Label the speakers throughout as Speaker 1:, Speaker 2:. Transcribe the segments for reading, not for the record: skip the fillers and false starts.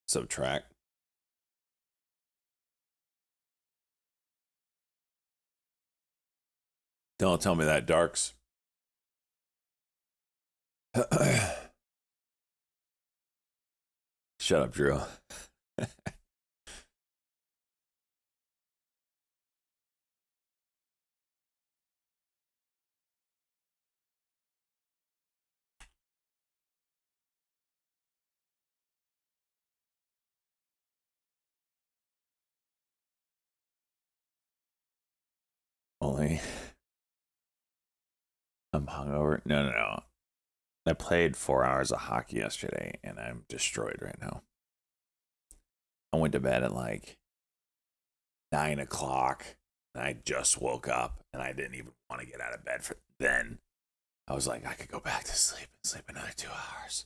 Speaker 1: Subtract. Don't tell me that, Darks. Shut up, Drew. Only I'm hungover. No, no, no. I played 4 hours of hockey yesterday and I'm destroyed right now. I went to bed at like 9 o'clock and I just woke up and I didn't even want to get out of bed for then. I was like, I could go back to sleep and sleep another 2 hours.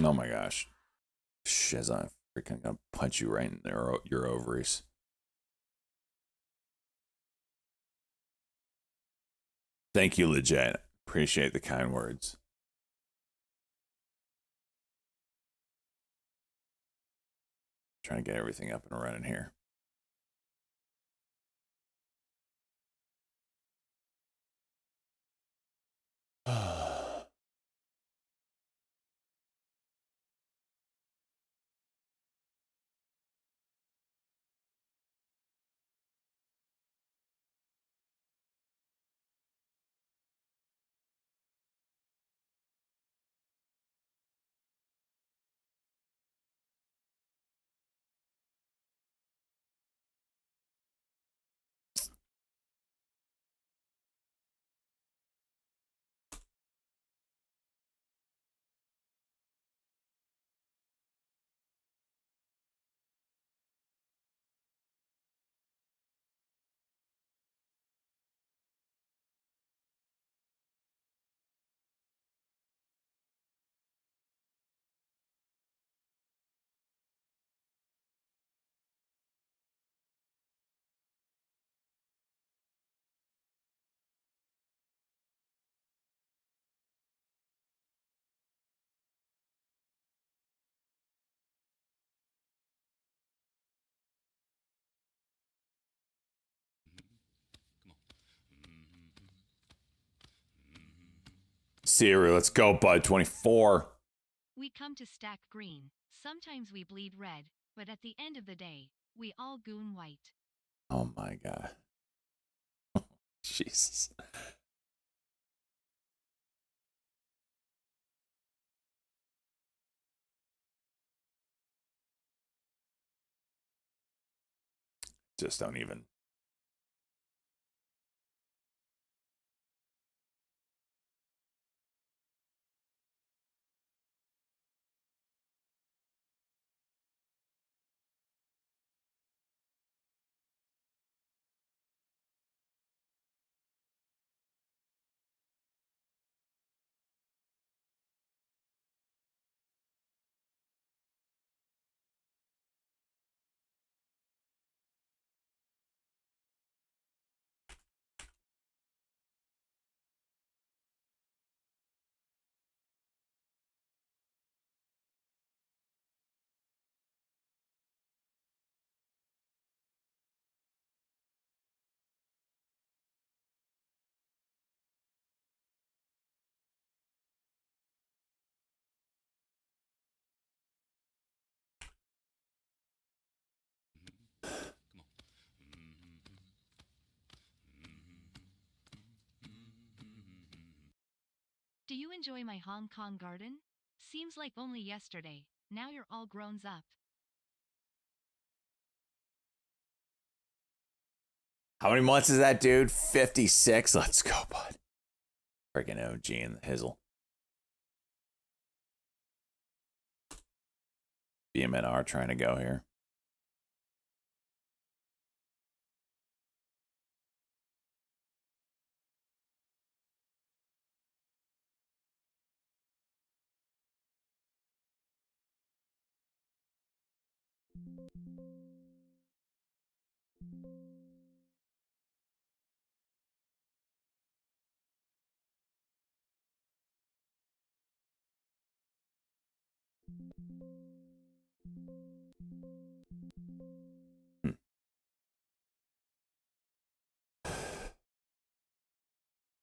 Speaker 1: Oh my gosh. Shiz, I'm freaking gonna punch you right in your ovaries. Thank you, legit. Appreciate the kind words. Trying to get everything up and running here. Siri, let's go, bud. 24.
Speaker 2: We come to stack green. Sometimes we bleed red, but at the end of the day, we all goon white.
Speaker 1: Oh my god. Jesus. Just don't even.
Speaker 2: Do you enjoy my Hong Kong garden? Seems like only yesterday. Now you're all grown up.
Speaker 1: How many months is that, dude? 56. Let's go, bud. Freaking OG and the Hizzle. BMNR trying to go here.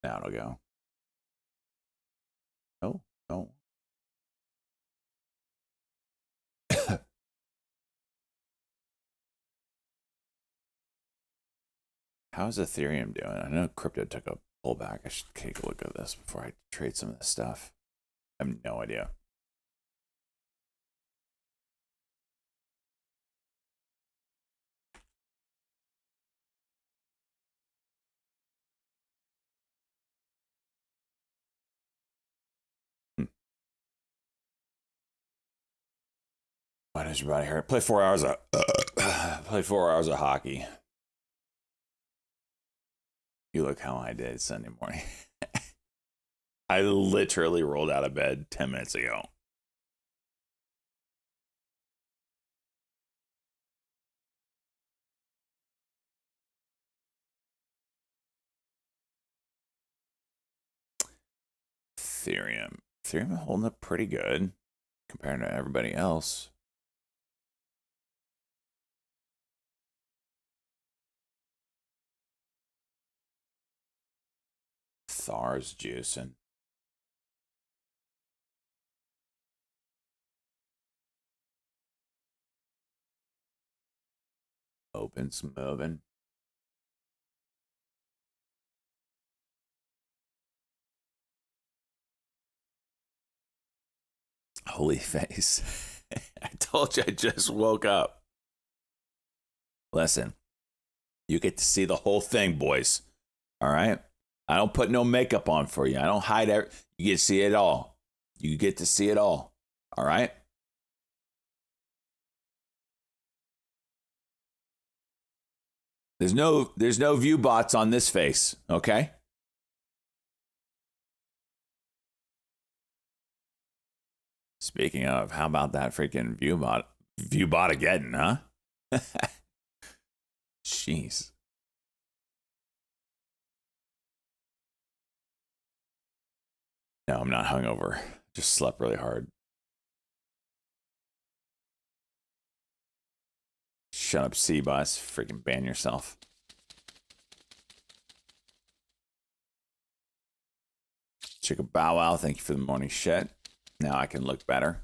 Speaker 1: Now it'll go. Oh, no. How's Ethereum doing? I know crypto took a pullback. I should take a look at this before I trade some of this stuff. I have no idea. Why does your body hurt? Play 4 hours of play 4 hours of hockey. You look how I did Sunday morning. I literally rolled out of bed 10 minutes ago. Ethereum holding up pretty good compared to everybody else. Thar's juicing. Open's moving. Holy face. I told you I just woke up. Listen, you get to see the whole thing, boys. All right? I don't put no makeup on for you. I don't hide it. You get to see it all. You get to see it all. All right? There's no view bots on this face, okay? Speaking of, how about that freaking view bot again, huh? Jeez. No, I'm not hungover. Just slept really hard. Shut up, C-Bus. Freaking ban yourself. Chicka Bow Wow, thank you for the morning shit. Now I can look better.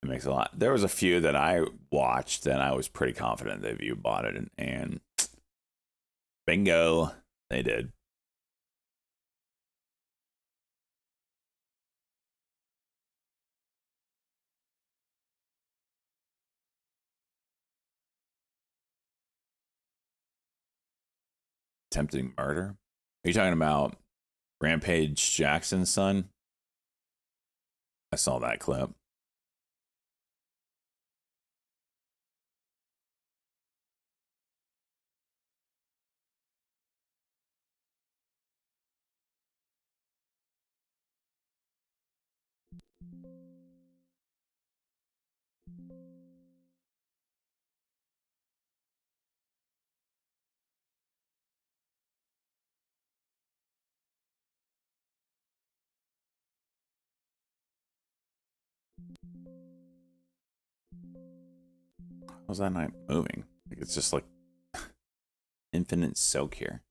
Speaker 1: It makes a lot. There was a few that I watched that I was pretty confident that you bought it, and bingo, they did. Attempting murder? Are you talking about Rampage Jackson's son? I saw that clip. How's that not moving? Like it's just like infinite soak here.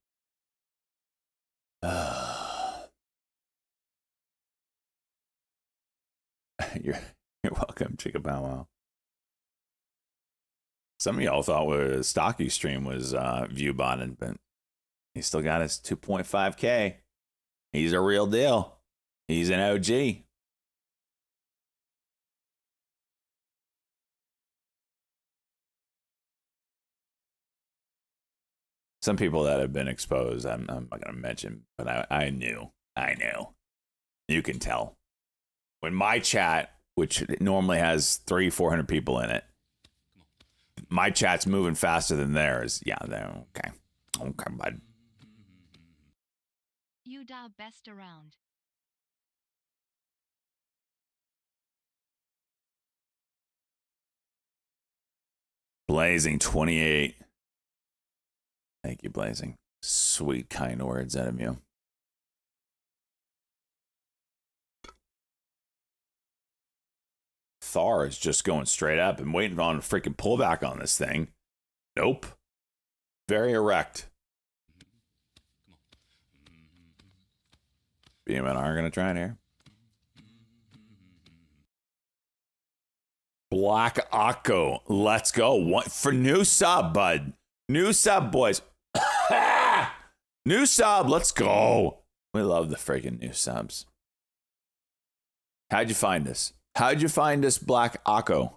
Speaker 1: You're welcome, Chicka Bow Wow. Some of y'all thought was Stocky Stream was view botted, but He still got his 2.5K. He's a real deal. He's an OG. Some people that have been exposed, I'm not going to mention, but I knew. You can tell. When my chat, which normally has 300-400 people in it, my chat's moving faster than theirs. Yeah, they're okay. Okay, bud.
Speaker 2: You da best around.
Speaker 1: Blazing 28. Thank you, Blazing. Sweet, kind words out of you. Thar is just going straight up and waiting on a freaking pullback on this thing. Nope. Very erect. BMNR are going to try it here. Black Akko. Let's go. What for new sub, bud? New sub, boys. New sub. Let's go. We love the freaking new subs. How'd you find us? How'd you find us, Black Akko?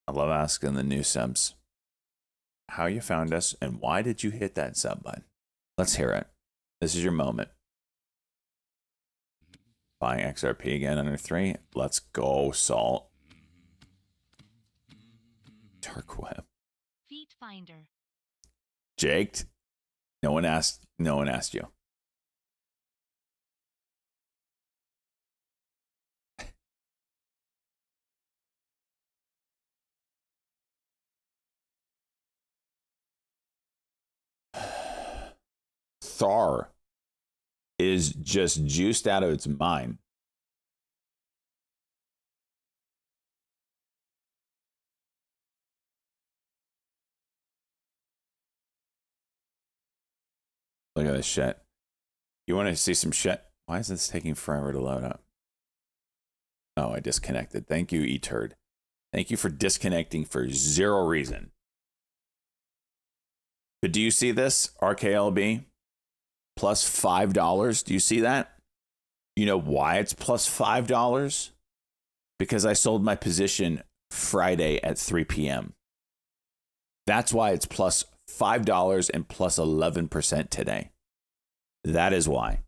Speaker 1: I love asking the new subs how you found us and why did you hit that sub button. Let's hear it. This is your moment. Buying XRP again under 3. Let's go, Salt. Dark web.
Speaker 2: Feet finder.
Speaker 1: Jaked. No one asked you. Thar is just juiced out of its mind. Look at this shit. You want to see some shit? Why is this taking forever to load up? Oh, I disconnected. Thank you, eTurd. Thank you for disconnecting for zero reason. But do you see this? RKLB plus $5. Do you see that? You know why it's plus $5? Because I sold my position Friday at 3 p.m. That's why it's plus $5 and plus 11% today. That is why.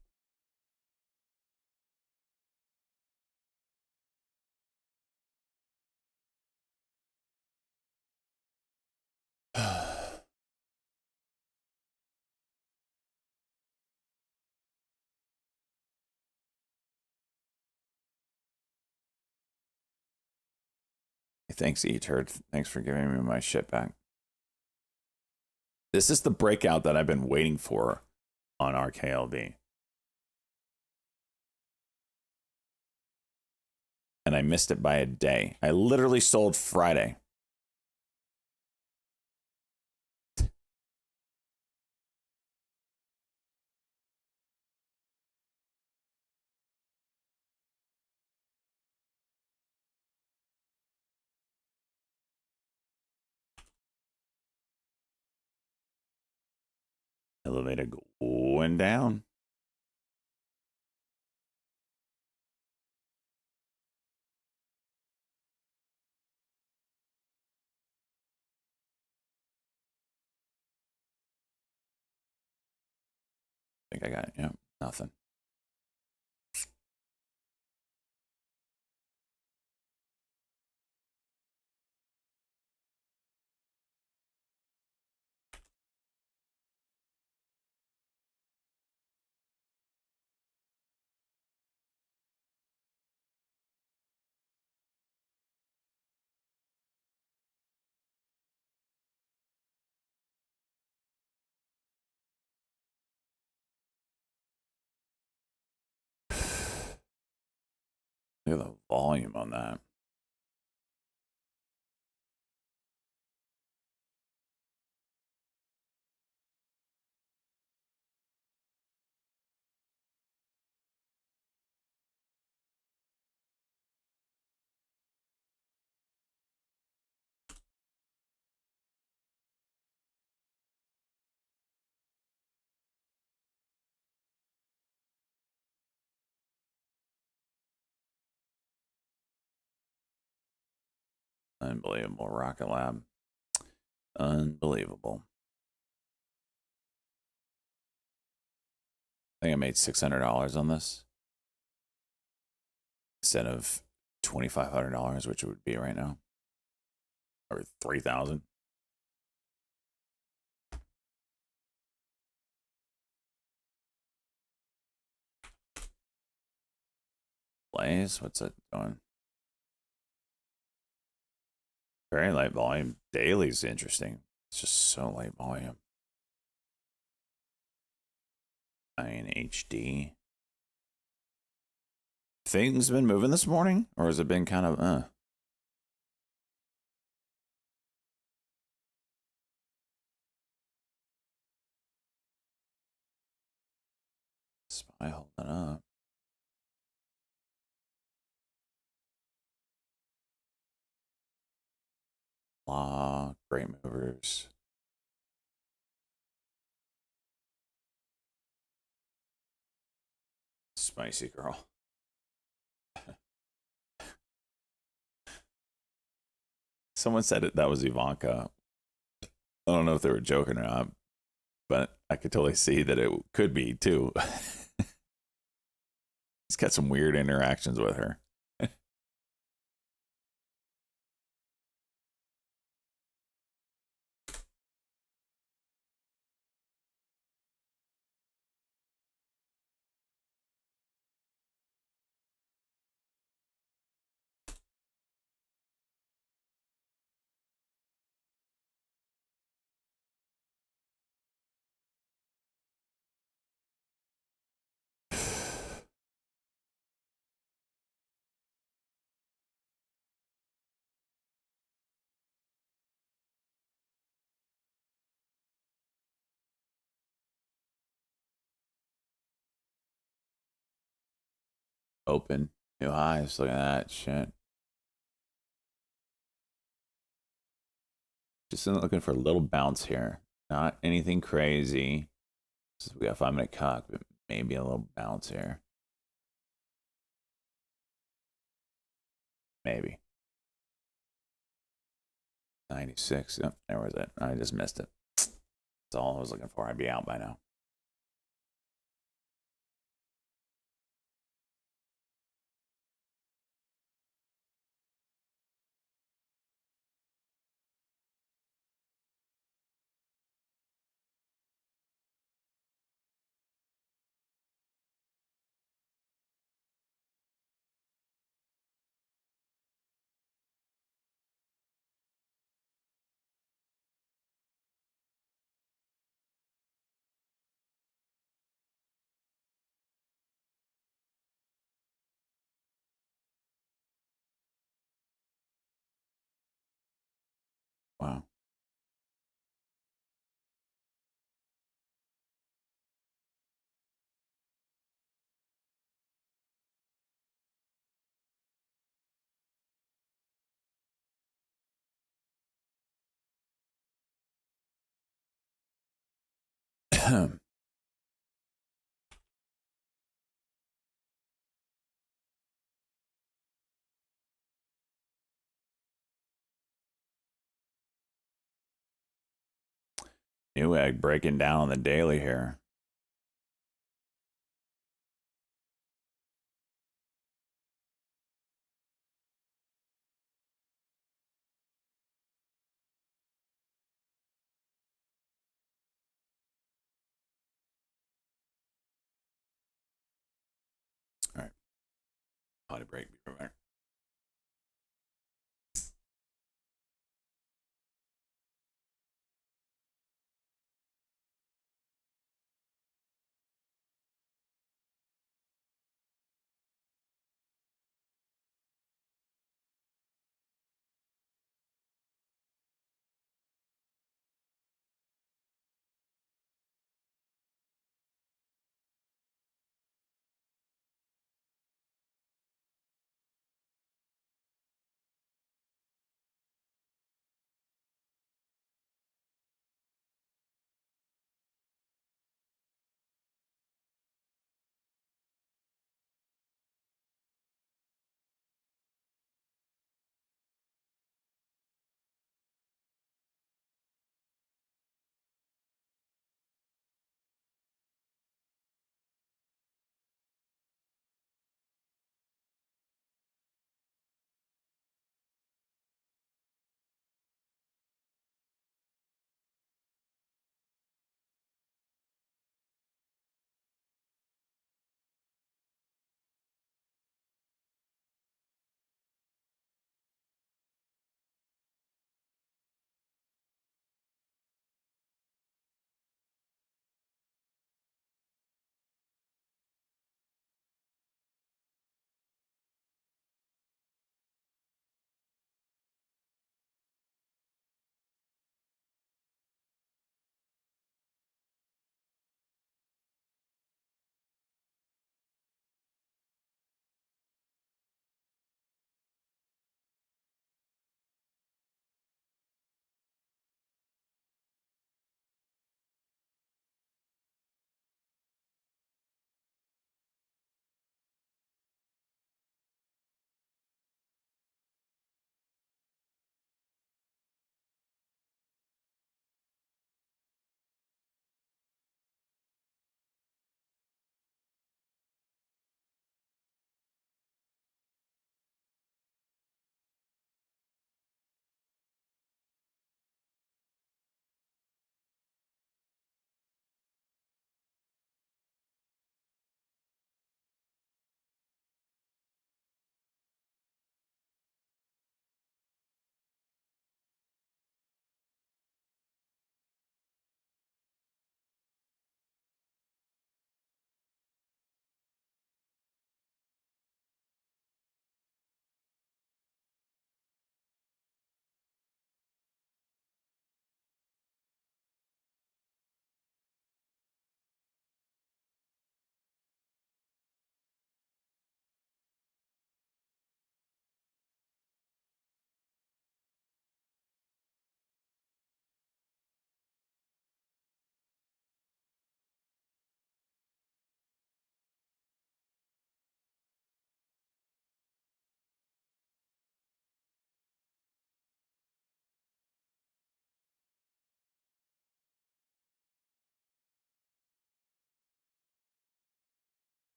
Speaker 1: Thanks, eTurd. Thanks for giving me my shit back. This is the breakout that I've been waiting for on RKLB. And I missed it by a day. I literally sold Friday. Elevator going down. I think I got it. Yeah, nothing. Look at the volume on that. Unbelievable, Rocket Lab. Unbelievable. I think I made $600 on this instead of $2,500, which it would be right now, or $3,000. Blaze, what's it doing? Very light volume. Daily's interesting. It's just so light volume. 9 HD. Things been moving this morning, or has it been kind of SPY holding up. Law, great movers. Spicy girl. Someone said that was Ivanka. I don't know if they were joking or not, but I could totally see that it could be too. He's got some weird interactions with her. Open. New highs. Look at that shit. Just looking for a little bounce here. Not anything crazy. We got 5 minute cock, but maybe a little bounce here. Maybe. 96. Yep, there was it. I just missed it. That's all I was looking for. I'd be out by now. Wow. Newegg breaking down on the daily here. All right. Potty break. Be right back.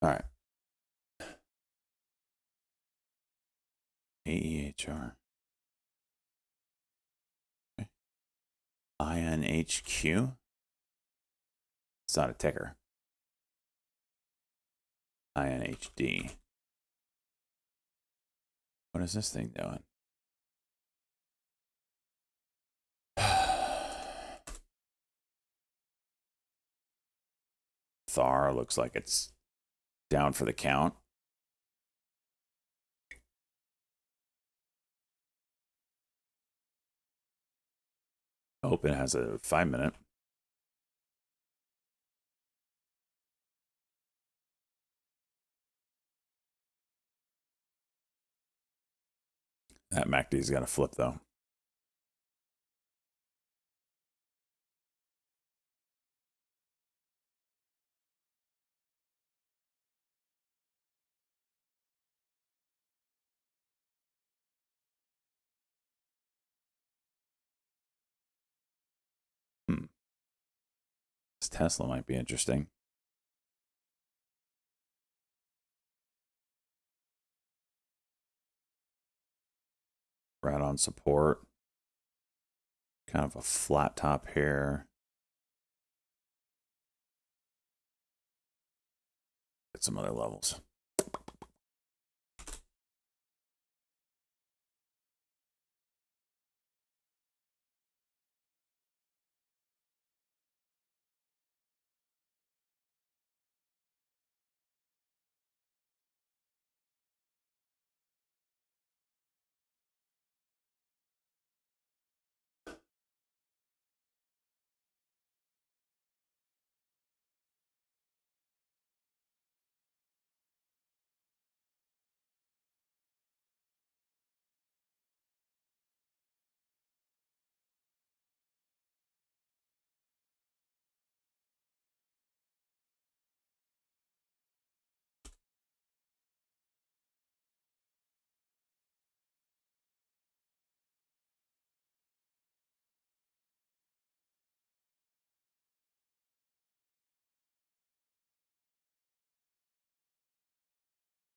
Speaker 1: All right. AEHR. Okay. INHQ. It's not a ticker. INHD. What is this thing doing? Thar looks like it's down for the count. Open has a 5-minute. That MACD's got to flip though. This Tesla might be interesting. Right on support. Kind of a flat top here. At some other levels.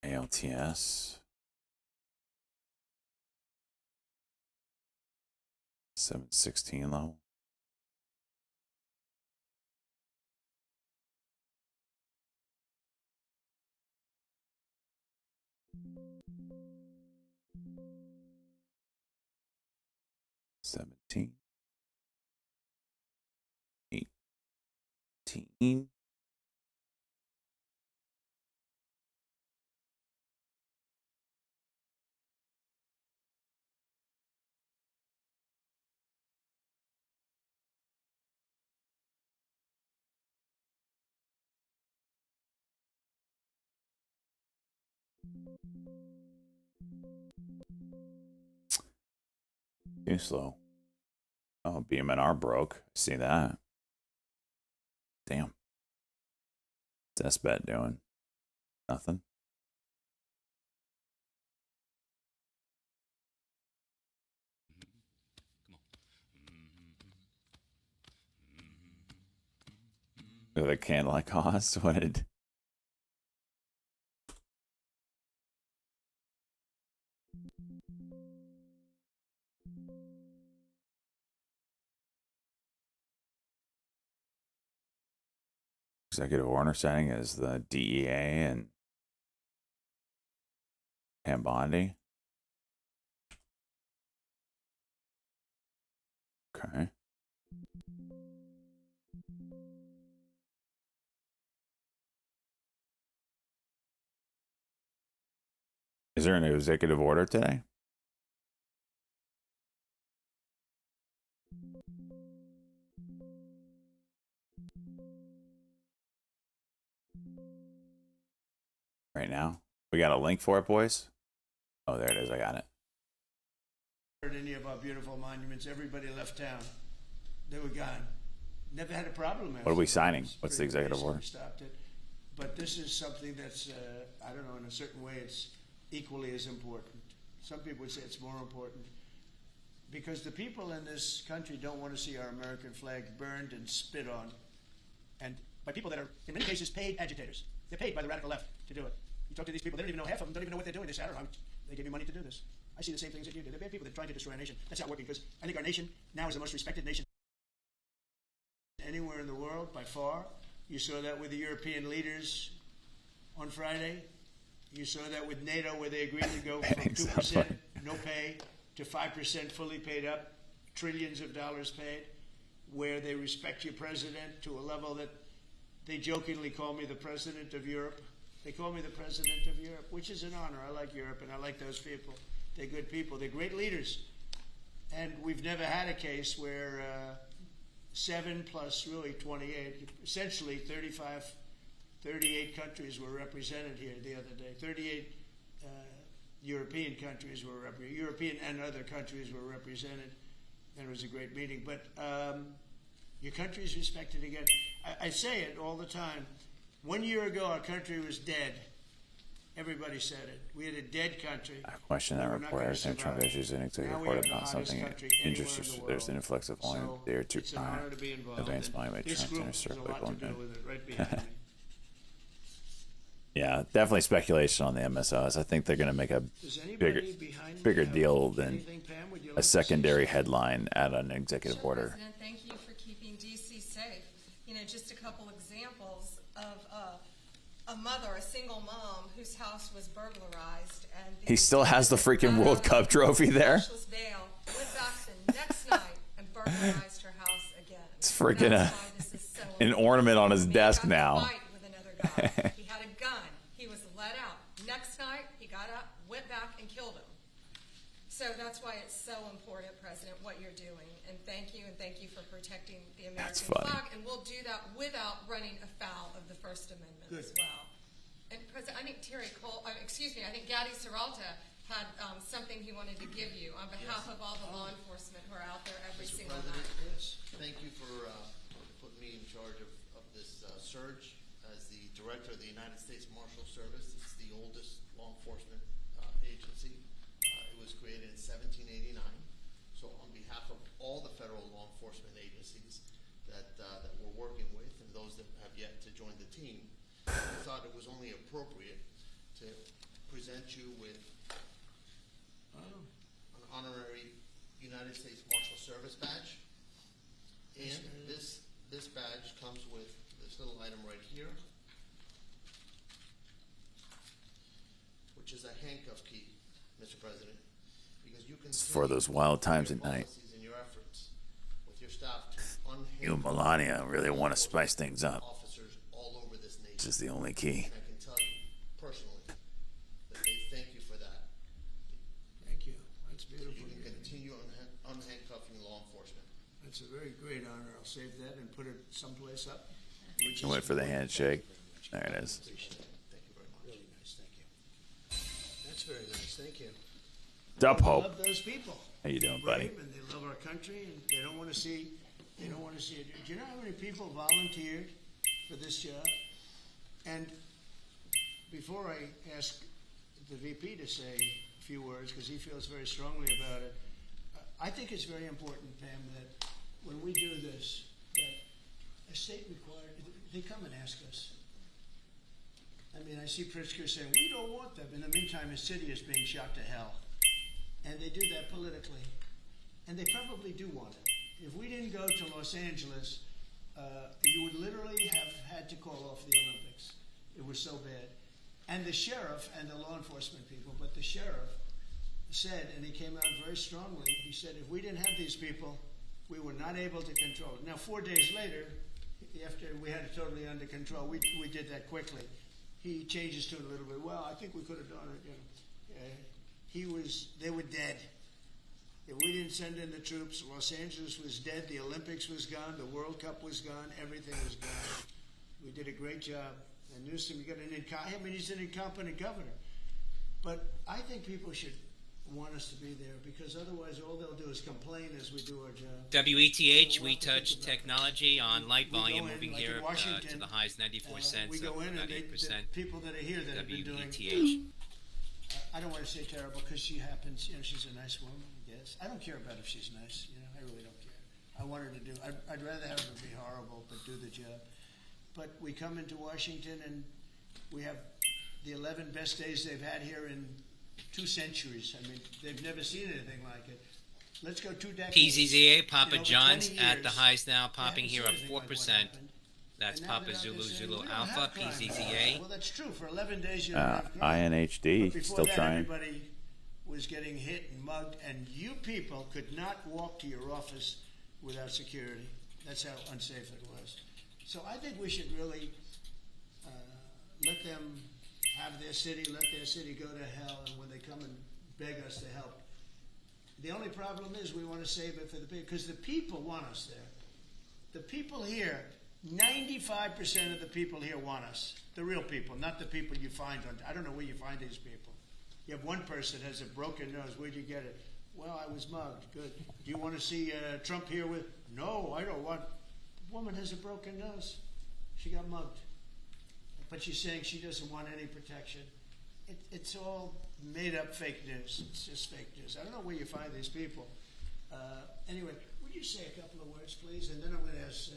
Speaker 1: ALTS. 716 level. $17. $18. Too slow. Oh, BMNR broke. See that? Damn. What's SBET doing? Nothing. Look at the candlelight cost. What did... Executive order setting is the DEA and Bondi. Okay. Is there an executive order today? Right now? We got a link for it, boys? Oh, there it is. I got it.
Speaker 3: Any of our beautiful monuments, everybody left town. They were gone. Never had a problem.
Speaker 1: What are we signing? What's the executive order?
Speaker 3: Stopped it. But this is something that's, I don't know, in a certain way, it's equally as important. Some people would say it's more important. Because the people in this country don't want to see our American flag burned and spit on. And by people that are, in many cases, paid agitators. They're paid by the radical left to do it. You talk to these people, they don't even know, half of them don't even know what they're doing. They say, I don't know, they give me money to do this. I see the same things that you do. They're bad people. They're trying to destroy our nation. That's not working because I think our nation now is the most respected nation anywhere in the world by far. You saw that with the European leaders on Friday. You saw that with NATO where they agreed to go from 2% no pay to 5% fully paid up, trillions of dollars paid, where they respect your president to a level that they jokingly call me the president of Europe. They call me the president of Europe, which is an honor. I like Europe and I like those people. They're good people. They're great leaders. And we've never had a case where 7 plus really 28, essentially 38 countries were represented here the other day. 38 European countries were represented. European and other countries were represented. And it was a great meeting. But your country is respected again. I say it all the time. 1 year ago, our country was dead. Everybody said it. We had a dead country.
Speaker 1: I question that report. Every time Trump issues an executive report about something interesting, there's an influx of volume there to advance volume by Trump and circle Goldman. Yeah, definitely speculation on the MSOs. I think they're going to make a bigger deal than a secondary headline at an executive order.
Speaker 4: President, thank you for keeping DC safe. You know, just a couple examples of a mother, a single mom, whose house was burglarized, and
Speaker 1: he still has the freaking World Cup trophy there.
Speaker 4: Bail, went back the next night and burglarized her house again.
Speaker 1: It's freaking an ornament on his desk now.
Speaker 4: Fight with another guy. He had a gun. He was let out. Next night, he got up, went back, and killed him. So that's why it's so important, President, what you're doing. And thank you for protecting the American flag. And we'll do that without running afoul of the First Amendment as well. And President, I think I think Gadi Serralta had something he wanted to give you on behalf of all the law enforcement who are out there every
Speaker 5: Mr.
Speaker 4: single
Speaker 5: President,
Speaker 4: night.
Speaker 5: yes. Thank you for putting me in charge of this surge as the Director of the United States Marshal Service. It's the oldest law enforcement agency. It was created in 1789. So on behalf of all the federal law enforcement agencies that we're working with and those that have yet to join the team, I thought it was only appropriate to present you with an honorary United States Marshal Service badge. And this badge comes with this little item right here, which is a handcuff key, Mr. President, because you can
Speaker 1: for those wild times at night.
Speaker 5: in your efforts with your staff to
Speaker 1: You and Melania really want to spice things up.
Speaker 5: officers all over this nation.
Speaker 1: This is the only key.
Speaker 5: I can tell you personally that they thank you for that.
Speaker 3: Thank you. That's
Speaker 5: You
Speaker 3: beautiful.
Speaker 5: can continue unhandcuffing law enforcement.
Speaker 3: That's a very great honor. I'll save that and put it someplace up.
Speaker 1: I went for the handshake. There it is.
Speaker 5: Appreciate it. Thank you very much.
Speaker 3: Really nice. Thank you. That's very nice. Thank you.
Speaker 1: Dup
Speaker 3: I
Speaker 1: Hope.
Speaker 3: love those people.
Speaker 1: How you doing, buddy?
Speaker 3: Brave, and they love our country, and they don't want to see. They don't want to see it. Do you know how many people volunteered for this job? And before I ask the VP to say a few words, because he feels very strongly about it, I think it's very important, Pam, that when we do this, that a state required, they come and ask us. I mean, I see Pritzker saying, we don't want them. In the meantime, his city is being shot to hell. And they do that politically. And they probably do want it. If we didn't go to Los Angeles, you would literally have had to call off the Olympics. It was so bad. And the sheriff and the law enforcement people, but the sheriff said, and he came out very strongly, he said, if we didn't have these people, we were not able to control it. Now, 4 days later, after we had it totally under control, we did that quickly. He changes to it a little bit. Well, I think we could have done it. You know. They were dead. If we didn't send in the troops, Los Angeles was dead. The Olympics was gone. The World Cup was gone. Everything was gone. We did a great job. And Newsom, he's an incompetent governor. But I think people should want us to be there because otherwise all they'll do is complain as we do our job.
Speaker 6: WETH, we touch technology on light
Speaker 3: We
Speaker 6: volume
Speaker 3: go in,
Speaker 6: moving
Speaker 3: like in
Speaker 6: here
Speaker 3: Washington,
Speaker 6: to the highs 94 cents,
Speaker 3: we go in and
Speaker 6: about
Speaker 3: the
Speaker 6: 8%.
Speaker 3: people that are here that have been doing,
Speaker 6: WETH.
Speaker 3: I don't want to say terrible because she happens, she's a nice woman, I guess. I don't care about if she's nice, I really don't care. I want her to do, I'd rather have her be horrible but do the job. But we come into Washington and We have the 11 best days they've had here in 2 centuries. I mean, they've never seen anything like it. Let's go 2 decades.
Speaker 6: PZZA, Papa
Speaker 3: In over
Speaker 6: John's
Speaker 3: 20
Speaker 6: at the
Speaker 3: years,
Speaker 6: highs now,
Speaker 3: they
Speaker 6: popping
Speaker 3: haven't
Speaker 6: here
Speaker 3: seen
Speaker 6: up
Speaker 3: anything like what
Speaker 6: 4%.
Speaker 3: happened.
Speaker 6: That's
Speaker 3: And now
Speaker 6: Papa
Speaker 3: they're out there
Speaker 6: Zulu
Speaker 3: saying,
Speaker 6: Zulu
Speaker 3: "We don't
Speaker 6: Alpha,
Speaker 3: have crime."
Speaker 6: PZZA.
Speaker 3: Well, that's true. For 11 days, you don't have crime.
Speaker 1: INHD,
Speaker 3: But before
Speaker 1: still
Speaker 3: that,
Speaker 1: trying.
Speaker 3: everybody was getting hit and mugged, and you people could not walk to your office without security. That's how unsafe it was. So I think we should really let them have their city, let their city go to hell, and when they come and beg us to help. The only problem is we want to save it for the people, because the people want us there. The people here, 95% of the people here want us. The real people, not the people you find on, I don't know where you find these people. You have one person has a broken nose. Where'd you get it? Well, I was mugged. Good. Do you want to see Trump here with? No, I don't want. The woman has a broken nose. She got mugged. But she's saying she doesn't want any protection. It's all made up fake news. It's just fake news. I don't know where you find these people. Anyway, would you say a couple of words, please? And then I'm going to ask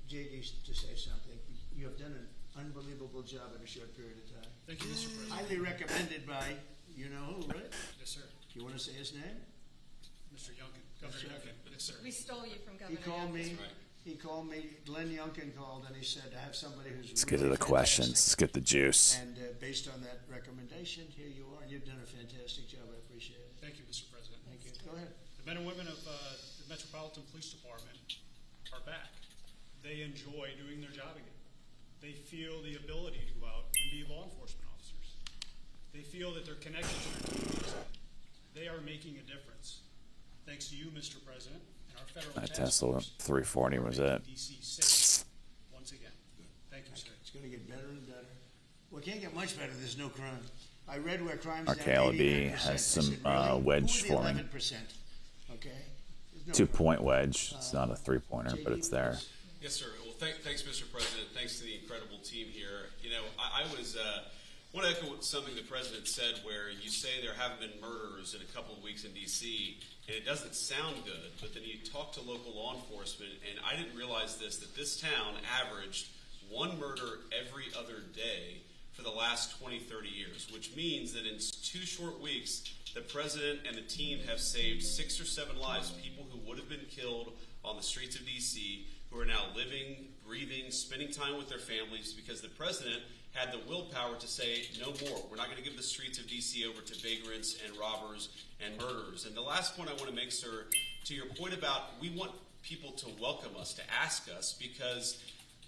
Speaker 3: JD to say something. You have done an unbelievable job in a short period of time.
Speaker 7: Thank you, Mr. President.
Speaker 3: Highly recommended by you know who, right?
Speaker 7: Yes, sir.
Speaker 3: You want to say his name?
Speaker 7: Mr. Youngkin, Governor
Speaker 3: Yes, sir.
Speaker 7: Youngkin. Yes, sir.
Speaker 4: We stole you from
Speaker 3: He
Speaker 4: Governor
Speaker 3: called
Speaker 4: Youngkin.
Speaker 3: me. He called me. Glenn Youngkin called, and he said, "I have somebody who's."
Speaker 1: Let's get
Speaker 3: really
Speaker 1: to the questions. Let's
Speaker 3: fantastic."
Speaker 1: get the juice.
Speaker 3: And based on that recommendation, here you are, and you've done a fantastic job. I appreciate it.
Speaker 7: Thank you, Mr. President.
Speaker 3: Thank you. Go ahead.
Speaker 7: The men and women of the Metropolitan Police Department are back. They enjoy doing their job again. They feel the ability to go out and be law enforcement officers. They feel that they're connected to their communities. They are making a difference. Thanks to you, Mr. President, and our federal
Speaker 1: That
Speaker 7: task
Speaker 1: Tesla
Speaker 7: force,
Speaker 1: 340 was
Speaker 7: we're
Speaker 1: it.
Speaker 7: making DC safe once again. Thank you, sir.
Speaker 3: It's going to get better and better. Well, it can't get much better. There's no crime. I read where crime's down
Speaker 1: RKLB
Speaker 3: 89%.
Speaker 1: has
Speaker 3: I
Speaker 1: some,
Speaker 3: said, really?
Speaker 1: wedge
Speaker 3: Who are the
Speaker 1: forming.
Speaker 3: 11%? Okay. There's no
Speaker 1: 2-point wedge. It's not a 3-pointer, but it's there.
Speaker 8: Yes, sir. Well, thanks, Mr. President. Thanks to the incredible team here. You know, I want to echo something the President said where you say there haven't been murders in a couple of weeks in D.C., and it doesn't sound good, but then you talk to local law enforcement, and I didn't realize that this town averaged 1 murder every other day for the last 20, 30 years, which means that in 2 short weeks, the President and the team have saved 6 or 7 lives, people who would have been killed on the streets of D.C., who are now living, breathing, spending time with their families because the President had the willpower to say, no more. We're not going to give the streets of D.C. over to vagrants and robbers and murderers. And the last point I want to make, sir, to your point about we want people to welcome us, to ask us, because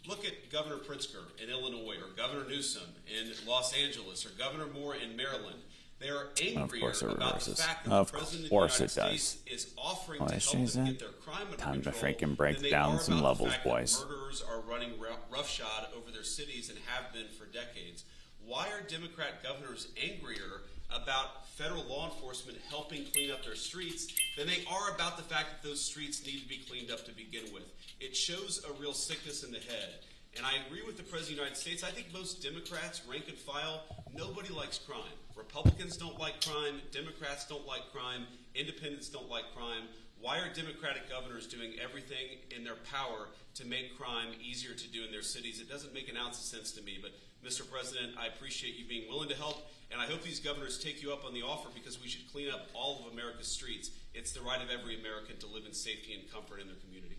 Speaker 8: look at Governor Pritzker in Illinois, or Governor Newsom in Los Angeles, or Governor Moore in Maryland. They are angrier
Speaker 1: course it
Speaker 8: about the
Speaker 1: reverses.
Speaker 8: fact that
Speaker 1: Of
Speaker 8: the President of the
Speaker 1: course
Speaker 8: United
Speaker 1: it does.
Speaker 8: States is offering
Speaker 1: Oh,
Speaker 8: to
Speaker 1: let's
Speaker 8: help
Speaker 1: change
Speaker 8: them
Speaker 1: that.
Speaker 8: get their crime under
Speaker 1: Time to
Speaker 8: control
Speaker 1: freaking break
Speaker 8: than they
Speaker 1: down
Speaker 8: are
Speaker 1: some
Speaker 8: about the
Speaker 1: levels,
Speaker 8: fact that
Speaker 1: boys.
Speaker 8: murderers are running roughshod over their cities and have been for decades. Why are Democrat governors angrier about federal law enforcement helping clean up their streets than they are about the fact that those streets need to be cleaned up to begin with? It shows a real sickness in the head. And I agree with the President of the United States. I think most Democrats, rank and file, nobody likes crime. Republicans don't like crime. Democrats don't like crime. Independents don't like crime. Why are Democratic governors doing everything in their power to make crime easier to do in their cities? It doesn't make an ounce of sense to me. But, Mr. President, I appreciate you being willing to help, and I hope these governors take you up on the offer because we should clean up all of America's streets. It's the right of every American to live in safety and comfort in their community.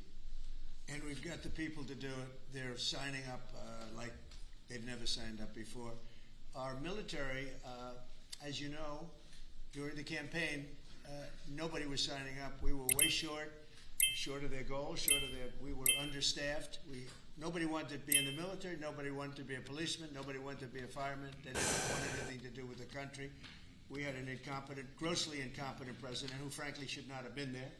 Speaker 3: And we've got the people to do it. They're signing up like they've never signed up before. Our military, as you know, during the campaign, nobody was signing up. We were way short of their goals, we were understaffed. Nobody wanted to be in the military. Nobody wanted to be a policeman. Nobody wanted to be a fireman. They didn't want anything to do with the country. We had an grossly incompetent president who frankly should not have been there.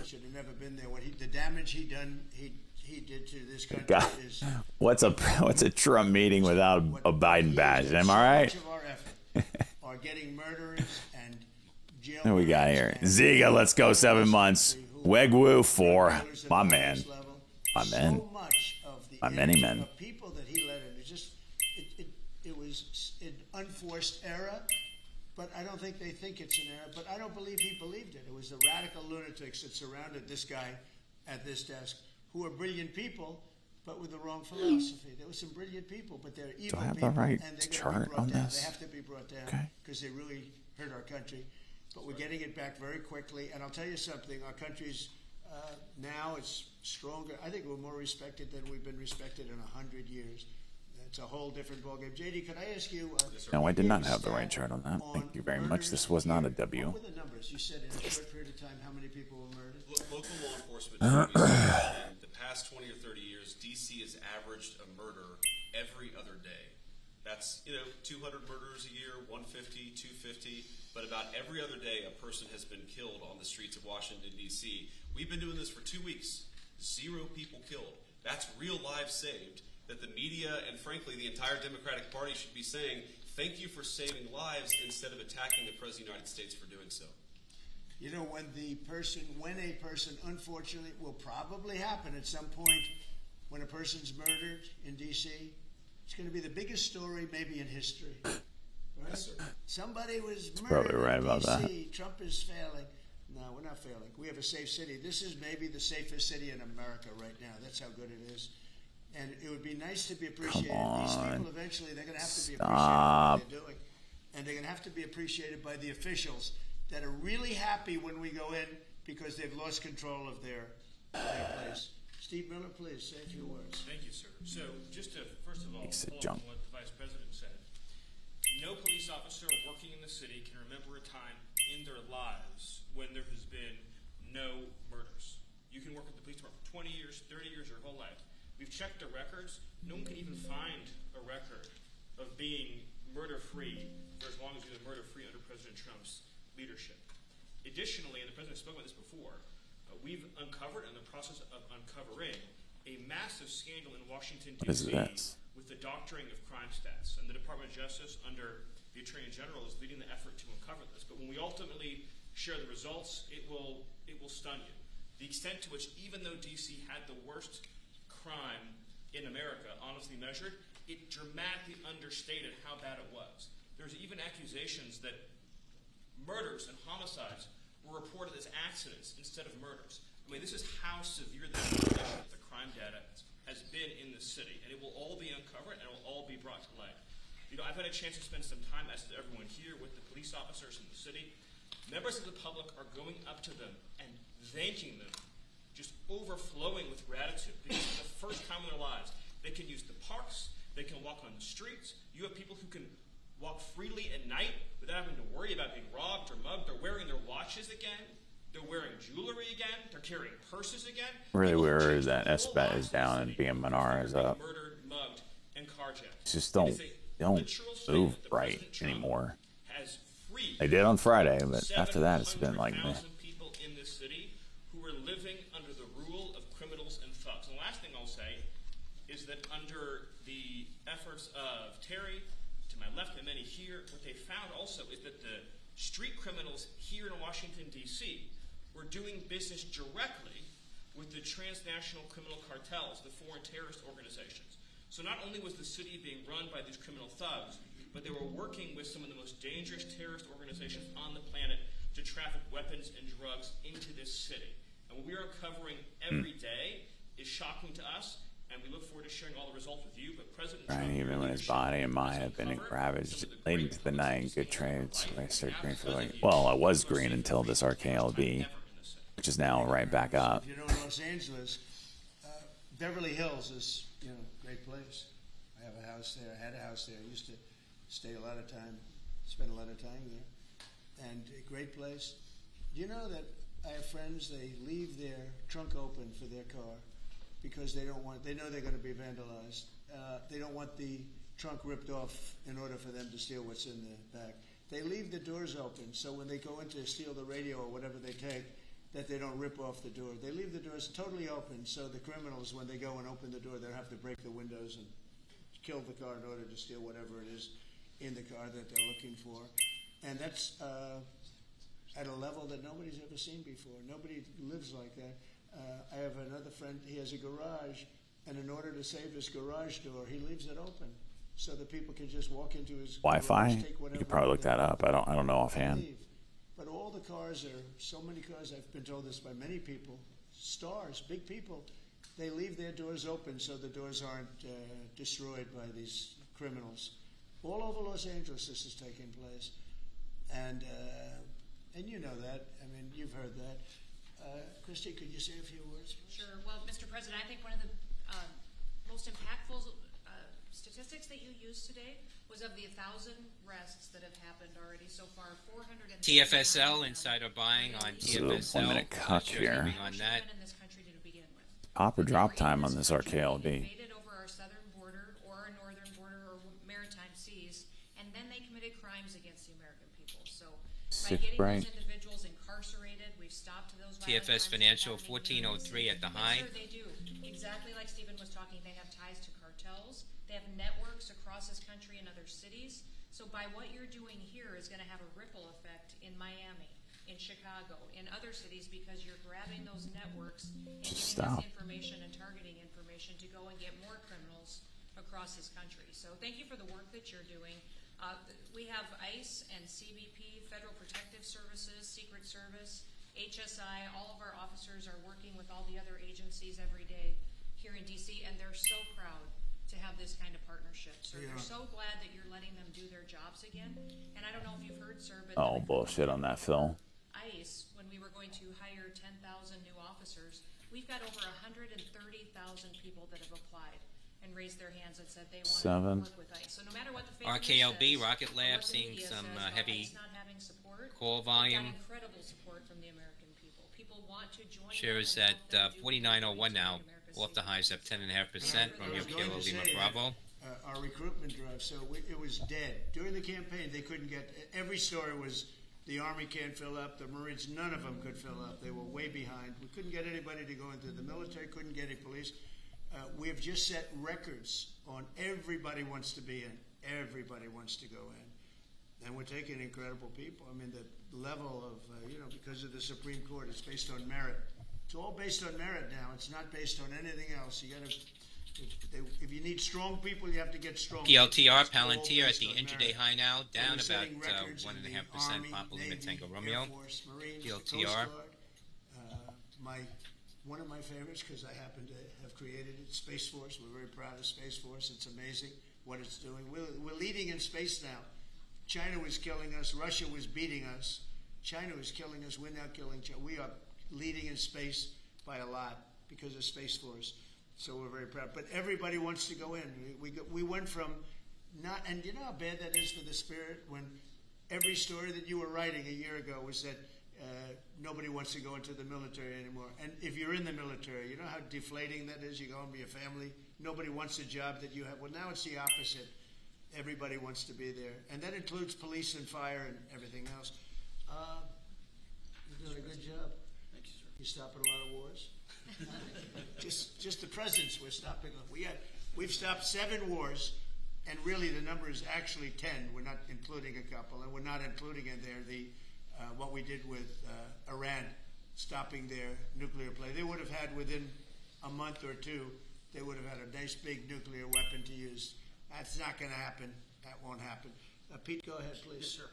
Speaker 3: He should have never been there. The damage he did to this country
Speaker 1: God,
Speaker 3: is.
Speaker 1: what's a Trump meeting without a Biden badge? Am I right?
Speaker 3: So much of our effort are getting murderers and jail.
Speaker 1: What we got here?
Speaker 3: murderers
Speaker 1: Ziga,
Speaker 3: and
Speaker 1: let's go 7 months. Wegwu 4.
Speaker 3: murderers at
Speaker 1: My
Speaker 3: the
Speaker 1: man.
Speaker 3: highest level.
Speaker 1: My man.
Speaker 3: So much of the
Speaker 1: My many
Speaker 3: energy
Speaker 1: men.
Speaker 3: of people that he led in, it was an unforced error. But I don't think they think it's an error. But I don't believe he believed it. It was the radical lunatics that surrounded this guy at this desk, who are brilliant people, but with the wrong philosophy. There were some brilliant people, but they're evil
Speaker 1: I have the
Speaker 3: people,
Speaker 1: right
Speaker 3: and they're
Speaker 1: chart
Speaker 3: going to be brought
Speaker 1: on
Speaker 3: down.
Speaker 1: this?
Speaker 3: They have to be brought down
Speaker 1: Okay.
Speaker 3: because they really hurt our country. But we're getting it back very quickly, and I'll tell you something: our country's now it's stronger. I think we're more respected than we've been respected in 100 years. It's a whole different ballgame. JD, could I ask you?
Speaker 1: No, I did not
Speaker 3: give
Speaker 1: have the
Speaker 3: a
Speaker 1: right
Speaker 3: stat
Speaker 1: chart on that. Thank you very much.
Speaker 3: murders
Speaker 1: This was not a
Speaker 3: here?
Speaker 1: W.
Speaker 3: What were the numbers? You said in a short period of time how many people were murdered?
Speaker 8: Local law enforcement in the past 20 or 30 years, DC has averaged a murder every other day. That's, 200 murders a year, 150, 250, but about every other day a person has been killed on the streets of Washington, D.C. We've been doing this for 2 weeks. 0 people killed. That's real lives saved that the media and, frankly, the entire Democratic Party should be saying, thank you for saving lives instead of attacking the President of the United States for doing so.
Speaker 3: You know, when a person, unfortunately, will probably happen at some point, when a person's murdered in D.C., it's going to be the biggest story maybe in history. Right?
Speaker 8: Yes, sir.
Speaker 3: Somebody was murdered
Speaker 1: probably right
Speaker 3: in
Speaker 1: about that.
Speaker 3: D.C. Trump is failing. No, we're not failing. We have a safe city. This is maybe the safest city in America right now. That's how good it is. And it would be nice to be appreciated. These people eventually, they're going to have to be appreciated for what they're doing. And they're going to have to be appreciated by the officials that are really happy when we go in because they've lost control of their place. Steve Miller, please say a few words.
Speaker 9: Thank you, sir. So, just to, first of all,
Speaker 1: He said
Speaker 9: follow up
Speaker 1: jump.
Speaker 9: on what the Vice President said. No police officer working in the city can remember a time in their lives when there has been no murders. You can work at the police department for 20 years, 30 years, your whole life. We've checked the records. No one can even find a record of being murder-free for as long as you've been murder-free under President Trump's leadership. Additionally, and the President spoke about this before, we've uncovered, in the process of uncovering, a massive scandal in Washington, D.C. with the doctoring of crime stats. And the Department of Justice, under the Attorney General, is leading the effort to uncover this. But when we ultimately share the results, it will stun you. The extent to which, even though D.C. had the worst crime in America, honestly measured, it dramatically understated how bad it was. There's even accusations that murders and homicides were reported as accidents instead of murders. I mean, this is how severe the situation of the crime data has been in the city, and it will all be uncovered and it will all be brought to light. I've had a chance to spend some time, as did everyone here, with the police officers in the city. Members of the public are going up to them and thanking them, just overflowing with gratitude, because for the first time in their lives, they can use the parks, they can walk on the streets. You have people who can walk freely at night without having to worry about being robbed or mugged. They're wearing their watches again. They're wearing jewelry again. They're carrying purses again.
Speaker 1: Really
Speaker 9: People have
Speaker 1: weird
Speaker 9: changed
Speaker 1: that
Speaker 9: their whole
Speaker 1: SBAT
Speaker 9: lives
Speaker 1: is down
Speaker 9: in the
Speaker 1: and
Speaker 9: city
Speaker 1: BMNR is
Speaker 9: because they're
Speaker 1: up.
Speaker 9: being murdered, mugged, and carjacked.
Speaker 1: Just
Speaker 9: It is a
Speaker 1: don't
Speaker 9: literal statement
Speaker 1: move
Speaker 9: that
Speaker 1: right
Speaker 9: President Trump
Speaker 1: anymore.
Speaker 9: has freed
Speaker 1: They did on Friday, but after that, it's been like, meh.
Speaker 9: 700,000 people in this city who were living under the rule of criminals and thugs. And the last thing I'll say is that under the efforts of Terry, to my left and many here, what they found also is that the street criminals here in Washington, D.C. were doing business directly with the transnational criminal cartels, the foreign terrorist organizations. So not only was the city being run by these criminal thugs, but they were working with some of the most dangerous terrorist organizations on the planet to traffic weapons and drugs into this city. And what we are uncovering every day is shocking to us, and we look forward to sharing all the results with you. But President Trump,
Speaker 1: Right, even when his body and mind have been ravaged, late into the night, good trades. I started green for like, well, I was green until this RKLB, which is now right back up.
Speaker 3: If you know Los Angeles, Beverly Hills is, a great place. I have a house there. I had a house there. I used to stay a lot of time, spend a lot of time there. And a great place. Do you know that I have friends, they leave their trunk open for their car because they know they're going to be vandalized. They don't want the trunk ripped off in order for them to steal what's in the back. They leave the doors open so when they go in to steal the radio or whatever they take, that they don't rip off the door. They leave the doors totally open so the criminals, when they go and open the door, they'll have to break the windows and kill the car in order to steal whatever it is in the car that they're looking for. And that's at a level that nobody's ever seen before. Nobody lives like that. I have another friend, he has a garage, and in order to save his garage door, he leaves it open so that people can just walk into his
Speaker 1: Wi-Fi?
Speaker 3: garage, take
Speaker 1: You
Speaker 3: whatever
Speaker 1: could probably look that up. I don't know offhand.
Speaker 3: leave. But all the cars are, so many cars, I've been told this by many people, stars, big people, they leave their doors open so the doors aren't destroyed by these criminals. All over Los Angeles, this is taking place, and you know that. I mean, you've heard that. Christy, could you say a few words?
Speaker 10: Sure. Well, Mr. President, I think one of the most impactful statistics that you used today was of the 1,000 arrests that have happened already so far. 400
Speaker 6: TFSL insider buying on TFSL.
Speaker 1: So 1 minute cut here.
Speaker 6: On that.
Speaker 10: in this country to begin with.
Speaker 1: Opera drop time on this
Speaker 10: Country
Speaker 1: RKLB.
Speaker 10: invaded over our southern border or our northern border or maritime seas, and then they committed crimes against the American people. So by
Speaker 1: Sick
Speaker 10: getting
Speaker 1: brain.
Speaker 10: those individuals incarcerated, we've stopped those violent
Speaker 6: TFS
Speaker 10: crimes from
Speaker 6: Financial
Speaker 10: happening here.
Speaker 6: 1403 at the
Speaker 10: Yes,
Speaker 6: high.
Speaker 10: sir, they do. Exactly like Stephen was talking, they have ties to cartels. They have networks across this country and other cities. So by what you're doing here is going to have a ripple effect in Miami, in Chicago, in other cities, because you're grabbing those networks and giving
Speaker 1: Stop.
Speaker 10: us information and targeting information to go and get more criminals across this country. So thank you for the work that you're doing. We have ICE and CBP, Federal Protective Services, Secret Service, HSI. All of our officers are working with all the other agencies every day here in DC, and they're so proud to have this kind of partnership. So they're so glad that you're letting them do their jobs again. And I don't know if you've heard, sir, but
Speaker 1: Oh, bullshit on that, Phil.
Speaker 10: ICE, when we were going to hire 10,000 new officers, we've got over 130,000 people that have applied and raised their hands and said they want
Speaker 1: Seven.
Speaker 10: to work with ICE. So no matter what the family
Speaker 6: RKLB,
Speaker 10: says,
Speaker 6: Rocket
Speaker 10: or
Speaker 6: Lab,
Speaker 10: what the
Speaker 6: seeing
Speaker 10: media
Speaker 6: some
Speaker 10: says about
Speaker 6: heavy
Speaker 10: ICE not having support,
Speaker 6: call
Speaker 10: we've
Speaker 6: volume.
Speaker 10: got incredible support from the American people. People want to join
Speaker 6: Shares
Speaker 10: them and
Speaker 6: at
Speaker 10: help them do
Speaker 6: 4901 now,
Speaker 10: America's
Speaker 6: off the
Speaker 10: safe.
Speaker 6: highs of 10.5%.
Speaker 3: I
Speaker 6: Romeo
Speaker 3: was going
Speaker 6: Kilo
Speaker 3: to
Speaker 6: Lima
Speaker 3: say
Speaker 6: Bravo.
Speaker 3: that, our recruitment drive, so it was dead. During the campaign, they couldn't get, every story was the Army can't fill up, the Marines, none of them could fill up. They were way behind. We couldn't get anybody to go into the military, couldn't get any police. We have just set records on everybody wants to be in. Everybody wants to go in. And we're taking incredible people. I mean, the level of, because of the Supreme Court, it's based on merit. It's all based on merit now. It's not based on anything else. You got to, if you need strong people, you have to get strong.
Speaker 6: PLTR,
Speaker 3: people. It's all
Speaker 6: Palantir at
Speaker 3: based
Speaker 6: the
Speaker 3: on
Speaker 6: intraday
Speaker 3: merit.
Speaker 6: high now,
Speaker 3: And
Speaker 6: down
Speaker 3: we're
Speaker 6: about
Speaker 3: setting records in the
Speaker 6: 1.5%.
Speaker 3: Army,
Speaker 6: Papa Lima
Speaker 3: Navy,
Speaker 6: Tango
Speaker 3: Air
Speaker 6: Romeo.
Speaker 3: Force, Marines, the
Speaker 6: PLTR.
Speaker 3: Coast Guard. One of my favorites, because I happen to have created it, Space Force. We're very proud of Space Force. It's amazing what it's doing. We're leading in space now. China was killing us. Russia was beating us. China was killing us. We're now killing China. We are leading in space by a lot because of Space Force. So we're very proud. But everybody wants to go in. We went from not, and you know how bad that is for the spirit when every story that you were writing a year ago was that nobody wants to go into the military anymore. And if you're in the military, you know how deflating that is? You go and be a family. Nobody wants the job that you have. Well, now it's the opposite. Everybody wants to be there. And that includes police and fire and everything else. You're doing a good job.
Speaker 11: Thank you, sir.
Speaker 3: You're stopping a lot of wars. just the presidents we're stopping. We've stopped 7 wars, and really the number is actually 10. We're not including a couple, and we're not including in there what we did with Iran, stopping their nuclear play. They would have had within a month or two, they would have had a nice big nuclear weapon to use. That's not going to happen. That won't happen. Pete, go ahead, please.
Speaker 11: Yes, sir.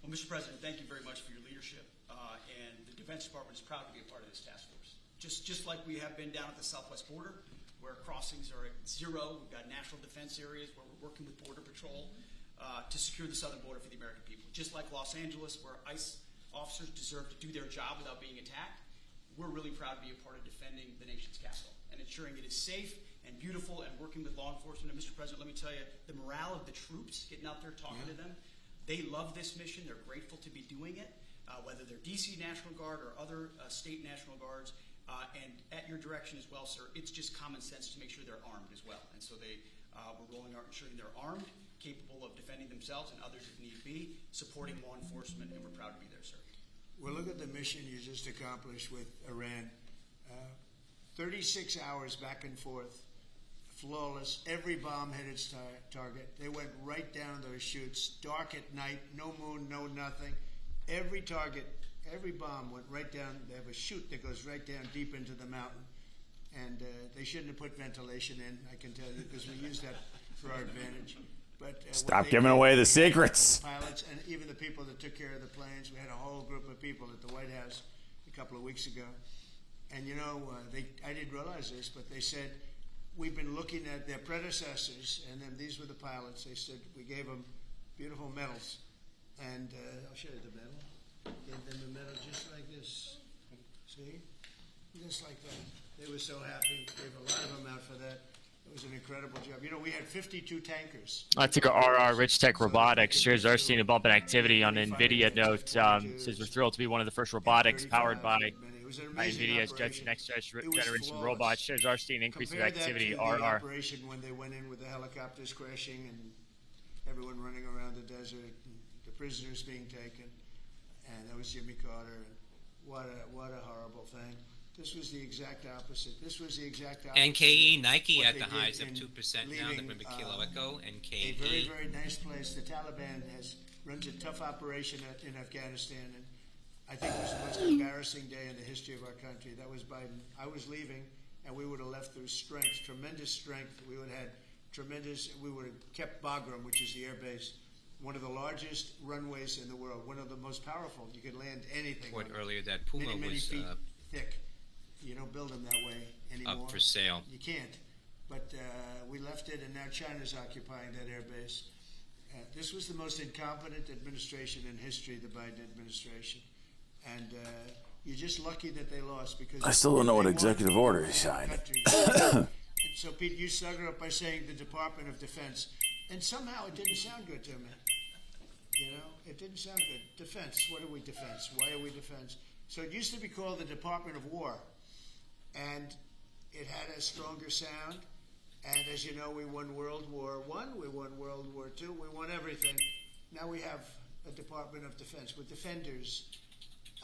Speaker 11: Well, Mr. President, thank you very much for your leadership. And the Defense Department is proud to be a part of this task force. Just like we have been down at the southwest border, where crossings are at 0. We've got national defense areas where we're working with Border Patrol to secure the southern border for the American people. Just like Los Angeles, where ICE officers deserve to do their job without being attacked, we're really proud to be a part of defending the nation's capital and ensuring it is safe and beautiful and working with law enforcement. And Mr. President, let me tell you, the morale of the troops getting out there talking to them, they love this mission. They're grateful to be doing it, whether they're DC National Guard or other state National Guards. And at your direction as well, sir, it's just common sense to make sure they're armed as well. And so we're rolling out ensuring they're armed, capable of defending themselves and others if need be, supporting law enforcement, and we're proud to be there, sir.
Speaker 3: Well, look at the mission you just accomplished with Iran. 36 hours back and forth, flawless. Every bomb hit its target. They went right down those chutes, dark at night, no moon, no nothing. Every target, every bomb went right down. They have a chute that goes right down deep into the mountain. And they shouldn't have put ventilation in, I can tell you, because we use that for our advantage. But
Speaker 1: Stop giving away the secrets.
Speaker 3: The pilots and even the people that took care of the planes. We had a whole group of people at the White House a couple of weeks ago. And I didn't realize this, but they said, we've been looking at their predecessors, and then these were the pilots. They said we gave them beautiful medals. And I'll show you the medal. Gave them the medal just like this. See? Just like that. They were so happy. Gave a lot of them out for that. It was an incredible job. We had 52 tankers.
Speaker 12: I took a RR Rich Tech Robotics shares our seen a bump in activity on NVIDIA note. Says we're thrilled to be one of the first robotics powered by NVIDIA's next generation robots. Shares our seen increase of activity.
Speaker 3: Compare that to the
Speaker 12: RR.
Speaker 3: operation when they went in with the helicopters crashing and everyone running around the desert, and the prisoners being taken, and that was Jimmy Carter. And what a horrible thing. This was the exact opposite.
Speaker 6: NKE, Nike
Speaker 3: what
Speaker 6: at
Speaker 3: they
Speaker 6: the
Speaker 3: did
Speaker 6: highs of
Speaker 3: in
Speaker 6: 2% now. They're
Speaker 3: leaving,
Speaker 6: going to be Kilo Echo.
Speaker 3: a
Speaker 6: NKE.
Speaker 3: very, very nice place. The Taliban runs a tough operation in Afghanistan, and I think it was the most embarrassing day in the history of our country. That was Biden. I was leaving, and we would have left through strength, tremendous strength. We would have kept Bagram, which is the air base, one of the largest runways in the world, one of the most powerful. You could land anything.
Speaker 6: Report
Speaker 3: on it.
Speaker 6: earlier that Puma
Speaker 3: many
Speaker 6: was
Speaker 3: feet thick. You don't build them that way anymore.
Speaker 6: up for sale.
Speaker 3: You can't. But we left it, and now China's occupying that air base. This was the most incompetent administration in history, the Biden administration. And you're just lucky that they lost, because
Speaker 1: I still don't know what executive order he signed.
Speaker 3: And so, Pete, you started up by saying the Department of Defense, and somehow it didn't sound good to me. It didn't sound good. Defense. What are we defense? Why are we defense? So it used to be called the Department of War, and it had a stronger sound. And as you know, we won World War I, we won World War II, we won everything. Now we have a Department of Defense with defenders.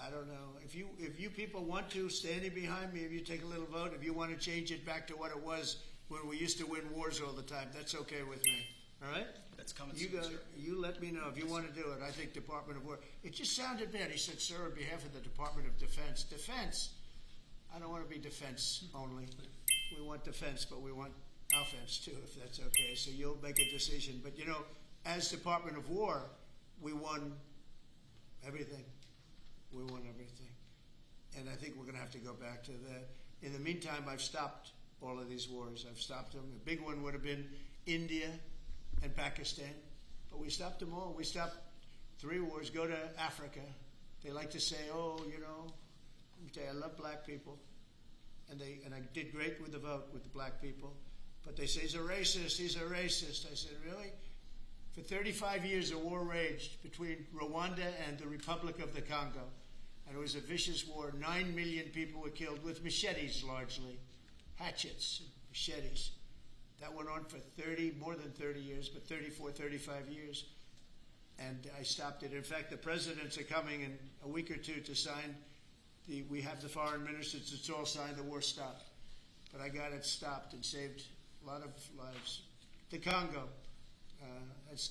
Speaker 3: I don't know. If you people want to, standing behind me, if you take a little vote, if you want to change it back to what it was when we used to win wars all the time, that's okay with me. All right?
Speaker 11: That's coming
Speaker 3: You
Speaker 11: soon, sir.
Speaker 3: you let me know if you want to do it. I think Department of War. It just sounded bad. He said, sir, on behalf of the Department of Defense. Defense. I don't want to be defense only. We want defense, but we want offense too, if that's okay. So you'll make a decision. But as Department of War, we won everything. We won everything. And I think we're going to have to go back to that. In the meantime, I've stopped all of these wars. I've stopped them. The big one would have been India and Pakistan. But we stopped them all. We stopped 3 wars. Go to Africa. They like to say, I love black people. And I did great with the vote with the black people. But they say he's a racist. I said, really? For 35 years, a war raged between Rwanda and the Republic of the Congo. And it was a vicious war. 9 million people were killed with machetes, largely. Hatchets, and machetes. That went on for more than 30 years, but 34, 35 years. And I stopped it. In fact, the presidents are coming in a week or two to sign. We have the foreign ministers. It's all signed. The war stopped. But I got it stopped and saved a lot of lives. The Congo. That's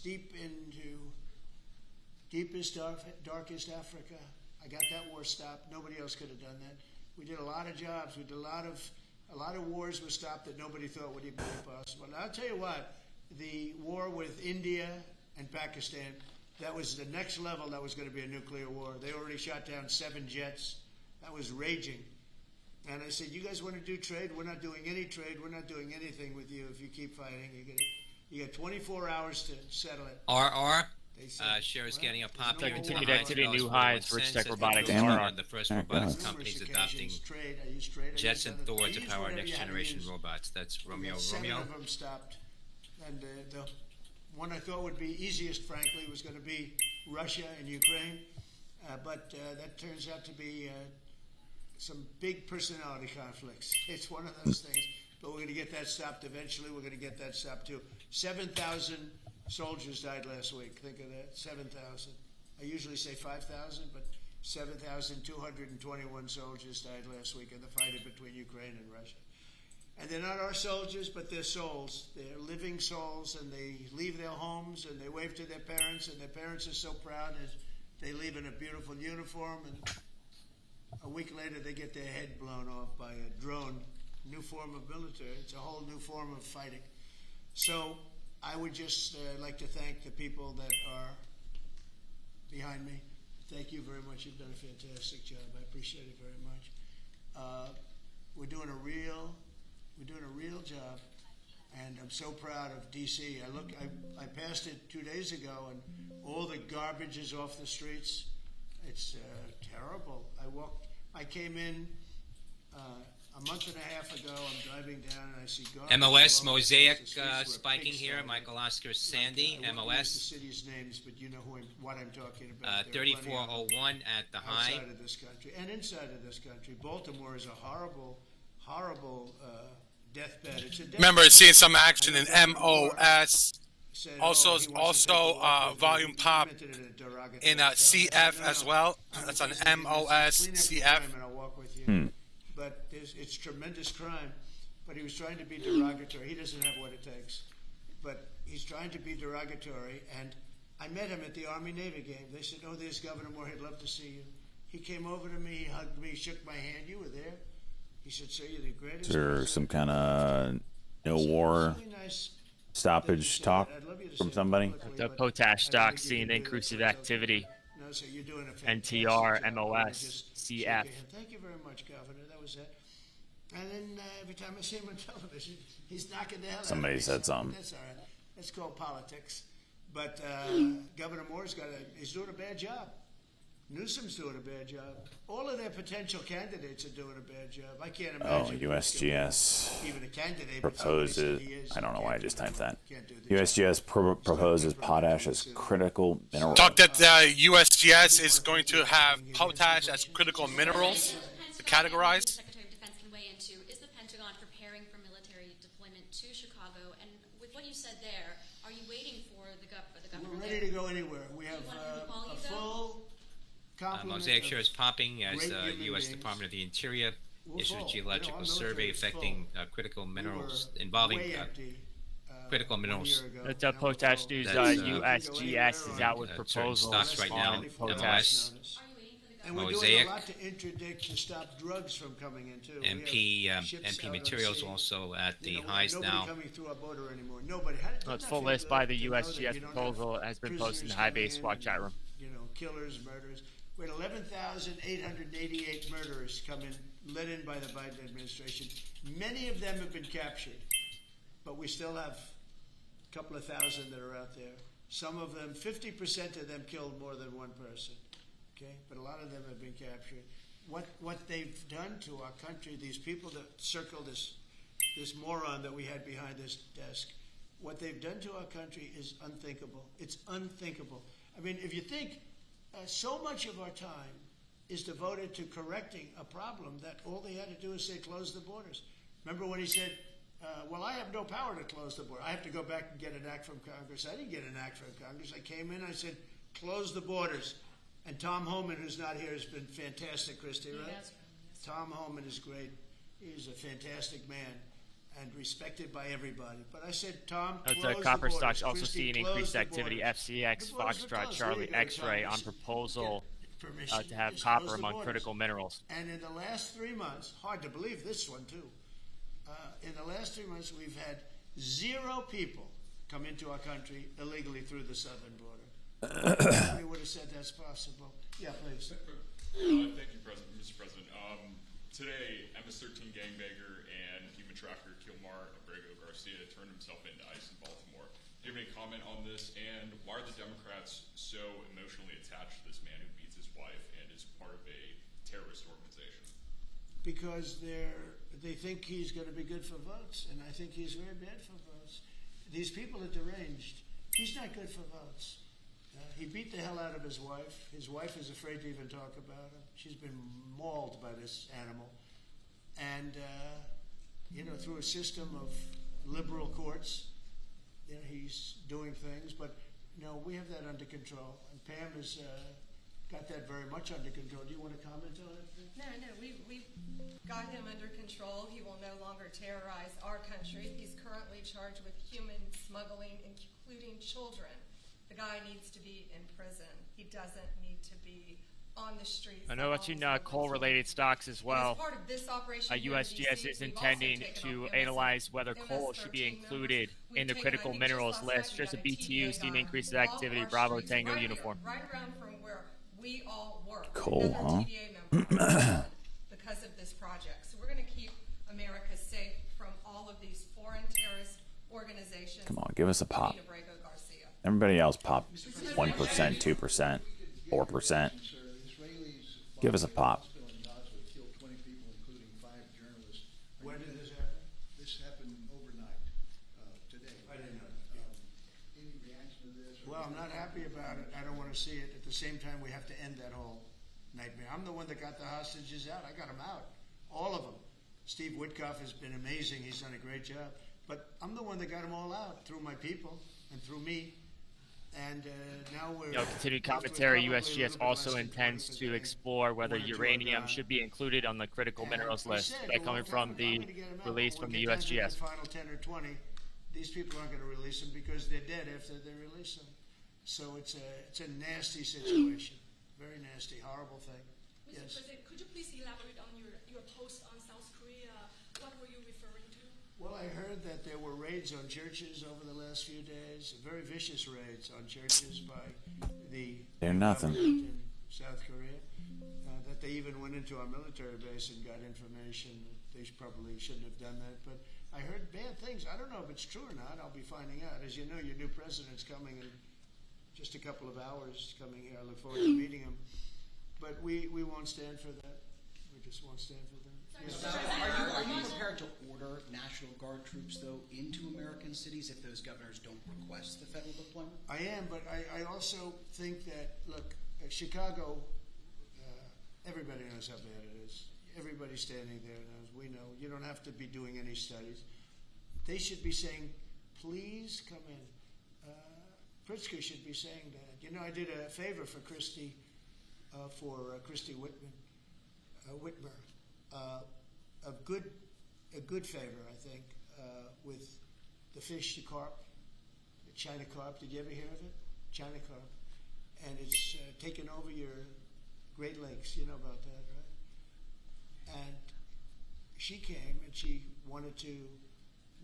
Speaker 3: deepest, darkest Africa. I got that war stopped. Nobody else could have done that. We did a lot of jobs. We did a lot of wars were stopped that nobody thought would even be possible. And I'll tell you what, the war with India and Pakistan, that was the next level. That was going to be a nuclear war. They already shot down 7 jets. That was raging. And I said, you guys want to do trade? We're not doing any trade. We're not doing anything with you if you keep fighting. You got 24 hours to settle it.
Speaker 6: RR.
Speaker 3: They said,
Speaker 6: Shares
Speaker 3: well,
Speaker 6: getting up
Speaker 3: there's no
Speaker 6: popular.
Speaker 3: more
Speaker 12: Continued
Speaker 3: war.
Speaker 12: activity, new highs for Rich Tech Robotics.
Speaker 1: Damn it.
Speaker 12: RR.
Speaker 6: One of the first
Speaker 1: Oh,
Speaker 6: robotics
Speaker 1: God.
Speaker 6: companies
Speaker 3: Numerous
Speaker 6: adopting
Speaker 3: occasions, trade. I used trade. I
Speaker 6: Jets
Speaker 3: used
Speaker 6: and
Speaker 3: other-
Speaker 6: Thor
Speaker 3: I
Speaker 6: to
Speaker 3: used
Speaker 6: power
Speaker 3: whatever
Speaker 6: next
Speaker 3: you had to
Speaker 6: generation
Speaker 3: use.
Speaker 6: robots. That's Romeo.
Speaker 3: 7 of them stopped. And the one I thought would be easiest, frankly, was going to be Russia and Ukraine. But that turns out to be some big personality conflicts. It's one of those things. But we're going to get that stopped eventually. We're going to get that stopped too. 7,000 soldiers died last week. Think of that. 7,000. I usually say 5,000, but 7,221 soldiers died last week in the fight between Ukraine and Russia. And they're not our soldiers, but they're souls. They're living souls, and they leave their homes, and they wave to their parents, and their parents are so proud as they leave in a beautiful uniform, and a week later they get their head blown off by a drone. New form of military. It's a whole new form of fighting. So I would just like to thank the people that are behind me. Thank you very much. You've done a fantastic job. I appreciate it very much. we're doing a real job, and I'm so proud of DC. I passed it 2 days ago, and all the garbage is off the streets. It's terrible. I came in a month and a half ago. I'm driving down and I see garbage.
Speaker 6: MOS
Speaker 3: all over the
Speaker 6: Mosaic
Speaker 3: streets where
Speaker 6: spiking
Speaker 3: pigs
Speaker 6: here.
Speaker 3: started.
Speaker 6: Michael Oscar Sandy,
Speaker 3: I won't use the
Speaker 6: MOS.
Speaker 3: cities' names, but you know what I'm talking about. There are plenty of them
Speaker 6: 3401 at the high.
Speaker 3: outside of this country and inside of this country. Baltimore is a horrible deathbed. It's a deathbed.
Speaker 13: Remember seeing some action in MOS.
Speaker 3: Said,
Speaker 13: Also,
Speaker 3: he wants to take the law,
Speaker 13: volume
Speaker 3: he
Speaker 13: pop
Speaker 3: implemented it in a derogatory
Speaker 13: in
Speaker 3: tone.
Speaker 13: CF
Speaker 3: No,
Speaker 13: as
Speaker 3: no.
Speaker 13: well. That's on
Speaker 3: Listen to me,
Speaker 13: MOS,
Speaker 3: clean up your
Speaker 13: CF.
Speaker 3: crime and I'll walk with you. But it's tremendous crime. But he was trying to be derogatory. He doesn't have what it takes. But he's trying to be derogatory. And I met him at the Army-Navy game. They said, "Oh, there's Governor Moore. He'd love to see you." He came over to me, he hugged me, shook my hand. You were there. He said, "Sir, you're the greatest."
Speaker 1: Is there
Speaker 3: president."
Speaker 1: some kind of no war
Speaker 3: Really nice
Speaker 1: stoppage talk
Speaker 3: I'd love you to
Speaker 1: from
Speaker 3: say it
Speaker 1: somebody?
Speaker 3: publicly,
Speaker 12: The
Speaker 3: but
Speaker 12: potash
Speaker 3: I don't
Speaker 12: stock
Speaker 3: think you
Speaker 12: seeing
Speaker 3: can do that
Speaker 12: increase of
Speaker 3: for yourself.
Speaker 12: activity.
Speaker 3: No, sir, you're doing a fantastic
Speaker 12: NTR,
Speaker 3: job.
Speaker 12: MOS,
Speaker 3: Just
Speaker 12: CF.
Speaker 3: shake your hand. Thank you very much, Governor. That was it. And then every time I see him on television, he's knocking the hell out of
Speaker 1: Somebody
Speaker 3: me.
Speaker 1: said something.
Speaker 3: That's all right. That's called politics. But Governor Moore's he's doing a bad job. Newsom's doing a bad job. All of their potential candidates are doing a bad job. I can't
Speaker 1: Oh,
Speaker 3: imagine.
Speaker 1: USGS
Speaker 3: even a candidate but somebody
Speaker 1: proposes.
Speaker 3: said he is.
Speaker 1: I don't know why I just typed that.
Speaker 3: Can't do the job.
Speaker 1: USGS proposes potash as critical mineral.
Speaker 13: Talk that USGS is going to have potash as critical minerals to categorize.
Speaker 14: Secretary of Defense can weigh into, is the Pentagon preparing for military deployment to Chicago? And with what you said there, are you waiting for the governor
Speaker 3: We're
Speaker 14: there?
Speaker 3: ready to go anywhere. We have
Speaker 14: want him to call
Speaker 3: a
Speaker 14: you, though?
Speaker 3: full complement
Speaker 6: Mosaic
Speaker 3: of
Speaker 6: shows popping as
Speaker 3: great
Speaker 6: U.S.
Speaker 3: human beings.
Speaker 6: Department of the Interior
Speaker 3: We're
Speaker 6: issues
Speaker 3: full.
Speaker 6: geological
Speaker 3: I'm
Speaker 6: survey
Speaker 3: military,
Speaker 6: affecting
Speaker 3: full.
Speaker 6: critical
Speaker 3: We
Speaker 6: minerals
Speaker 3: were
Speaker 6: involving
Speaker 3: way empty,
Speaker 6: critical
Speaker 3: 1
Speaker 6: minerals.
Speaker 3: year ago.
Speaker 12: That's
Speaker 3: Now we're
Speaker 12: potash
Speaker 3: full.
Speaker 12: news.
Speaker 6: That's,
Speaker 12: USGS is out with
Speaker 6: certain
Speaker 12: proposals
Speaker 6: stocks right now,
Speaker 12: on
Speaker 6: MOS.
Speaker 12: potash.
Speaker 3: And we're doing
Speaker 6: Mosaic.
Speaker 3: a lot to interdict to stop drugs from coming in too.
Speaker 6: MP
Speaker 3: We have ships
Speaker 6: MP
Speaker 3: out on
Speaker 6: materials
Speaker 3: sea.
Speaker 6: also at the
Speaker 3: You know,
Speaker 6: highs
Speaker 3: nobody
Speaker 6: now.
Speaker 3: coming through our border anymore. Nobody.
Speaker 12: Well, it's full list by the USGS proposal has been posted in the High Base Squad chat room.
Speaker 3: You know, killers, murderers. We had 11,888 murderers come in, led in by the Biden administration. Many of them have been captured, but we still have a couple of thousand that are out there. Some of them, 50% of them killed more than one person. Okay, but a lot of them have been captured. What they've done to our country, these people that circle this moron that we had behind this desk, what they've done to our country is unthinkable. It's unthinkable. I mean, if you think so much of our time is devoted to correcting a problem that all they had to do is say close the borders. Remember when he said, well, I have no power to close the border. I have to go back and get an act from Congress. I didn't get an act from Congress. I came in, I said, close the borders. And Tom Homan, who's not here, has been fantastic, Christy, right?
Speaker 10: Yes.
Speaker 3: Tom Homan is great. He's a fantastic man and respected by everybody. But I said, Tom,
Speaker 12: Note
Speaker 3: close
Speaker 12: the copper
Speaker 3: borders.
Speaker 12: stocks also
Speaker 3: Christy,
Speaker 12: seeing
Speaker 3: close
Speaker 12: increased
Speaker 3: the
Speaker 12: activity.
Speaker 3: borders.
Speaker 12: FCX,
Speaker 3: The borders are
Speaker 12: Foxtrot,
Speaker 3: closed.
Speaker 12: Charlie
Speaker 3: Where you go to
Speaker 12: X-ray on
Speaker 3: Congress?
Speaker 12: proposal
Speaker 3: Get permission.
Speaker 12: to have
Speaker 3: Just
Speaker 12: copper
Speaker 3: close the
Speaker 12: among
Speaker 3: borders.
Speaker 12: critical minerals.
Speaker 3: And in the last 3 months, hard to believe this one too. In the last 3 months, we've had 0 people come into our country illegally through the southern border. Nobody would have said that's possible. Yeah, please.
Speaker 15: Thank you, Mr. President. Today, MS-13 gangbanger and human trafficker Kilmar Abrego Garcia turned himself into ICE in Baltimore. Do you have any comment on this? And why are the Democrats so emotionally attached to this man who beats his wife and is part of a terrorist organization?
Speaker 3: Because they think he's going to be good for votes, and I think he's very bad for votes. These people are deranged. He's not good for votes. He beat the hell out of his wife. His wife is afraid to even talk about him. She's been mauled by this animal. And, through a system of liberal courts, he's doing things. But, we have that under control. And Pam has got that very much under control. Do you want to comment on it?
Speaker 4: No, we've got him under control. He will no longer terrorize our country. He's currently charged with human smuggling, including children. The guy needs to be in prison. He doesn't need to be on the streets.
Speaker 12: I know what's in coal-related stocks as well.
Speaker 4: And as part of this operation here in
Speaker 12: USGS
Speaker 4: DC,
Speaker 12: is
Speaker 4: we've
Speaker 12: intending
Speaker 4: also taken
Speaker 12: to
Speaker 4: off
Speaker 12: analyze whether
Speaker 4: MS-13
Speaker 12: coal should be
Speaker 4: members.
Speaker 12: included
Speaker 4: We've
Speaker 12: in the
Speaker 4: taken,
Speaker 12: critical
Speaker 4: I think, just
Speaker 12: minerals
Speaker 4: last night
Speaker 12: list.
Speaker 4: we
Speaker 12: Just a
Speaker 4: got
Speaker 12: BTU
Speaker 4: TVA
Speaker 12: seeing
Speaker 4: gun
Speaker 12: increase of
Speaker 4: off
Speaker 12: activity.
Speaker 4: our
Speaker 12: Bravo
Speaker 4: streets,
Speaker 12: Tango
Speaker 4: right
Speaker 12: uniform.
Speaker 4: Here, right around from where we all work.
Speaker 1: Coal,
Speaker 4: Another
Speaker 1: huh?
Speaker 4: TVA member because of this this project. So we're going to keep America safe from all of these foreign terrorist organizations.
Speaker 1: Come on, give us a pop.
Speaker 4: including Abrego Garcia.
Speaker 1: Everybody else pop 1%, 2%, 4%. Give us a pop.
Speaker 3: When did this happen?
Speaker 16: This happened overnight, today.
Speaker 3: I didn't know.
Speaker 16: Any reaction to this?
Speaker 3: Well, I'm not happy about it. I don't want to see it. At the same time, we have to end that whole nightmare. I'm the one that got the hostages out. I got them out. All of them. Steve Witkoff has been amazing. He's done a great job. But I'm the one that got them all out through my people and through me. And now we're...
Speaker 12: Continued commentary, USGS also intends to explore whether uranium should be included on the critical minerals list. That coming from the release from the USGS.
Speaker 3: Final 10 or 20, these people aren't going to release them because they're dead after they release them. So it's a nasty situation. Very nasty, horrible thing.
Speaker 17: Mr.
Speaker 3: Yes.
Speaker 17: President, could you please elaborate on your post on South Korea? What were you referring to?
Speaker 3: Well, I heard that there were raids on churches over the last few days, very vicious raids on churches by the
Speaker 1: They're nothing.
Speaker 3: government in South Korea. That they even went into our military base and got information. They probably shouldn't have done that, but I heard bad things. I don't know if it's true or not. I'll be finding out. As you know, your new president's coming in just a couple of hours coming here. I look forward to meeting him. But we won't stand for that. We just won't stand for that. Yes.
Speaker 11: Are you prepared to order National Guard troops, though, into American cities if those governors don't request the federal deployment?
Speaker 3: I am, but I also think that, look, Chicago, everybody knows how bad it is. Everybody standing there knows. We know. You don't have to be doing any studies. They should be saying, please come in. Pritzker should be saying that. You know, I did a favor for Christy, Christy Whitmer. A good favor, I think, with the fish, the carp, the China carp. Did you ever hear of it? China carp. And it's taken over your Great Lakes. You know about that, right? And she came and she wanted to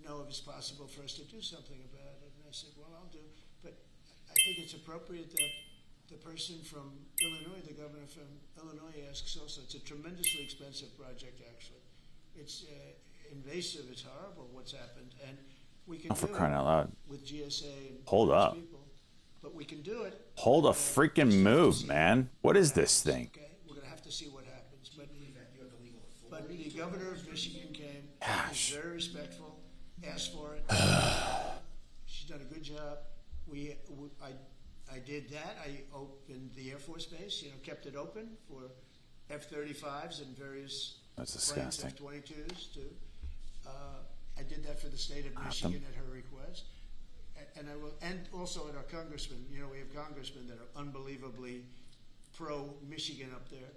Speaker 3: know if it's possible for us to do something about it. And I said, well, I'll do. But I think it's appropriate that the person from Illinois, the governor from Illinois, asks also. It's a tremendously expensive project, actually. It's invasive. It's horrible what's happened, and we can
Speaker 1: For
Speaker 3: do
Speaker 1: crying
Speaker 3: it
Speaker 1: out loud.
Speaker 3: with GSA and
Speaker 1: Hold
Speaker 3: those
Speaker 1: up.
Speaker 3: people. But we can do it.
Speaker 1: Hold a freaking move, man. What is this thing?
Speaker 3: Okay, we're going to have to see what happens. But the governor of Michigan came. Was very respectful. Asked for it. She's done a good job. I did that. I opened the Air Force Base, kept it open for F-35s and various
Speaker 1: That's
Speaker 3: planes,
Speaker 1: disgusting.
Speaker 3: F-22s too. I did that for the state of Michigan at her request. And I will, and also at our congressmen. We have congressmen that are unbelievably pro-Michigan up there.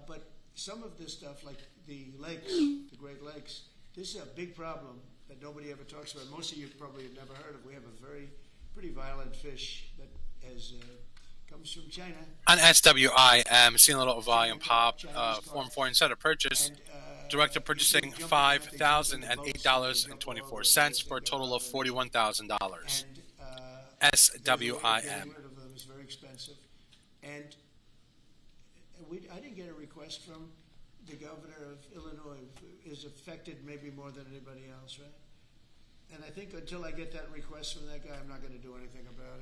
Speaker 3: But some of this stuff, like the lakes, the Great Lakes, this is a big problem that nobody ever talks about. Most of you probably have never heard of. We have a pretty violent fish that comes from China.
Speaker 13: On SWI, seeing a little volume pop, Form 4 instead of purchase. Director purchasing $5,008.24 for a total of $41,000. SWIM.
Speaker 3: It's very expensive. And I didn't get a request from the governor of Illinois, who is affected maybe more than anybody else, right? And I think until I get that request from that guy, I'm not going to do anything about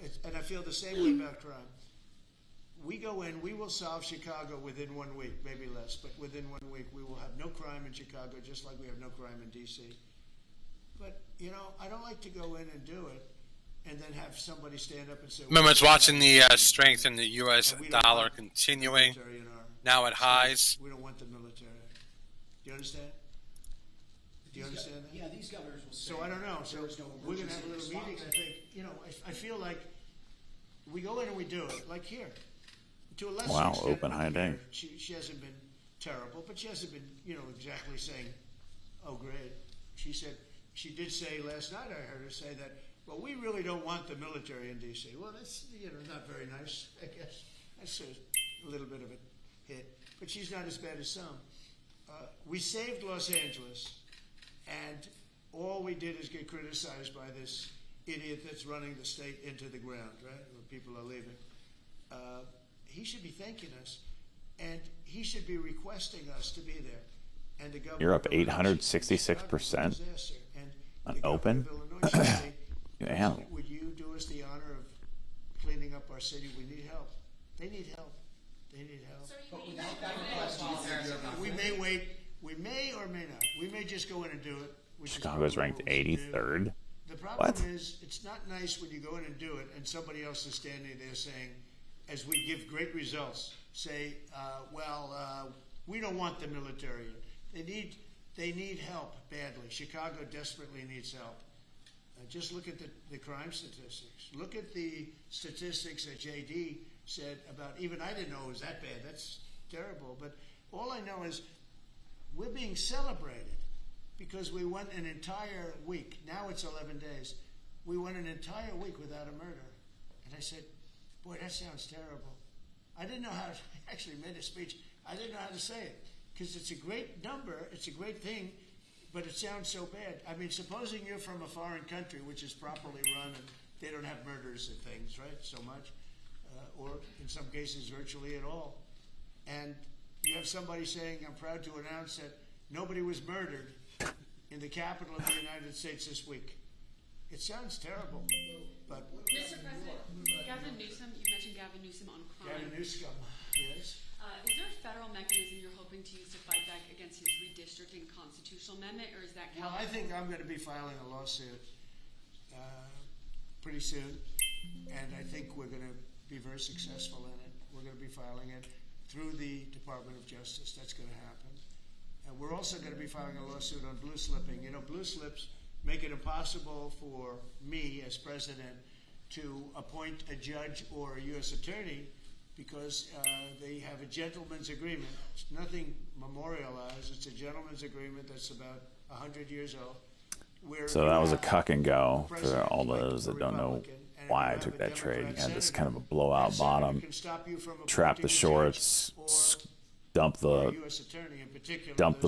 Speaker 3: it. And I feel the same way about crime. We go in, we will solve Chicago within 1 week, maybe less, but within 1 week we will have no crime in Chicago, just like we have no crime in D.C. But, I don't like to go in and do it and then have somebody stand up and say...
Speaker 13: Members watching the strength in the U.S. dollar continuing, now at highs.
Speaker 3: We don't want the military. Do you understand? Do you understand that?
Speaker 11: Yeah, these governors will say...
Speaker 3: So I don't know. So we're going to have a little meeting. I think, I feel like we go in and we do it, like here. To a lesser
Speaker 1: Wow,
Speaker 3: extent,
Speaker 1: open high day.
Speaker 3: She hasn't been terrible, but she hasn't been, exactly saying, oh, great. She did say last night, I heard her say that, well, we really don't want the military in D.C. Well, that's, not very nice, I guess. That's a little bit of a hit. But she's not as bad as some. We saved Los Angeles, and all we did is get criticized by this idiot that's running the state into the ground, right? Where people are leaving. He should be thanking us. and he should be requesting us to be there. And the governor
Speaker 1: You're up
Speaker 3: of Illinois should say,
Speaker 1: 866%
Speaker 3: disaster. And
Speaker 1: on
Speaker 3: the governor
Speaker 1: open.
Speaker 3: of Illinois should say,
Speaker 1: Yeah.
Speaker 3: would you do us the honor of cleaning up our city? We need help. They need help. They need help. We may wait. We may or may not. We may just go in and do it. Which
Speaker 1: Chicago's
Speaker 3: is
Speaker 1: ranked
Speaker 3: what we should do.
Speaker 1: 83rd.
Speaker 3: The problem
Speaker 1: What?
Speaker 3: is, it's not nice when you go in and do it, and somebody else is standing there saying, as we give great results, say, we don't want the military. They need help badly. Chicago desperately needs help. Just look at the crime statistics. Look at the statistics that JD said about, even I didn't know it was that bad. That's terrible. But all I know is we're being celebrated because we went an entire week. Now it's 11 days. We went an entire week without a murder. And I said, boy, that sounds terrible. I didn't know how to, I actually made a speech. I didn't know how to say it because it's a great number. It's a great thing, but it sounds so bad. I mean, supposing you're from a foreign country which is properly run and they don't have murders and things, right, so much, or in some cases virtually at all. And you have somebody saying, I'm proud to announce that nobody was murdered in the capital of the United States this week. It sounds terrible, but...
Speaker 18: Mr. President, Gavin Newsom, you mentioned Gavin Newsom on crime.
Speaker 3: Gavin Newsom, yes.
Speaker 18: Is there a federal mechanism you're hoping to use to fight back against his redistricting constitutional amendment, or is that...
Speaker 3: Well, I think I'm going to be filing a lawsuit pretty soon, and I think we're going to be very successful in it. We're going to be filing it through the Department of Justice. That's going to happen. And we're also going to be filing a lawsuit on blue slipping. You know, blue slips make it impossible for me as president to appoint a judge or a U.S. attorney because they have a gentleman's agreement. It's nothing memorialized. It's a gentleman's agreement that's about 100 years old.
Speaker 1: So that was a cuck and go for all those that don't know why I took that trade. You had this kind of a blowout bottom, trap the shorts, dump the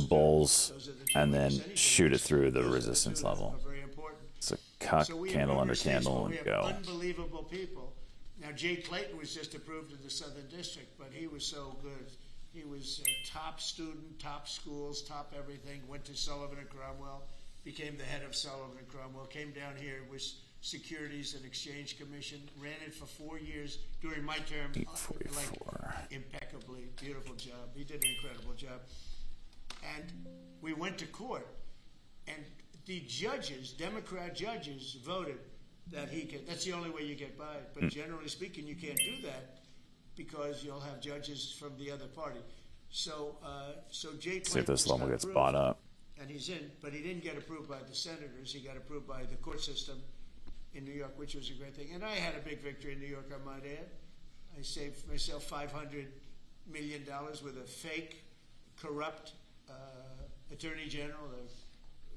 Speaker 1: bulls, and then shoot it through the resistance level. It's a cuck, candle under candle, and go.
Speaker 3: Unbelievable people. Now, Jay Clayton was just approved in the Southern District, but he was so good. He was a top student, top schools, top everything, went to Sullivan and Cromwell, became the head of Sullivan and Cromwell, came down here, was Securities and Exchange Commission, ran it for 4 years during my term, impeccably, beautiful job. He did an incredible job. And we went to court, and the judges, Democrat judges, voted that he could, that's the only way you get by it. But generally speaking, you can't do that because you'll have judges from the other party. So Jay Clayton
Speaker 1: See if this level gets
Speaker 3: approved,
Speaker 1: bought up.
Speaker 3: and he's in, but he didn't get approved by the senators. He got approved by the court system in New York, which was a great thing. And I had a big victory in New York, I might add. I saved myself $500 million with a fake, corrupt attorney general,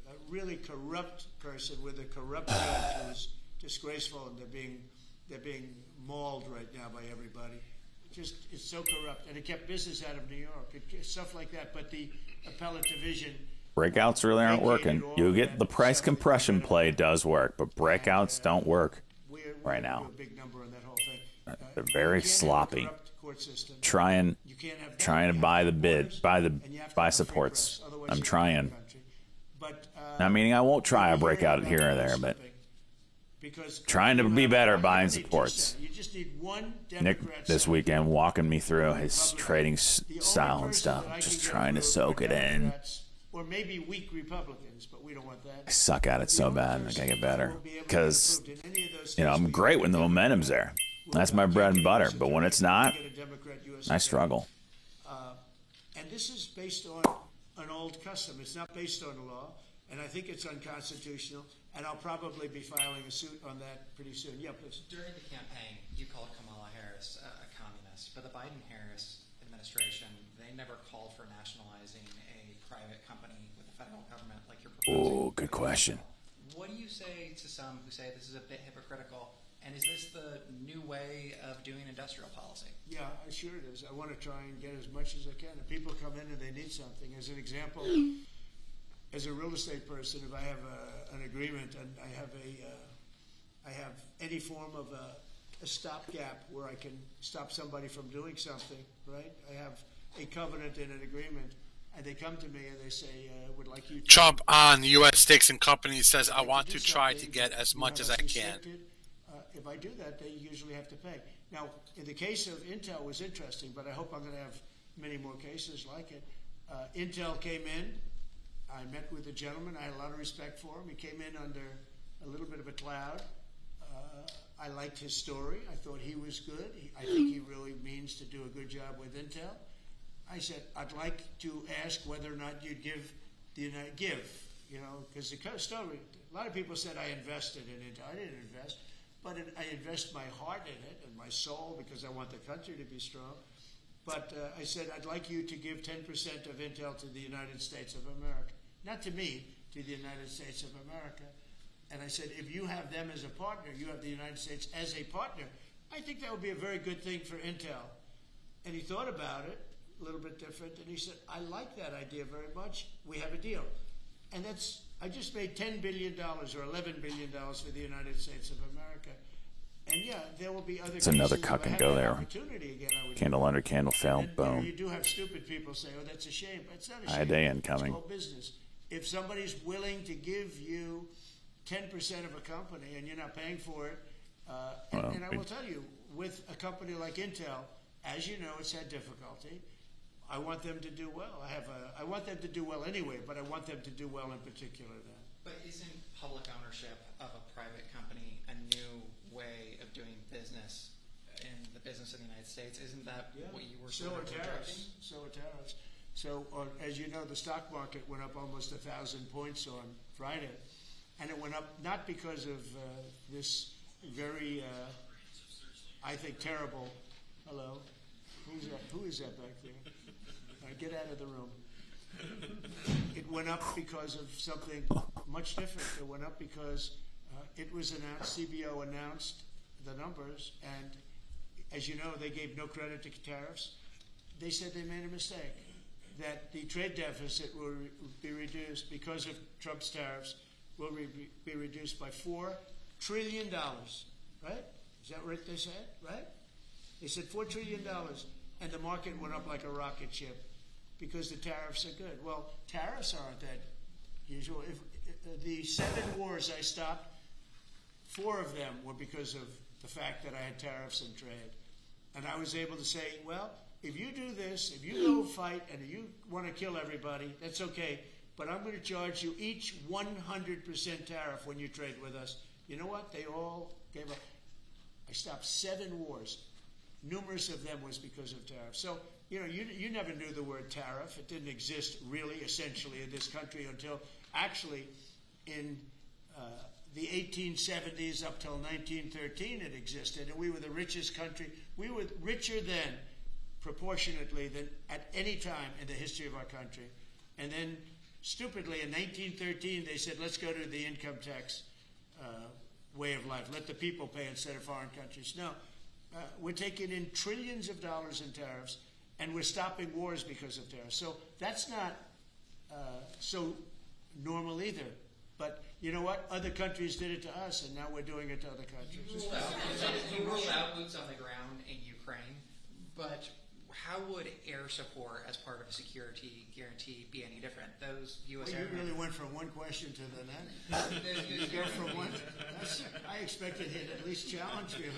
Speaker 3: a really corrupt person with a corrupt judge who's disgraceful, and they're being mauled right now by everybody. It's so corrupt, and it kept business out of New York. Stuff like that, but the appellate division.
Speaker 1: Breakouts really aren't working. You get the price compression play does work, but breakouts don't work right now. They're very sloppy. Trying to buy the bid, buy supports. I'm trying. Not meaning I won't try a breakout here or there, but trying to be better buying supports. Nick this weekend walking me through his trading style and stuff. I'm just trying to soak it in.
Speaker 3: Or maybe weak Republicans, but we don't want that.
Speaker 1: I suck at it so bad. I gotta get better because I'm great when the momentum's there. That's my bread and butter. But when it's not, I struggle.
Speaker 3: And this is based on an old custom. It's not based on law, and I think it's unconstitutional. And I'll probably be filing a suit on that pretty soon. Yeah, please.
Speaker 19: During the campaign, you called Kamala Harris a communist, but the Biden-Harris administration, they never called for nationalizing a private company with the federal government like you're proposing.
Speaker 1: Oh, good question.
Speaker 19: What do you say to some who say this is a bit hypocritical? And is this the new way of doing industrial policy?
Speaker 3: Yeah, sure it is. I want to try and get as much as I can. If people come in and they need something, as an example, as a real estate person, if I have an agreement and I have any form of a stopgap where I can stop somebody from doing something, right? I have a covenant and an agreement, and they come to me and they say, would like you to...
Speaker 13: Trump on U.S. Stakes and Companies says, I want to try to get as much as I can.
Speaker 3: If I do that, they usually have to pay. Now, in the case of Intel, it was interesting, but I hope I'm going to have many more cases like it. Intel came in. I met with the gentleman. I had a lot of respect for him. He came in under a little bit of a cloud. I liked his story. I thought he was good. I think he really means to do a good job with Intel. I said, I'd like to ask whether or not you'd give, because the story, a lot of people said I invested in Intel. I didn't invest, but I invest my heart in it and my soul because I want the country to be strong. But I said, I'd like you to give 10% of Intel to the United States of America. Not to me, to the United States of America. And I said, if you have them as a partner, you have the United States as a partner, I think that would be a very good thing for Intel. And he thought about it, a little bit different, and he said, I like that idea very much. We have a deal. And I just made $10 billion or $11 billion for the United States of America. And yeah, there will be other
Speaker 1: It's another
Speaker 3: cases.
Speaker 1: cuck
Speaker 3: If I
Speaker 1: and
Speaker 3: had
Speaker 1: go
Speaker 3: that
Speaker 1: there.
Speaker 3: opportunity again, I would
Speaker 1: Candle under candle fell.
Speaker 3: and,
Speaker 1: Boom.
Speaker 3: you do have stupid people say, oh, that's a shame. It's not a shame.
Speaker 1: I had day incoming.
Speaker 3: It's called business. If somebody's willing to give you 10% of a company and you're not paying for it, and I will tell you, with a company like Intel, as you know, it's had difficulty. I want them to do well. I want them to do well anyway, but I want them to do well in particular then.
Speaker 19: But isn't public ownership of a private company a new way of doing business in the business of the United States? Isn't that what you were
Speaker 3: So
Speaker 19: sort
Speaker 3: are
Speaker 19: of
Speaker 3: tariffs.
Speaker 19: projecting?
Speaker 3: So are tariffs. So, as you know, the stock market went up almost 1,000 points on Friday. And it went up not because of this very, I think, terrible, hello, who is that back there? All right, get out of the room. It went up because of something much different. It went up because it was announced, CBO announced the numbers, and as you know, they gave no credit to tariffs. They said they made a mistake, that the trade deficit will be reduced because of Trump's tariffs, will be reduced by $4 trillion, right? Is that what they said, right? They said $4 trillion, and the market went up like a rocket ship because the tariffs are good. Well, tariffs aren't that usual. If the 7 wars I stopped, 4 of them were because of the fact that I had tariffs and trade. And I was able to say, well, if you do this, if you go fight and you want to kill everybody, that's okay. But I'm going to charge you each 100% tariff when you trade with us. You know what? They all gave up. I stopped 7 wars. Numerous of them was because of tariffs. So, you know, you never knew the word tariff. It didn't exist really, essentially, in this country until actually in the 1870s up till 1913 it existed. And we were the richest country. We were richer then, proportionately, than at any time in the history of our country. And then, stupidly, in 1913, they said, let's go to the income tax way of life. Let the people pay instead of foreign countries. No, we're taking in trillions of dollars in tariffs, and we're stopping wars because of tariffs. So that's not so normal either. But you know what? Other countries did it to us, and now we're doing it to other countries.
Speaker 19: You ruled out boots on the ground in Ukraine, but how would air support as part of a security guarantee be any different? Those U.S.
Speaker 3: Well, you really went from one question to the next. You go from one. I expected he'd at least challenge you.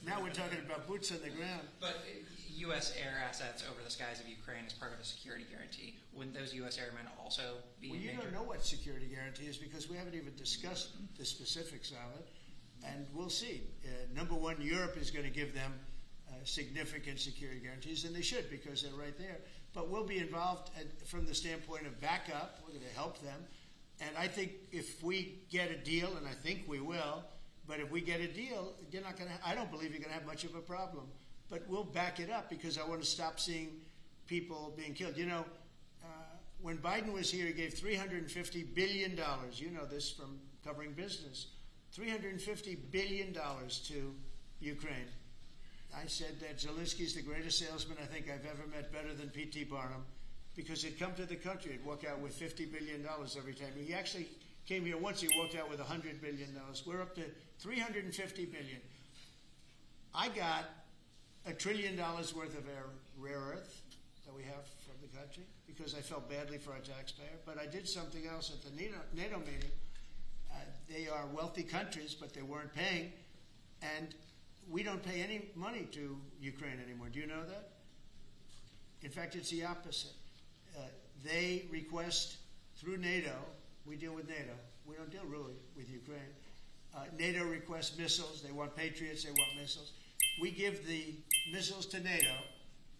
Speaker 3: Now we're talking about boots on the ground.
Speaker 19: But U.S. air assets over the skies of Ukraine as part of a security guarantee. Wouldn't those U.S. airmen also be
Speaker 3: Well,
Speaker 19: in
Speaker 3: you
Speaker 19: danger?
Speaker 3: don't know what security guarantee is because we haven't even discussed the specifics of it. And we'll see. Number one, Europe is going to give them significant security guarantees, and they should because they're right there. But we'll be involved from the standpoint of backup. We're going to help them. And I think if we get a deal, and I think we will, but if we get a deal, you're not going to. I don't believe you're going to have much of a problem. But we'll back it up because I want to stop seeing people being killed. You know, when Biden was here, he gave $350 billion. You know this from covering business. $350 billion to Ukraine. I said that Zelensky's the greatest salesman I think I've ever met, better than P.T. Barnum, because he'd come to the country, he'd walk out with $50 billion every time. He actually came here once, he walked out with $100 billion. We're up to $350 billion. I got $1 trillion worth of rare earth. we have from the country because I felt badly for our taxpayer. But I did something else at the NATO meeting. They are wealthy countries, but they weren't paying, and we don't pay any money to Ukraine anymore. Do you know that? In fact, it's the opposite. They request through NATO. We deal with NATO. We don't deal really with Ukraine. NATO requests missiles. They want Patriots. They want missiles. We give the missiles to NATO.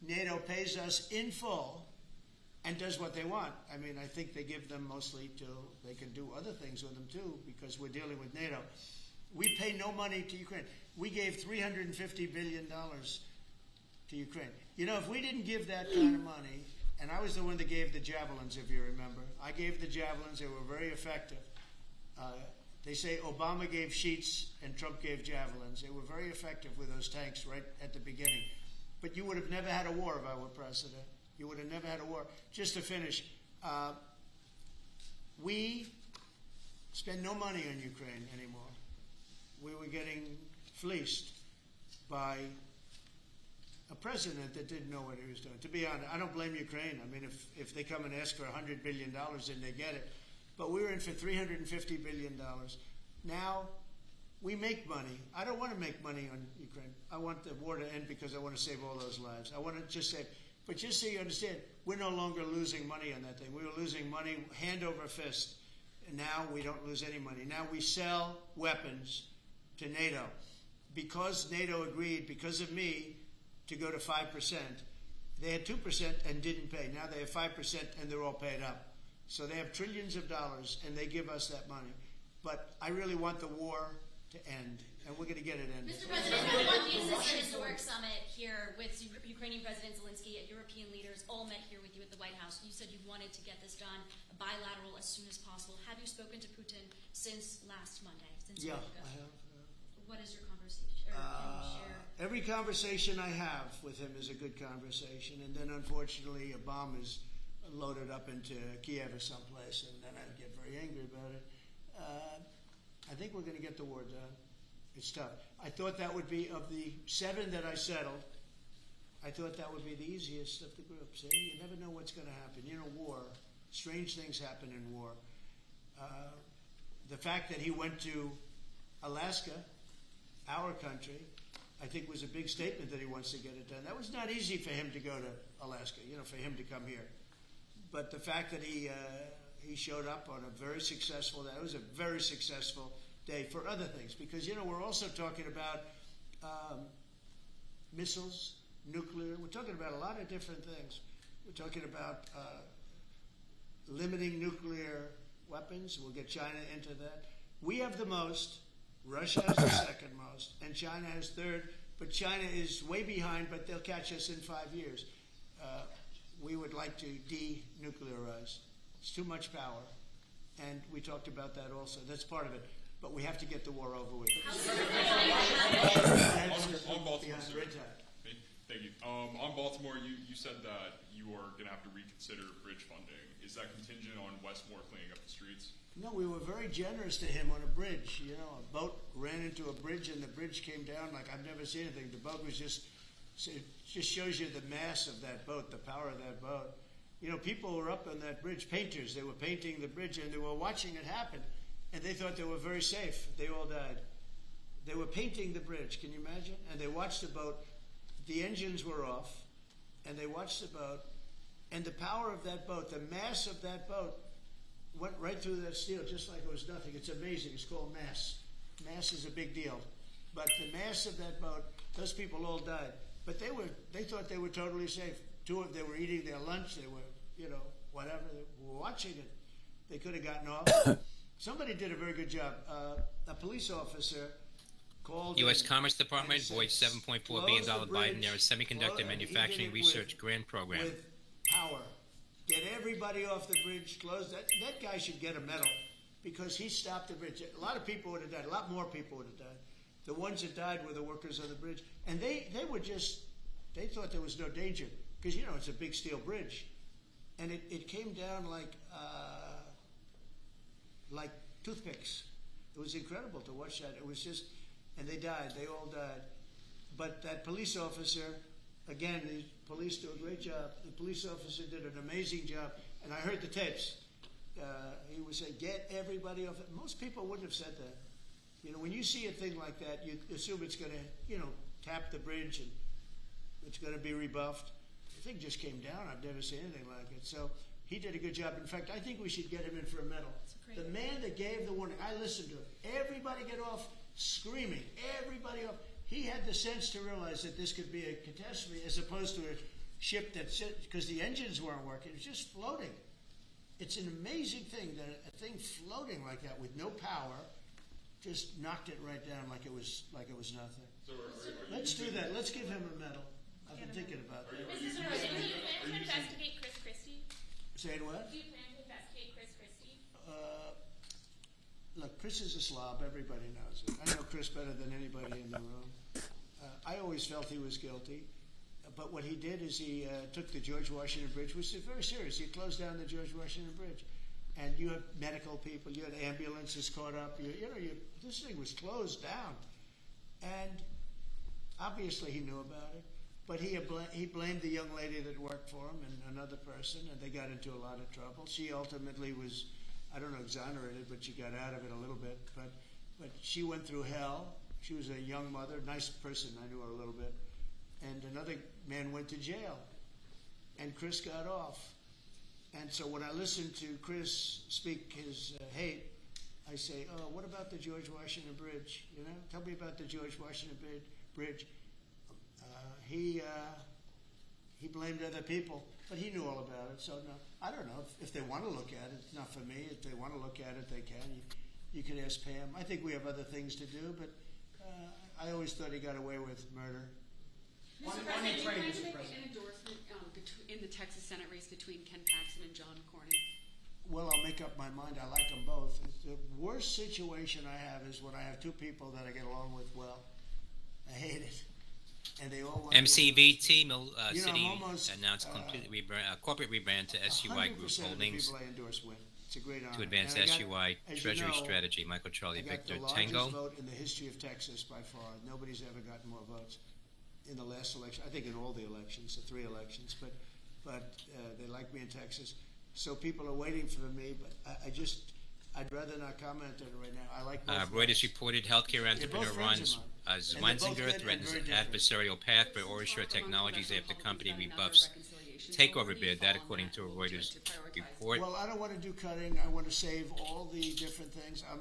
Speaker 3: NATO pays us in full and does what they want. I mean, I think they give them mostly they can do other things with them too because we're dealing with NATO. We pay no money to Ukraine. We gave $350 billion to Ukraine. You know, if we didn't give that kind of money, and I was the one that gave the javelins, if you remember. I gave the javelins. They were very effective. They say Obama gave sheets and Trump gave javelins. They were very effective with those tanks right at the beginning. But you would have never had a war if I were president. You would have never had a war. Just to finish, we spend no money on Ukraine anymore. We were getting fleeced by a president that didn't know what he was doing. To be honest, I don't blame Ukraine. I mean, if they come and ask for $100 billion, then they get it. But we were in for $350 billion. Now, we make money. I don't want to make money on Ukraine. I want the war to end because I want to save all those lives. I want to just save. But just so you understand, we're no longer losing money on that thing. We were losing money hand over fist. And now we don't lose any money. Now we sell weapons to NATO. Because NATO agreed, because of me, to go to 5%. They had 2% and didn't pay. Now they have 5% and they're all paid up. So they have trillions of dollars and they give us that money. But I really want the war to end, and we're going to get it ended.
Speaker 14: Mr. President, everyone views this a historic summit here with Ukrainian President Zelensky, European leaders all met here with you at the White House. You said you wanted to get this done bilateral as soon as possible. Have you spoken to Putin since last Monday?
Speaker 3: Yeah, I have.
Speaker 14: What is your conversation?
Speaker 3: Every conversation I have with him is a good conversation, and then unfortunately a bomb is loaded up into Kiev or someplace, and then I get very angry about it. I think we're going to get the war done. It's tough. I thought that would be, of the 7 that I settled, I thought that would be the easiest of the group. See, you never know what's going to happen. You know, war, strange things happen in war. The fact that he went to Alaska, our country, I think was a big statement that he wants to get it done. That was not easy for him to go to Alaska, you know, for him to come here. But the fact that he showed up on a very successful day, it was a very successful day for other things. Because, you know, we're also talking about missiles, nuclear. We're talking about a lot of different things. We're talking about limiting nuclear weapons. We'll get China into that. We have the most. Russia has the second most, and China has third, but China is way behind, but they'll catch us in 5 years. We would like to denuclearize. It's too much power, and we talked about that also. That's part of it, but we have to get the war over with.
Speaker 15: On Baltimore, sir. Thank you. On Baltimore, you said that you are going to have to reconsider bridge funding. Is that contingent on Westmore cleaning up the streets?
Speaker 3: No, we were very generous to him on a bridge. You know, a boat ran into a bridge and the bridge came down like I've never seen anything. The boat was it just shows you the mass of that boat, the power of that boat. You know, people were up on that bridge, painters. They were painting the bridge and they were watching it happen. And they thought they were very safe. They all died. They were painting the bridge, can you imagine? And they watched the boat. The engines were off. And they watched the boat. And the power of that boat, the mass of that boat, went right through that steel just like it was nothing. It's amazing. It's called mass. Mass is a big deal. But the mass of that boat, those people all died. But they thought they were totally safe. They were eating their lunch. They were, you know, whatever. They were watching it. They could have gotten off. Somebody did a very good job. A police officer called
Speaker 6: U.S. Commerce Department voiced $7.4 billion Biden-era semiconductor manufacturing research grant program.
Speaker 3: With power. Get everybody off the bridge, close that. That guy should get a medal because he stopped the bridge. A lot of people would have died. A lot more people would have died. The ones that died were the workers on the bridge. And they thought there was no danger because, you know, it's a big steel bridge. And it came down like toothpicks. It was incredible to watch that. It was just, and they died. They all died. But that police officer again, the police do a great job. The police officer did an amazing job, and I heard the tapes. He would say, "Get everybody off it." Most people wouldn't have said that. You know, when you see a thing like that, you assume it's going to, you know, tap the bridge and it's going to be rebuffed. The thing just came down. I've never seen anything like it. So he did a good job. In fact, I think we should get him in for a medal. The man that gave the warning, I listened to it. Everybody get off screaming. Everybody off. He had the sense to realize that this could be a catastrophe as opposed to a ship that's, because the engines weren't working. It was just floating. It's an amazing thing that a thing floating like that with no power just knocked it right down like it was nothing.
Speaker 15: So
Speaker 3: Let's do that. Let's give him a medal. I've been thinking about that.
Speaker 20: Mr. President, do you plan to investigate Chris Christie?
Speaker 3: Saying what?
Speaker 20: Do you plan to investigate Chris Christie?
Speaker 3: Look, Chris is a slob. Everybody knows it. I know Chris better than anybody in the room. I always felt he was guilty. But what he did is he took the George Washington Bridge, which is very serious. He closed down the George Washington Bridge. And you had medical people, you had ambulances caught up. This thing was closed down. And obviously he knew about it. But he blamed the young lady that worked for him and another person, and they got into a lot of trouble. She ultimately was, I don't know, exonerated, but she got out of it a little bit. But she went through hell. She was a young mother, nice person. I knew her a little bit. And another man went to jail, and Chris got off. And so when I listen to Chris speak his hate, I say, "Oh, what about the George Washington Bridge? You know, tell me about the George Washington Bridge." He blamed other people, but he knew all about it. So no, I don't know if they want to look at it. It's not for me. If they want to look at it, they can. You can ask Pam. I think we have other things to do, but I always thought he got away with murder.
Speaker 18: Mr. President, do you plan to make an endorsement in the Texas Senate race between Ken Paxton and John Cornyn?
Speaker 3: Well, I'll make up my mind. I like them both. The worst situation I have is when I have two people that I get along with well. I hate it. And they all want
Speaker 6: MCVT
Speaker 3: You know,
Speaker 6: City
Speaker 3: I'm almost,
Speaker 6: announced corporate rebrand to SUI Group
Speaker 3: 100% of the
Speaker 6: Holdings
Speaker 3: people I endorse win. It's a great honor.
Speaker 6: to advance
Speaker 3: And I got,
Speaker 6: SUI
Speaker 3: as you
Speaker 6: Treasury
Speaker 3: know,
Speaker 6: strategy. Michael Charlie
Speaker 3: I got
Speaker 6: Victor
Speaker 3: the largest
Speaker 6: Tango.
Speaker 3: vote in the history of Texas by far. Nobody's ever gotten more votes in the last election. I think in all the elections, the 3 elections. But they like me in Texas. So people are waiting for me. But I'd rather not comment on it right now. I like both
Speaker 6: Reuters reported healthcare entrepreneur
Speaker 3: both
Speaker 6: Ron
Speaker 3: friends of mine.
Speaker 6: Zwanziger threatens adversarial path for OraSure Technologies after company rebuffs takeover bid. That according to a Reuters report.
Speaker 3: Well, I don't want to do cutting. I want to save all the different things. I'm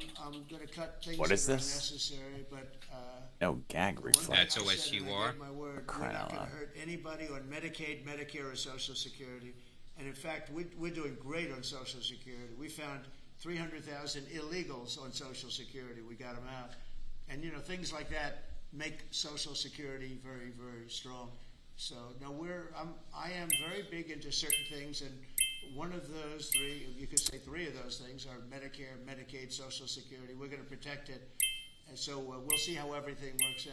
Speaker 3: going to cut things
Speaker 1: What
Speaker 3: that
Speaker 1: is
Speaker 3: are
Speaker 1: this?
Speaker 3: unnecessary. But
Speaker 1: No gag reflex.
Speaker 6: That's OSUR.
Speaker 3: my word, we're
Speaker 1: Crying
Speaker 3: not
Speaker 1: out
Speaker 3: going
Speaker 1: loud.
Speaker 3: to hurt anybody on Medicaid, Medicare, or Social Security. And in fact, we're doing great on Social Security. We found 300,000 illegals on Social Security. We got them out. And, you know, things like that make Social Security very, very strong. So, no, I am very big into certain things, and one of those 3, you could say 3 of those things are Medicare, Medicaid, Social Security. We're going to protect it. And so we'll see how everything works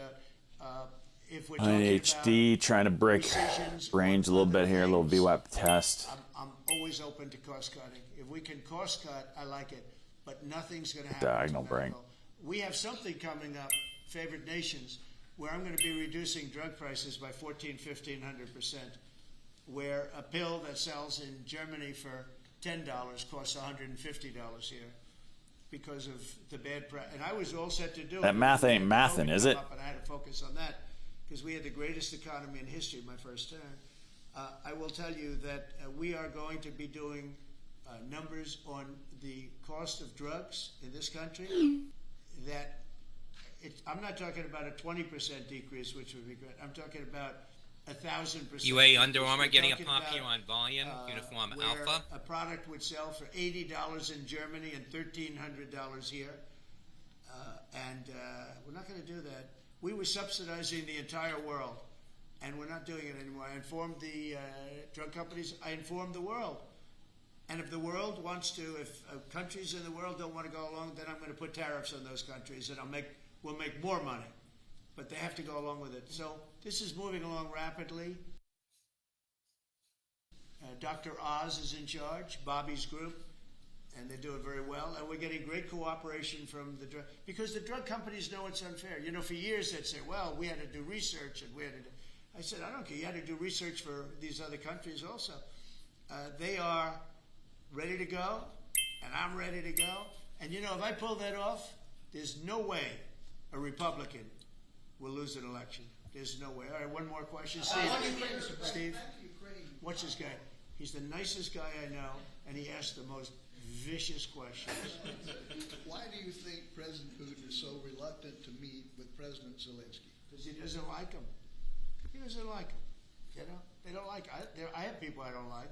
Speaker 3: out. If we're talking
Speaker 1: HD trying to break
Speaker 3: decisions
Speaker 1: range a little bit here, a little VWAP test.
Speaker 3: I'm always open to cost cutting. If we can cost cut, I like it. But nothing's going to happen.
Speaker 1: Diagonal break.
Speaker 3: We have something coming up, favored nations, where I'm going to be reducing drug prices by 1,500%, where a pill that sells in Germany for $10 costs $150 here because of the bad price. And I was all set to do it.
Speaker 1: That math ain't mathin', is it?
Speaker 3: And I had to focus on that because we had the greatest economy in history my first term. I will tell you that we are going to be doing numbers on the cost of drugs in this country that I'm not talking about a 20% decrease, which would be great. I'm talking about 1,000%.
Speaker 6: UA Under Armour getting a pop here on volume. Uniform
Speaker 3: where
Speaker 6: Alpha.
Speaker 3: A product would sell for $80 in Germany and $1,300 here. We're not going to do that. We were subsidizing the entire world, and we're not doing it anymore. I informed the drug companies. I informed the world. And if the world wants to, if countries in the world don't want to go along, then I'm going to put tariffs on those countries, and we'll make more money. But they have to go along with it. So this is moving along rapidly. Dr. Oz is in charge, Bobby's group, and they're doing very well. And we're getting great cooperation from the because the drug companies know it's unfair. You know, for years they'd say, well, we had to do research and we had to do. I said, I don't care. You had to do research for these other countries also. They are ready to go, and I'm ready to go. And you know, if I pull that off, there's no way a Republican will lose an election. There's no way. All right, one more question. Steve, watch this guy. He's the nicest guy I know, and he asks the most vicious questions.
Speaker 16: Why do you think President Putin is so reluctant to meet with President Zelensky?
Speaker 3: Because he doesn't like him. He doesn't like him. You know, they don't like. I have people I don't like.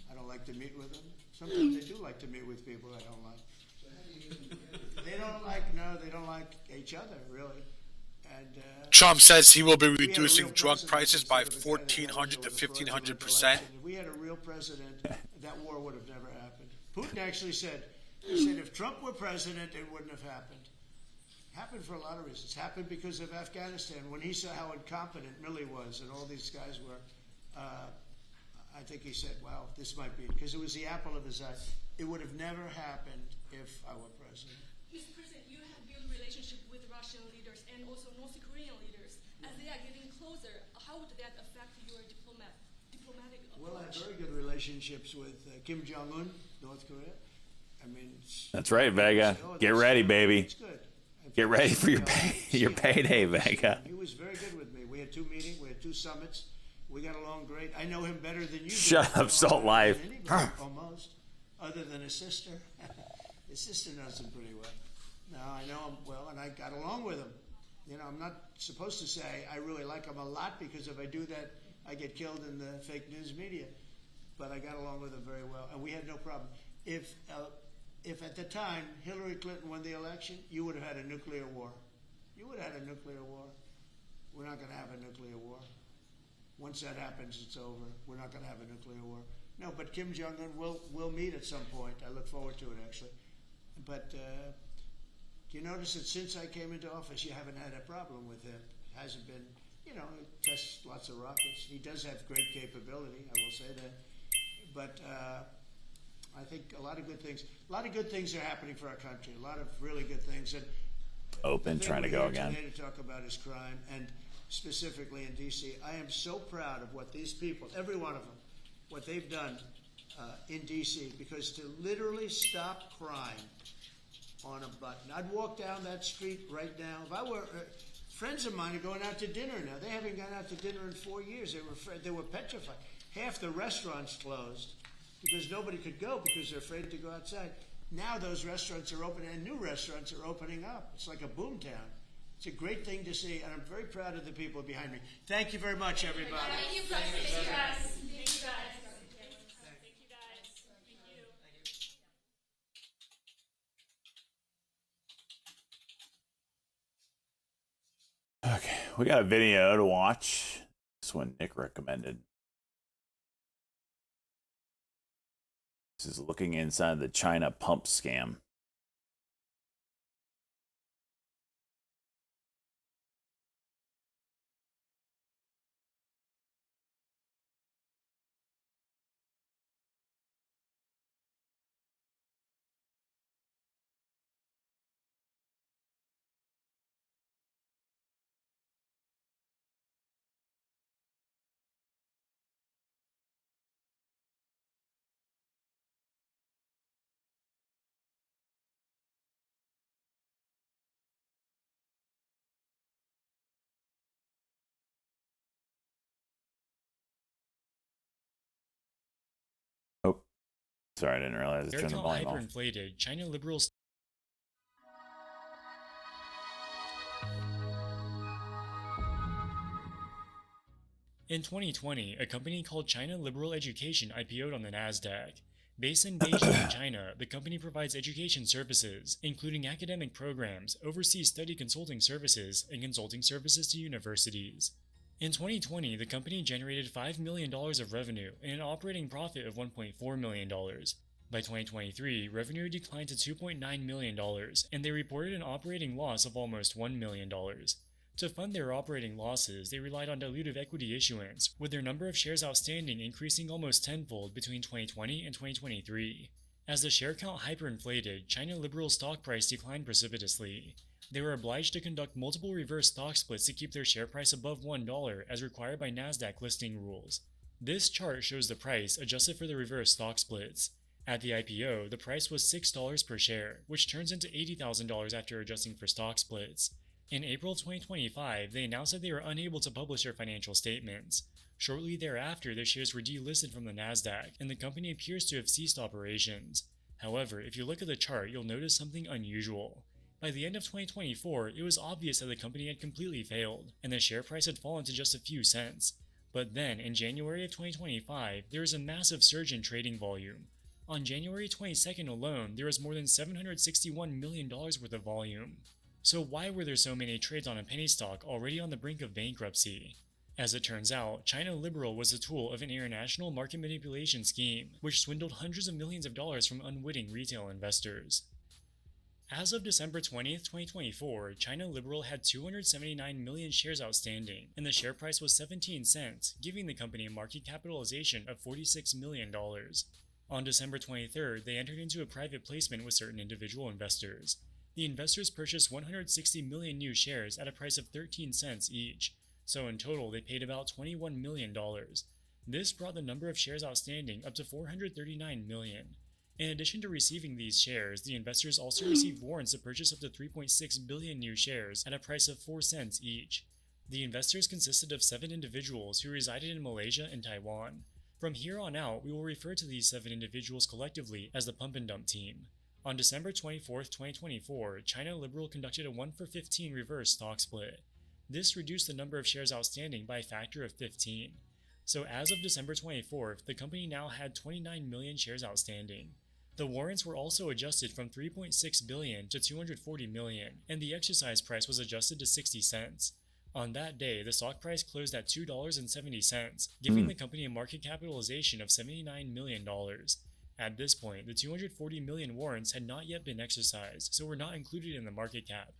Speaker 3: I don't like to meet with them. Sometimes I do like to meet with people I don't like.
Speaker 16: So how do you get them together?
Speaker 3: They don't like. No, they don't like each other really. And
Speaker 13: Trump says he will be reducing drug prices by 1,400 to 1,500%.
Speaker 3: If we had a real president, that war would have never happened. Putin actually said, he said if Trump were president, it wouldn't have happened. Happened for a lot of reasons. Happened because of Afghanistan. When he saw how incompetent Milley was and all these guys were, I think he said, wow, this might be, because it was the apple of his eye. It would have never happened if I were president.
Speaker 17: Mr. President, you have built a relationship with Russian leaders and also North Korean leaders. As they are getting closer, how would that affect your diplomatic approach?
Speaker 3: Well, I have very good relationships with Kim Jong-un, North Korea. I mean,
Speaker 1: That's right, Vega. Get ready, baby.
Speaker 3: it's good.
Speaker 1: Get ready for your payday, Vega.
Speaker 3: He was very good with me. We had 2 meetings. We had 2 summits. We got along great. I know him better than you do.
Speaker 1: Shut up, Salt Life.
Speaker 3: Almost, other than his sister. His sister knows him pretty well. No, I know him well, and I got along with him. You know, I'm not supposed to say I really like him a lot, because if I do that, I get killed in the fake news media. But I got along with him very well, and we had no problem. If at the time Hillary Clinton won the election, you would have had a nuclear war. You would have had a nuclear war. We're not going to have a nuclear war. Once that happens, it's over. We're not going to have a nuclear war. No, but Kim Jong-un will meet at some point. I look forward to it, actually. But do you notice that since I came into office, you haven't had a problem with him? Hasn't been, you know, he tests lots of rockets. He does have great capability, I will say that. But I think a lot of good things are happening for our country. A lot of really good things. And
Speaker 1: Open, trying to go again.
Speaker 3: Today to talk about is crime, and specifically in D.C. I am so proud of what these people, every one of them, what they've done in D.C. because to literally stop crime on a button. I'd walk down that street right now. If I were friends of mine are going out to dinner now. They haven't gone out to dinner in 4 years. They were petrified. Half the restaurants closed because nobody could go because they're afraid to go outside. Now those restaurants are open, and new restaurants are opening up. It's like a boom town. It's a great thing to see, and I'm very proud of the people behind me. Thank you very much, everybody.
Speaker 20: Thank you, guys. Thank you, guys. Thank you, guys. Thank you, guys. Thank you.
Speaker 1: Okay, we got a video to watch. This one Nick recommended. This is looking inside the China pump scam. Oh, sorry, I didn't realize I turned the volume off.
Speaker 21: Hyperinflated. China liberals. In 2020, a company called China Liberal Education IPO'd on the Nasdaq. Based in Beijing, China, the company provides education services, including academic programs, overseas study consulting services, and consulting services to universities. In 2020, the company generated $5 million of revenue and an operating profit of $1.4 million. By 2023, revenue declined to $2.9 million, and they reported an operating loss of almost $1 million. To fund their operating losses, they relied on dilutive equity issuance, with their number of shares outstanding increasing almost tenfold between 2020 and 2023. As the share count hyperinflated, China Liberal's stock price declined precipitously. They were obliged to conduct multiple reverse stock splits to keep their share price above $1 as required by NASDAQ listing rules. This chart shows the price adjusted for the reverse stock splits. At the IPO, the price was $6 per share, which turns into $80,000 after adjusting for stock splits. In April 2025, they announced that they were unable to publish their financial statements. Shortly thereafter, their shares were delisted from the NASDAQ, and the company appears to have ceased operations. However, if you look at the chart, you'll notice something unusual. By the end of 2024, it was obvious that the company had completely failed, and the share price had fallen to just a few cents. But then, in January of 2025, there was a massive surge in trading volume. On January 22nd alone, there was more than $761 million worth of volume. So why were there so many trades on a penny stock already on the brink of bankruptcy? As it turns out, China Liberal was a tool of an international market manipulation scheme, which swindled hundreds of millions of dollars from unwitting retail investors. As of December 20th, 2024, China Liberal had 279 million shares outstanding, and the share price was 17 cents, giving the company a market capitalization of $46 million. On December 23rd, they entered into a private placement with certain individual investors. The investors purchased 160 million new shares at a price of 13 cents each, so in total they paid about $21 million. This brought the number of shares outstanding up to 439 million. In addition to receiving these shares, the investors also received warrants to purchase up to 3.6 billion new shares at a price of 4 cents each. The investors consisted of 7 individuals who resided in Malaysia and Taiwan. From here on out, we will refer to these 7 individuals collectively as the Pump and Dump team. On December 24, 2024, China Liberal conducted a 1-for-15 reverse stock split. This reduced the number of shares outstanding by a factor of 15. So as of December 24th, the company now had 29 million shares outstanding. The warrants were also adjusted from 3.6 billion to 240 million, and the exercise price was adjusted to 60 cents. On that day, the stock price closed at $2.70, giving the company a market capitalization of $79 million. At this point, the 240 million warrants had not yet been exercised, so were not included in the market cap.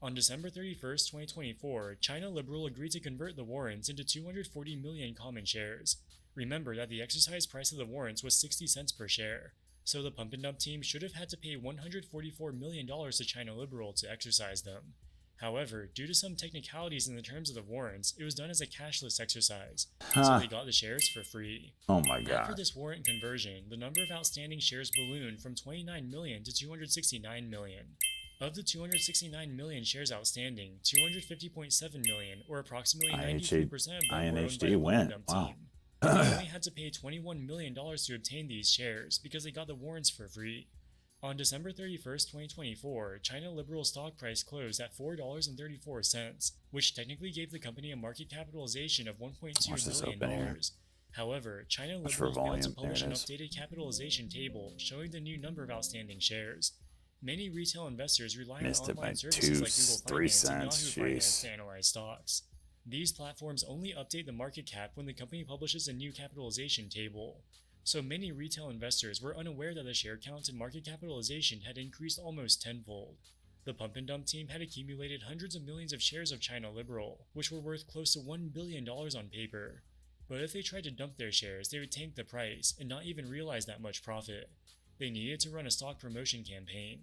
Speaker 21: On December 31st, 2024, China Liberal agreed to convert the warrants into 240 million common shares. Remember that the exercise price of the warrants was 60 cents per share. So the Pump and Dump team should have had to pay $144 million to China Liberal to exercise them. However, due to some technicalities in the terms of the warrants, it was done as a cashless exercise, so they got the shares for free.
Speaker 1: Oh my god.
Speaker 21: After this warrant conversion, the number of outstanding shares ballooned from 29 million to 269 million. Of the 269 million shares outstanding, 250.7 million, or approximately 93% of them were owned by the Pump and Dump team. They only had to pay $21 million to obtain these shares because they got the warrants for free. On December 31st, 2024, China Liberal stock price closed at $4.34, which technically gave the company a market capitalization of $1.2 billion. However, China Liberal failed to publish an updated capitalization table showing the new number of outstanding shares. Many retail investors rely on online services like Google Finance and Yahoo Finance to analyze stocks. These platforms only update the market cap when the company publishes a new capitalization table. So many retail investors were unaware that the share count and market capitalization had increased almost tenfold. The Pump and Dump team had accumulated hundreds of millions of shares of China Liberal, which were worth close to $1 billion on paper. But if they tried to dump their shares, they would tank the price and not even realize that much profit. They needed to run a stock promotion campaign.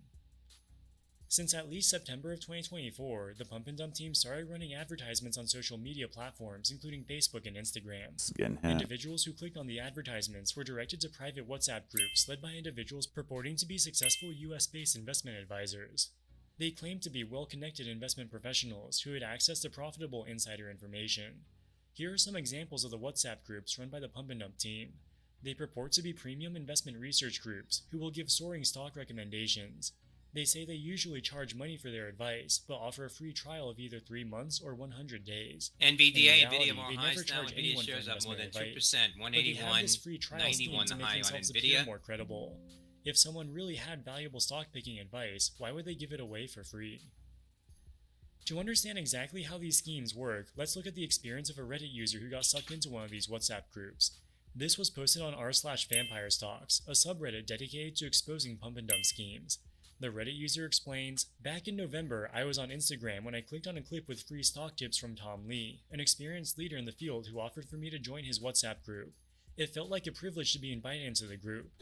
Speaker 21: Since at least September of 2024, the Pump and Dump team started running advertisements on social media platforms including Facebook and Instagram. Individuals who clicked on the advertisements were directed to private WhatsApp groups led by individuals purporting to be successful US-based investment advisors. They claimed to be well-connected investment professionals who had access to profitable insider information. Here are some examples of the WhatsApp groups run by the Pump and Dump team. They purport to be premium investment research groups who will give soaring stock recommendations. They say they usually charge money for their advice, but offer a free trial of either 3 months or 100 days.
Speaker 6: NVDA, NVIDIA more highs now. NVIDIA shares up more than 2%, 181, 91 the high on NVIDIA.
Speaker 21: More credible. If someone really had valuable stock picking advice, why would they give it away for free? To understand exactly how these schemes work, let's look at the experience of a Reddit user who got sucked into one of these WhatsApp groups. This was posted on r/Vampire Stocks, a subreddit dedicated to exposing pump and dump schemes. The Reddit user explains, "Back in November, I was on Instagram when I clicked on a clip with free stock tips from Tom Lee, an experienced leader in the field who offered for me to join his WhatsApp group. It felt like a privilege to be invited into the group."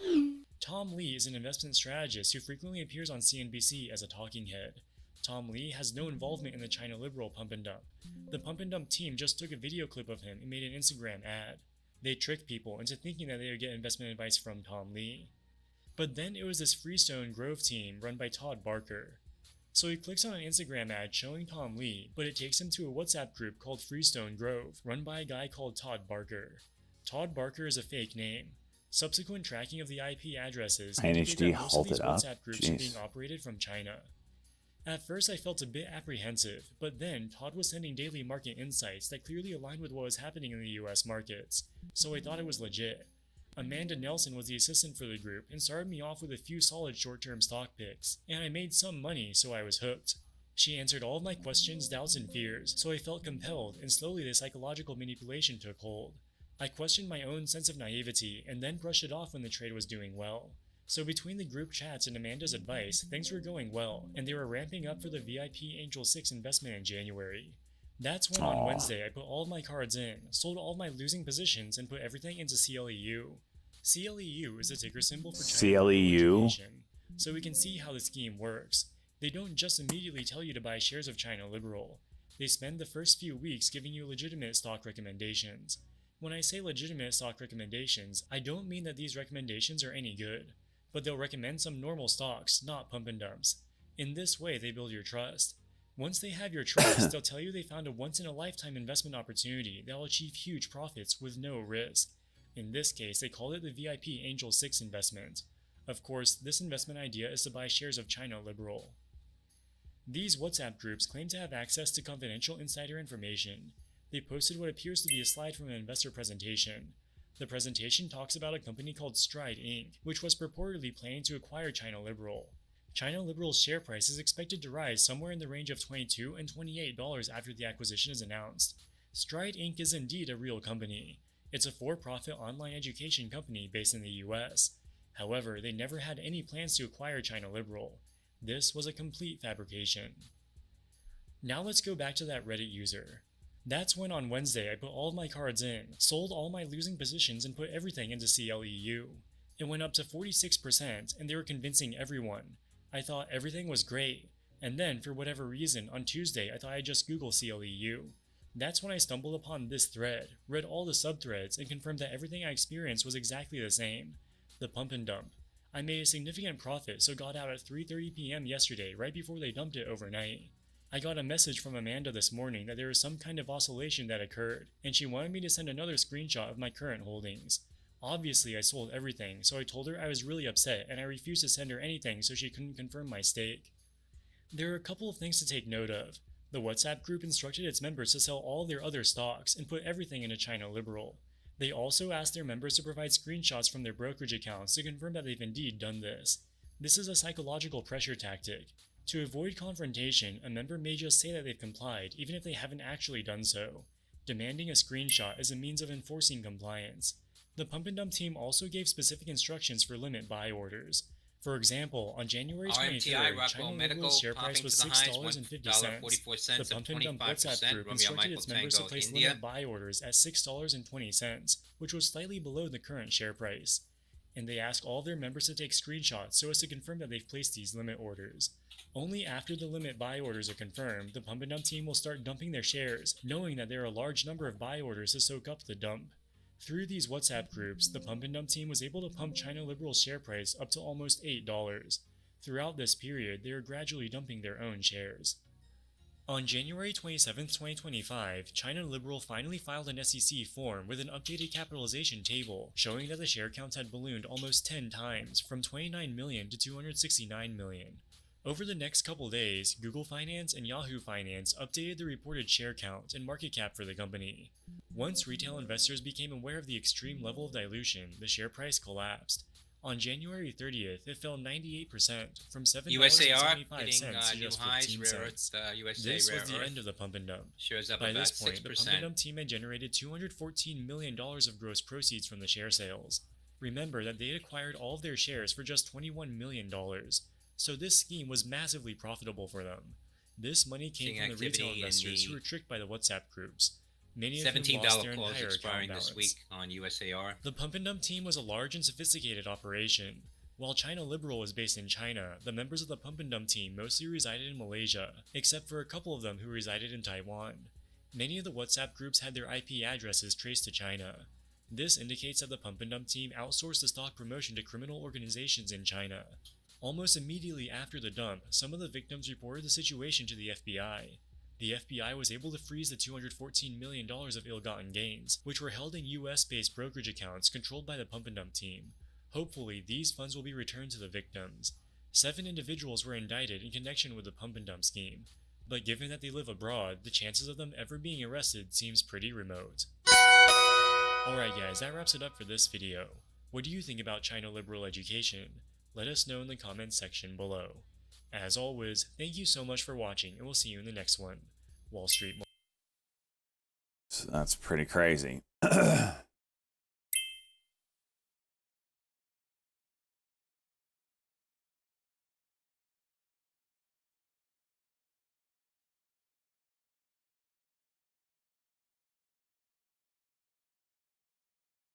Speaker 21: Tom Lee is an investment strategist who frequently appears on CNBC as a talking head. Tom Lee has no involvement in the China Liberal pump and dump. The pump and dump team just took a video clip of him and made an Instagram ad. They tricked people into thinking that they would get investment advice from Tom Lee. But then it was this Freestone Grove team run by Todd Barker. So he clicks on an Instagram ad showing Tom Lee, but it takes him to a WhatsApp group called Freestone Grove, run by a guy called Todd Barker. Todd Barker is a fake name. Subsequent tracking of the IP addresses indicate that most of these WhatsApp groups are being operated from China. At first I felt a bit apprehensive, but then Todd was sending daily market insights that clearly aligned with what was happening in the US markets, so I thought it was legit. Amanda Nelson was the assistant for the group and started me off with a few solid short-term stock picks, and I made some money, so I was hooked. She answered all of my questions, doubts, and fears, so I felt compelled, and slowly the psychological manipulation took hold. I questioned my own sense of naivety, and then brushed it off when the trade was doing well. So between the group chats and Amanda's advice, things were going well, and they were ramping up for the VIP Angel 6 investment in January. That's when on Wednesday I put all of my cards in, sold all of my losing positions, and put everything into CLEU. CLEU is a ticker symbol for China Liberal Education, so we can see how the scheme works. They don't just immediately tell you to buy shares of China Liberal. They spend the first few weeks giving you legitimate stock recommendations. When I say legitimate stock recommendations, I don't mean that these recommendations are any good, but they'll recommend some normal stocks, not pump and dumps. In this way, they build your trust. Once they have your trust, they'll tell you they found a once-in-a-lifetime investment opportunity that will achieve huge profits with no risk. In this case, they called it the VIP Angel 6 investment. Of course, this investment idea is to buy shares of China Liberal. These WhatsApp groups claim to have access to confidential insider information. They posted what appears to be a slide from an investor presentation. The presentation talks about a company called Stride Inc., which was purportedly planning to acquire China Liberal. China Liberal's share price is expected to rise somewhere in the range of $22 and $28 after the acquisition is announced. Stride Inc. is indeed a real company. It's a for-profit online education company based in the US. However, they never had any plans to acquire China Liberal. This was a complete fabrication. Now let's go back to that Reddit user. That's when on Wednesday I put all of my cards in, sold all my losing positions, and put everything into CLEU. It went up to 46%, and they were convincing everyone. I thought everything was great, and then for whatever reason on Tuesday I thought I'd just Google CLEU. That's when I stumbled upon this thread, read all the subthreads, and confirmed that everything I experienced was exactly the same. The pump and dump. I made a significant profit, so got out at 3:30 PM yesterday, right before they dumped it overnight. I got a message from Amanda this morning that there was some kind of oscillation that occurred, and she wanted me to send another screenshot of my current holdings. Obviously I sold everything, so I told her I was really upset and I refused to send her anything so she couldn't confirm my stake. There are a couple of things to take note of. The WhatsApp group instructed its members to sell all their other stocks and put everything into China Liberal. They also asked their members to provide screenshots from their brokerage accounts to confirm that they've indeed done this. This is a psychological pressure tactic. To avoid confrontation, a member may just say that they've complied, even if they haven't actually done so. Demanding a screenshot is a means of enforcing compliance. The pump and dump team also gave specific instructions for limit buy orders. For example, on January 23rd, China Liberal's share price was $6.50. The pump and dump WhatsApp group instructed its members to place limit buy orders at $6.20, which was slightly below the current share price. And they asked all of their members to take screenshots so as to confirm that they've placed these limit orders. Only after the limit buy orders are confirmed, the pump and dump team will start dumping their shares, knowing that there are a large number of buy orders to soak up the dump. Through these WhatsApp groups, the pump and dump team was able to pump China Liberal's share price up to almost $8. Throughout this period, they were gradually dumping their own shares. On January 27, 2025, China Liberal finally filed an SEC form with an updated capitalization table, showing that the share count had ballooned almost 10 times, from 29 million to 269 million. Over the next couple days, Google Finance and Yahoo Finance updated the reported share count and market cap for the company. Once retail investors became aware of the extreme level of dilution, the share price collapsed. On January 30th, it fell 98%, from $7.75 to just 15 cents. This was the end of the pump and dump. By this point, the pump and dump team had generated $214 million of gross proceeds from the share sales. Remember that they had acquired all of their shares for just $21 million. So this scheme was massively profitable for them. This money came from the retail investors who were tricked by the WhatsApp groups. Many of them lost their entire account balance.
Speaker 6: This week on USAR.
Speaker 21: The pump and dump team was a large and sophisticated operation. While China Liberal was based in China, the members of the Pump and Dump team mostly resided in Malaysia, except for a couple of them who resided in Taiwan. Many of the WhatsApp groups had their IP addresses traced to China. This indicates that the Pump and Dump team outsourced the stock promotion to criminal organizations in China. Almost immediately after the dump, some of the victims reported the situation to the FBI. The FBI was able to freeze the $214 million of ill-gotten gains, which were held in US-based brokerage accounts controlled by the Pump and Dump team. Hopefully, these funds will be returned to the victims. 7 individuals were indicted in connection with the Pump and Dump scheme, but given that they live abroad, the chances of them ever being arrested seems pretty remote. Alright guys, that wraps it up for this video. What do you think about China liberal education? Let us know in the comments section below. As always, thank you so much for watching, and we'll see you in the next one. Wall Street.
Speaker 1: So that's pretty crazy.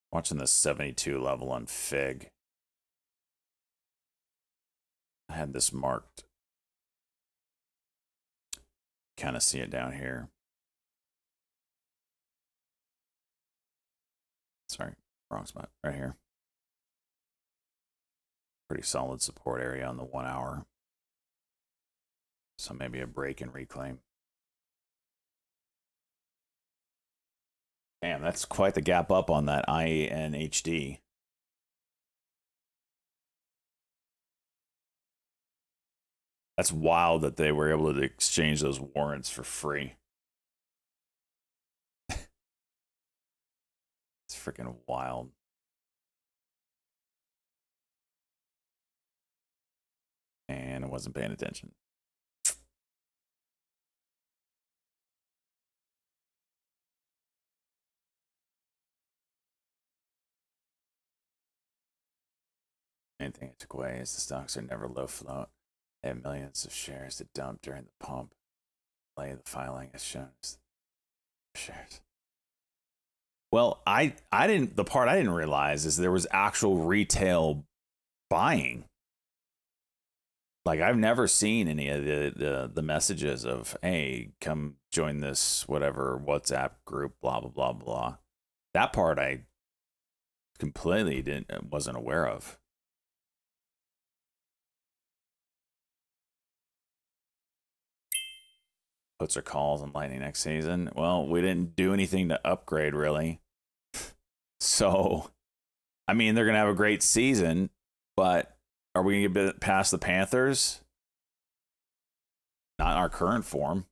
Speaker 1: Watching the 72 level on Fig. I had this marked. Kind of see it down here. Sorry, wrong spot. Right here. Pretty solid support area on the 1 hour. So maybe a break and reclaim. Damn, that's quite the gap up on that INHD. That's wild that they were able to exchange those warrants for free. It's freaking wild. And I wasn't paying attention. Main thing I took away is the stocks are never low float. They have millions of shares to dump during the pump. Play the filing as shown as shares. Well, I didn't. The part I didn't realize is there was actual retail buying. Like I've never seen any of the messages of, hey, come join this whatever WhatsApp group, blah blah blah blah. That part I completely wasn't aware of. Puts or calls on Lightning next season. Well, we didn't do anything to upgrade really. So, I mean, they're going to have a great season, but are we going to get past the Panthers? Not in our current form.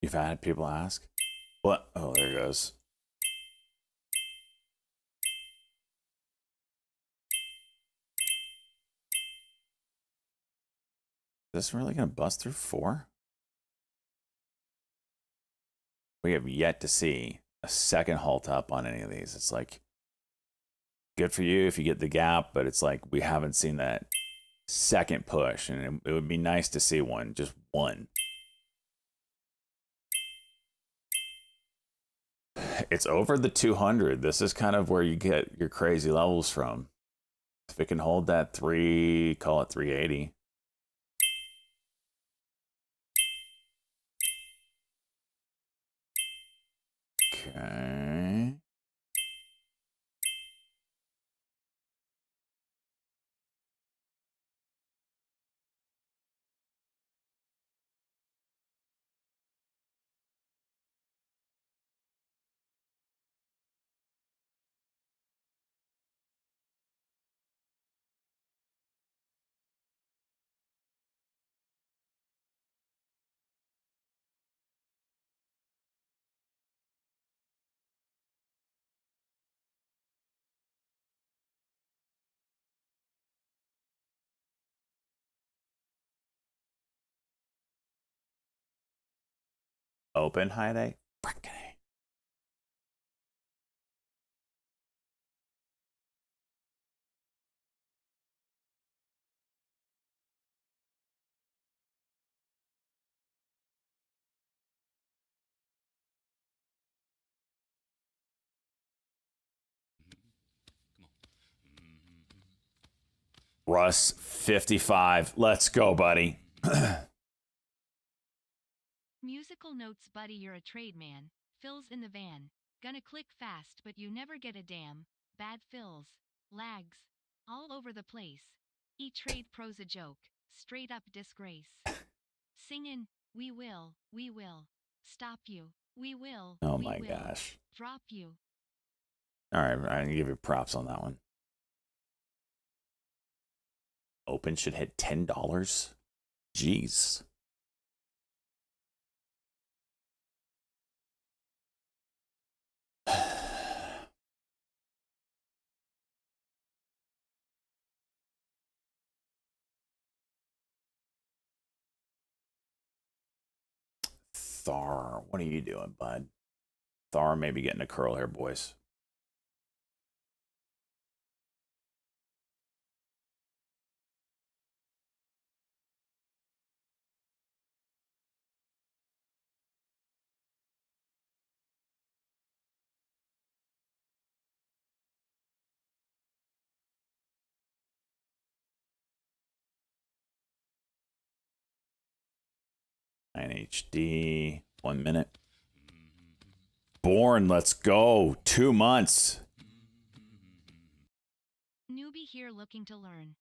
Speaker 1: You've had people ask? What? Oh, there it goes. Is this really going to bust through 4? We have yet to see a second halt up on any of these. It's like, good for you if you get the gap, but it's like we haven't seen that second push, and it would be nice to see one, just one. It's over the 200. This is kind of where you get your crazy levels from. If it can hold that 3, call it 380. Okay. Open high day. Russ, 55. Let's go, buddy.
Speaker 2: Musical notes, buddy, you're a trade man. Fills in the van. Gonna click fast, but you never get a damn. Bad fills. Lags. All over the place. E-Trade Pro's a joke. Straight up disgrace. Singin', we will. Stop you. We will.
Speaker 1: Oh
Speaker 2: we
Speaker 1: my
Speaker 2: will.
Speaker 1: gosh.
Speaker 2: Drop you.
Speaker 1: All right, I'm going to give you props on that one. Open should hit $10. Jeez. Thar, what are you doing, bud? Thar maybe getting a curl here, boys. HD, 1 minute. Born, let's go. 2 months.
Speaker 2: Newbie here looking to learn.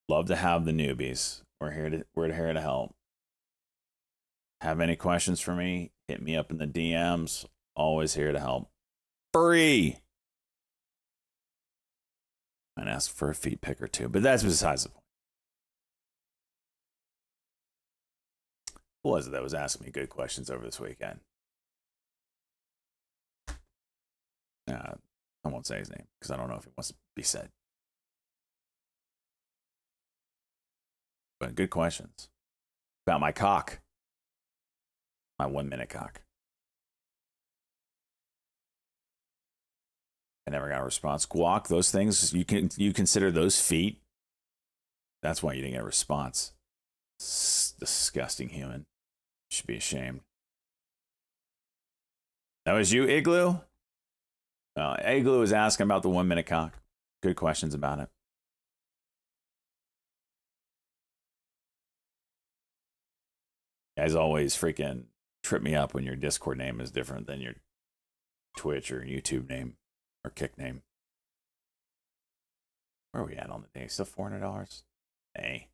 Speaker 1: Love to have the newbies. We're here to help. Have any questions for me? Hit me up in the DMs. Always here to help. Free. Might ask for a feet pick or two, but that's besides the point. Who was it that was asking me good questions over this weekend? I won't say his name because I don't know if it wants to be said. But good questions about my cock, my 1 minute cock. I never got a response. Guac, those things you consider those feet. That's why you didn't get a response. Disgusting human. Should be ashamed. That was you, Igloo? Igloo was asking about the 1 minute cock. Good questions about it. As always, freaking trip me up when your Discord name is different than your Twitch or YouTube name or Kick name. Where are we at on the day? Still $400? Hey.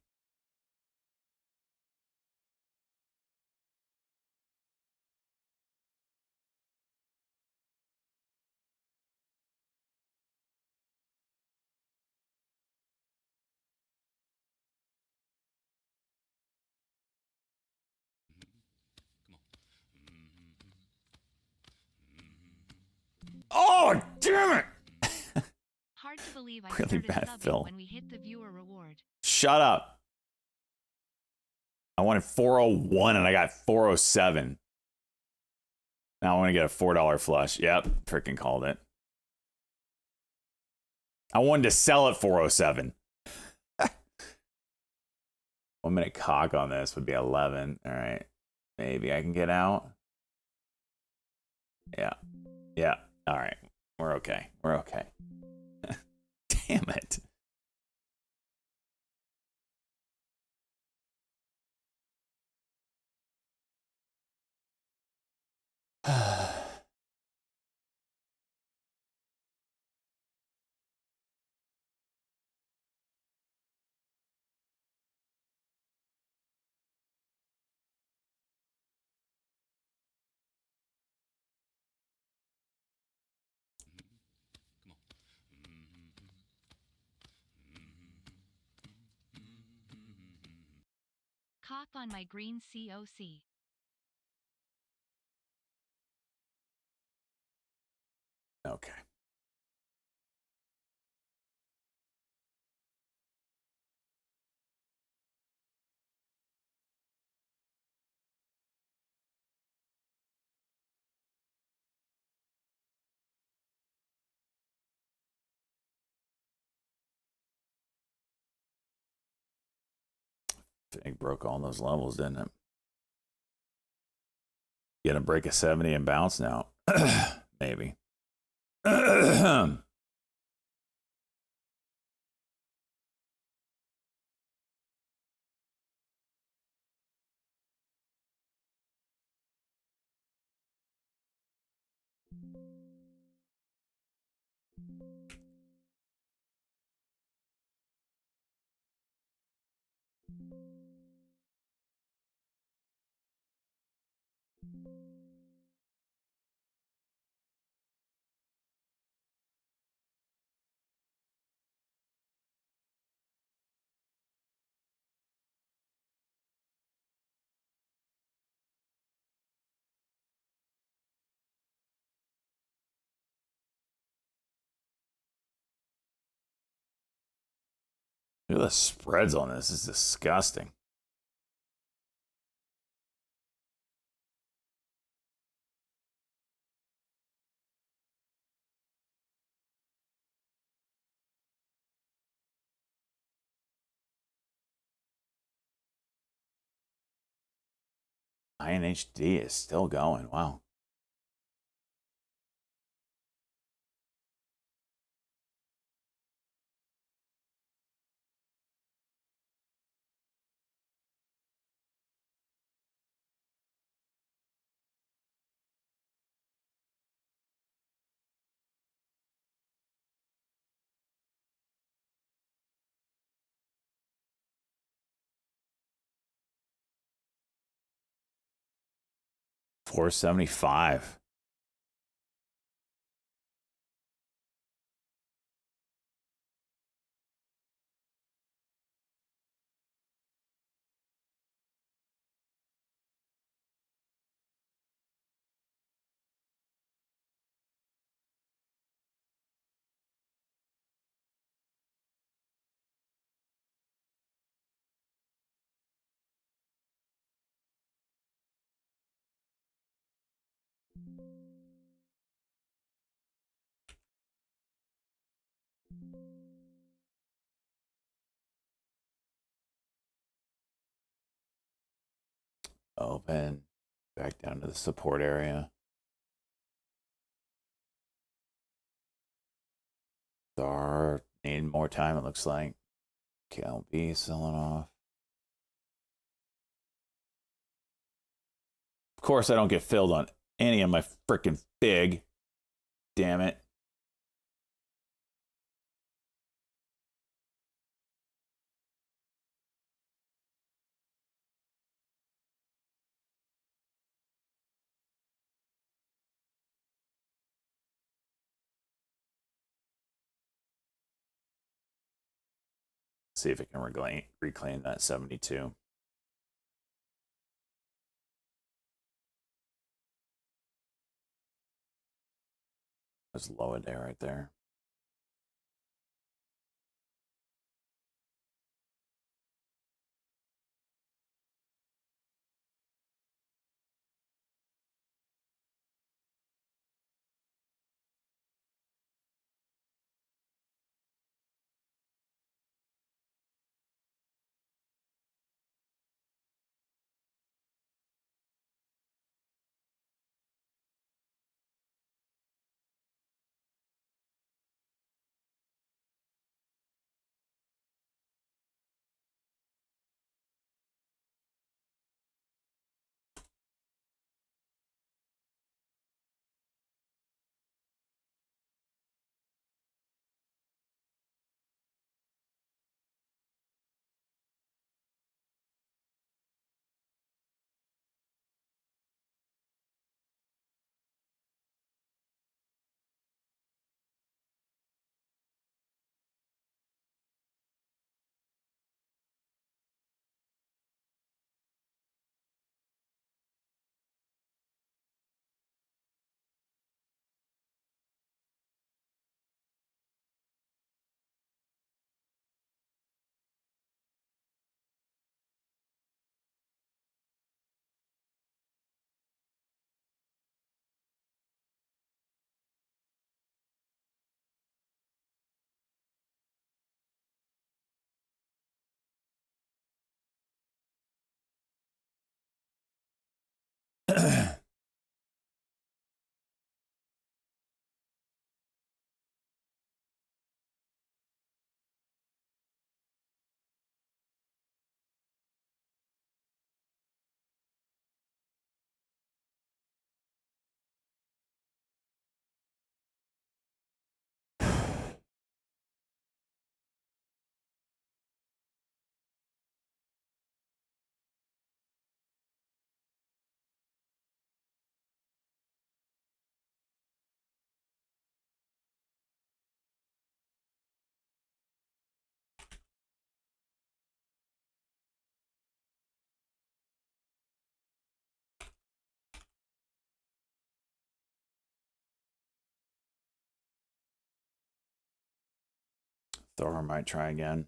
Speaker 1: Oh, damn it!
Speaker 2: Hard to believe I
Speaker 1: Really
Speaker 2: started
Speaker 1: bad,
Speaker 2: subbing
Speaker 1: Phil.
Speaker 2: when we hit the viewer reward.
Speaker 1: Shut up. I wanted 401 and I got 407. Now I want to get a $4 flush. Yep, freaking called it. I wanted to sell at 407. 1 minute cock on this would be 11. All right. Maybe I can get out. Yeah. Yeah. All right. We're okay. We're okay. Damn it.
Speaker 2: Cock on my green COC.
Speaker 1: Okay. It broke all those levels, didn't it? Get a break of 70 and bounce now. Maybe. Look at the spreads on this. It's disgusting. INHD is still going. Wow. $475. Open. Back down to the support area. Star need more time, it looks like. KLB selling off. Of course, I don't get filled on any of my freaking FIG. Damn it. See if it can reclaim that 72. There's low a day right there. Thor might try again.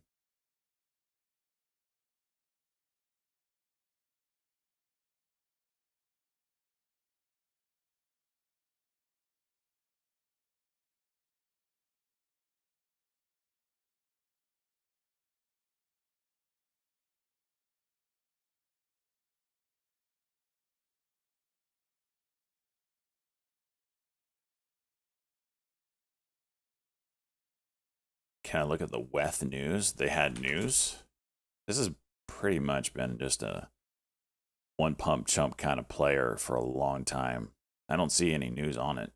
Speaker 1: Can I look at the Weth news? They had news. This has pretty much been just a one pump chump kind of player for a long time. I don't see any news on it.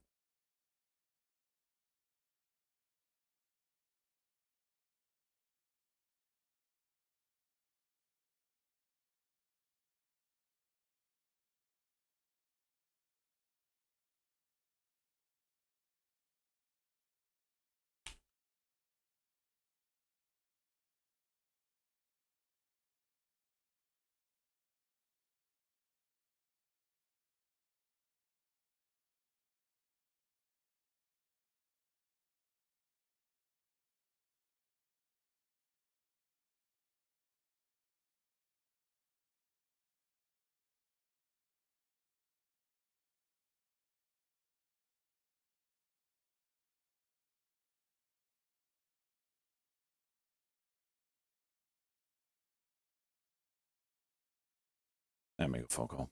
Speaker 1: Let me make a phone call.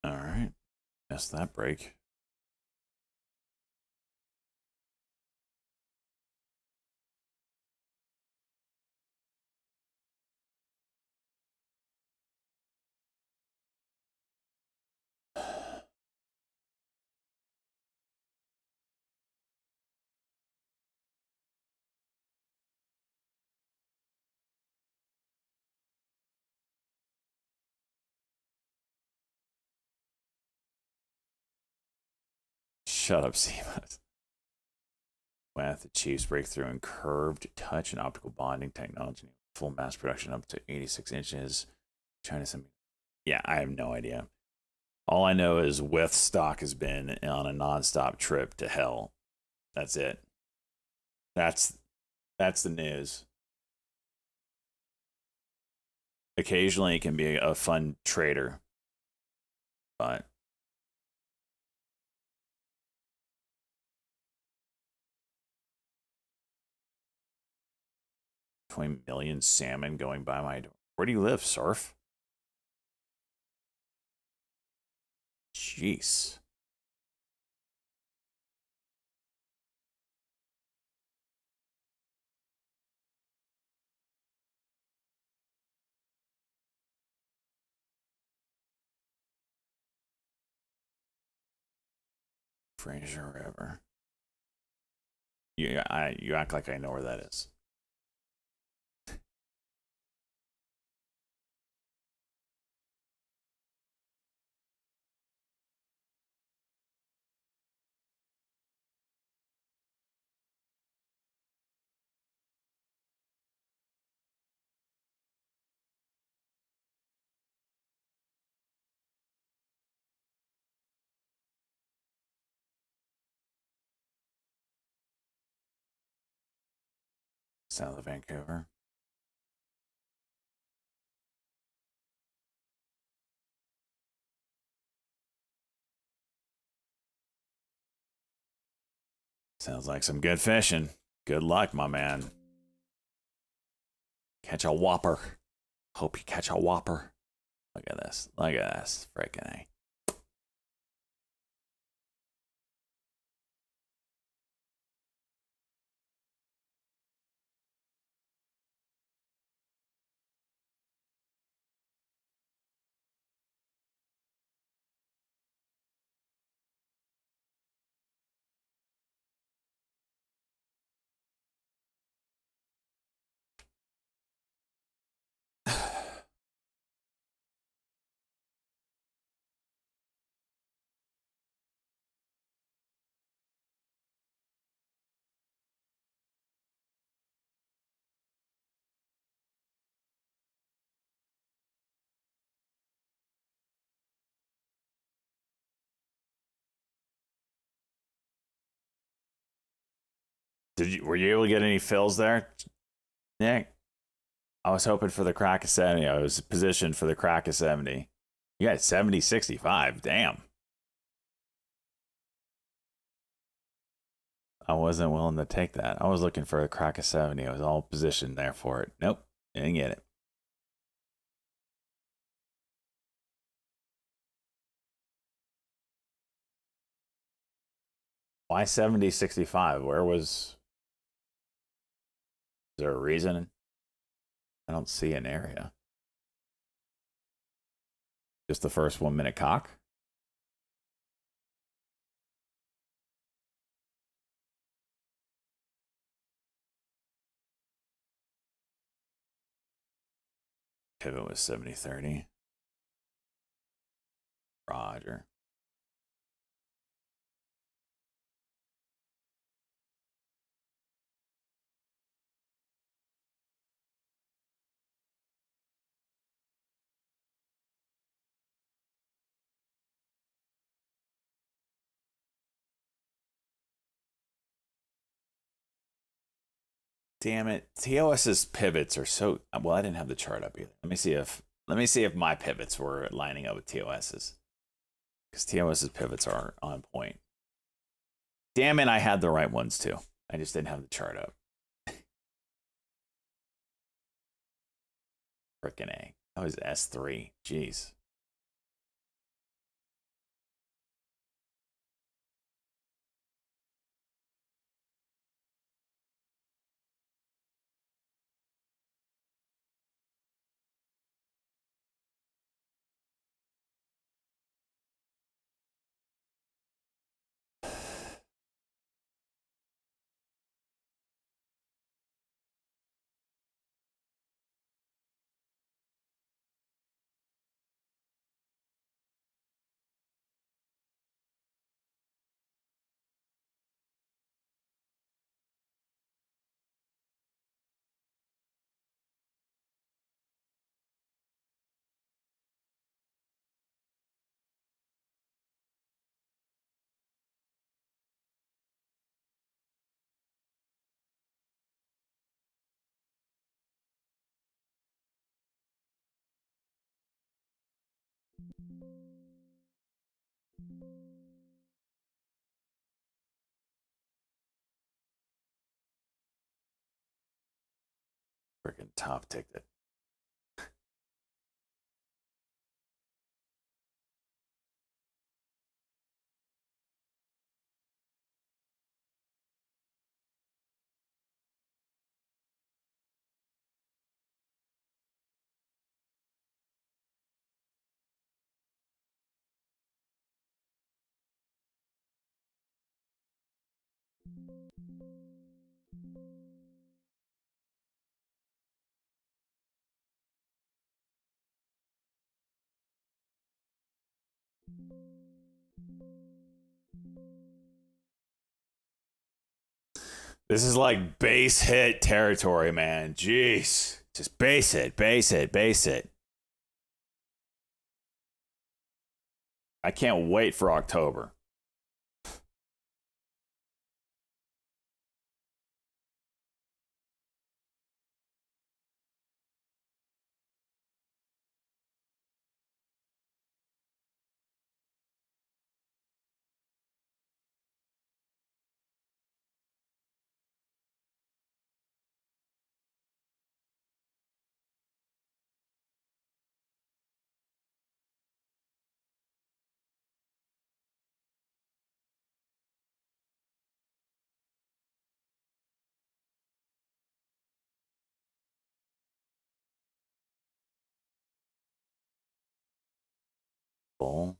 Speaker 1: All right. Missed that break. Shut up, Seamus. with the Chiefs breakthrough in curved touch and optical bonding technology, full mass production up to 86 inches. China, yeah, I have no idea. All I know is With stock has been on a nonstop trip to hell. That's it. That's the news. Occasionally it can be a fun trader, but $20 million salmon going by my door. Where do you live, Surf? Jeez. Fraser River. You act like I know where that is. South of Vancouver. Sounds like some good fishing. Good luck, my man. Catch a whopper. Hope you catch a whopper. Look at this. Look at this. Freaking A. Were you able to get any fills there, Nick? I was hoping for the crack of 70. I was positioned for the crack of 70. You got 70, 65. Damn. I wasn't willing to take that. I was looking for a crack of 70. I was all positioned there for it. Nope. Didn't get it. Why 70, 65? Where was... Is there a reason? I don't see an area. Just the first 1 minute cock? Pivot was 70-30. Roger. Damn it. TOS's pivots are so well, I didn't have the chart up either. Let me see if my pivots were lining up with TOS's. Because TOS's pivots are on point. Damn it, I had the right ones too. I just didn't have the chart up. Frickin' A. That was S3. Jeez. Freaking top ticket. This is like base hit territory, man. Jeez. Just base it, base it, base it. I can't wait for October. Bull.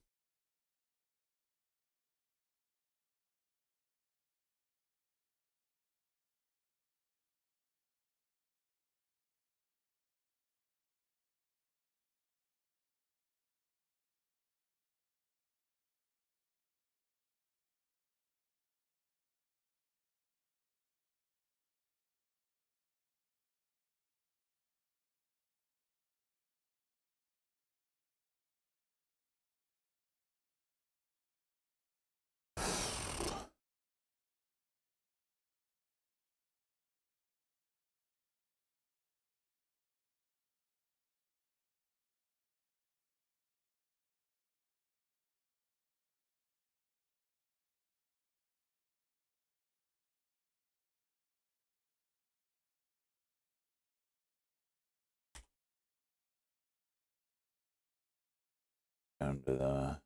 Speaker 1: Down to the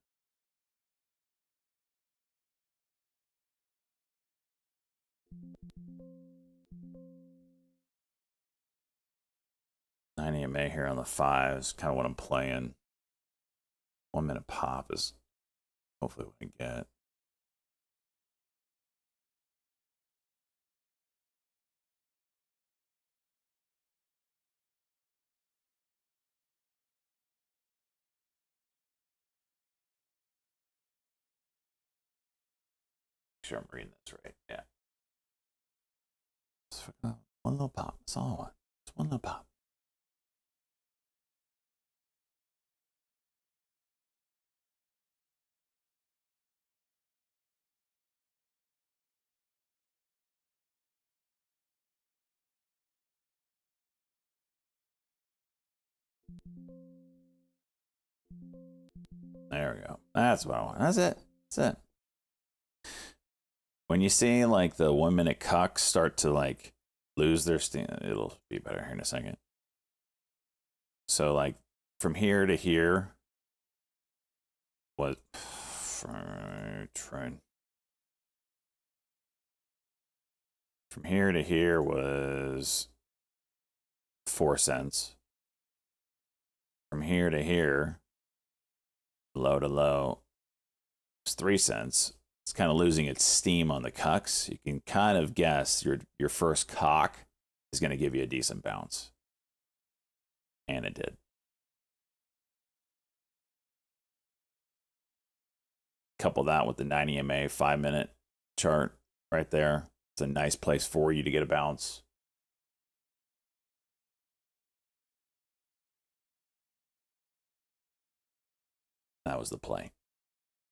Speaker 1: EMA here on the 5s. Kind of what I'm playing. 1 minute pop is hopefully what I get. Make sure I'm reading this right. Yeah. One little pop. That's all I want. Just one little pop. There we go. That's what I want. That's it. That's it. When you see like the 1 minute cucks start to like lose their steam, it'll be better here in a second. So like from here to here was from here to here was 4 cents. From here to here, low to low, it's 3 cents. It's kind of losing its steam on the cucks. You can kind of guess your first cock is going to give you a decent bounce. And it did. Couple that with the 90 EMA 5 minute chart right there. It's a nice place for you to get a bounce. That was the play.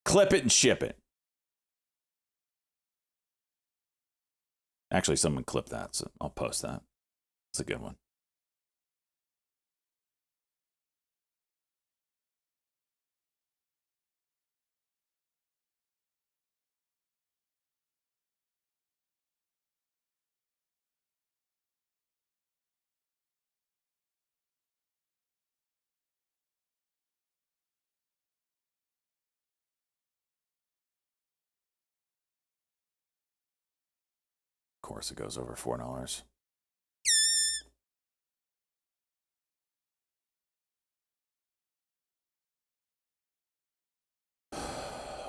Speaker 1: Clip it and ship it. Actually, someone clipped that, so I'll post that. It's a good one. Of course, it goes over $4.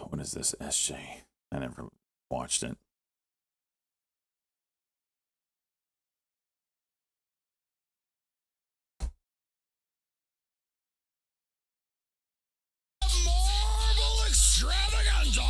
Speaker 1: What is this SJ? I never watched it.
Speaker 5: Marble extravaganza!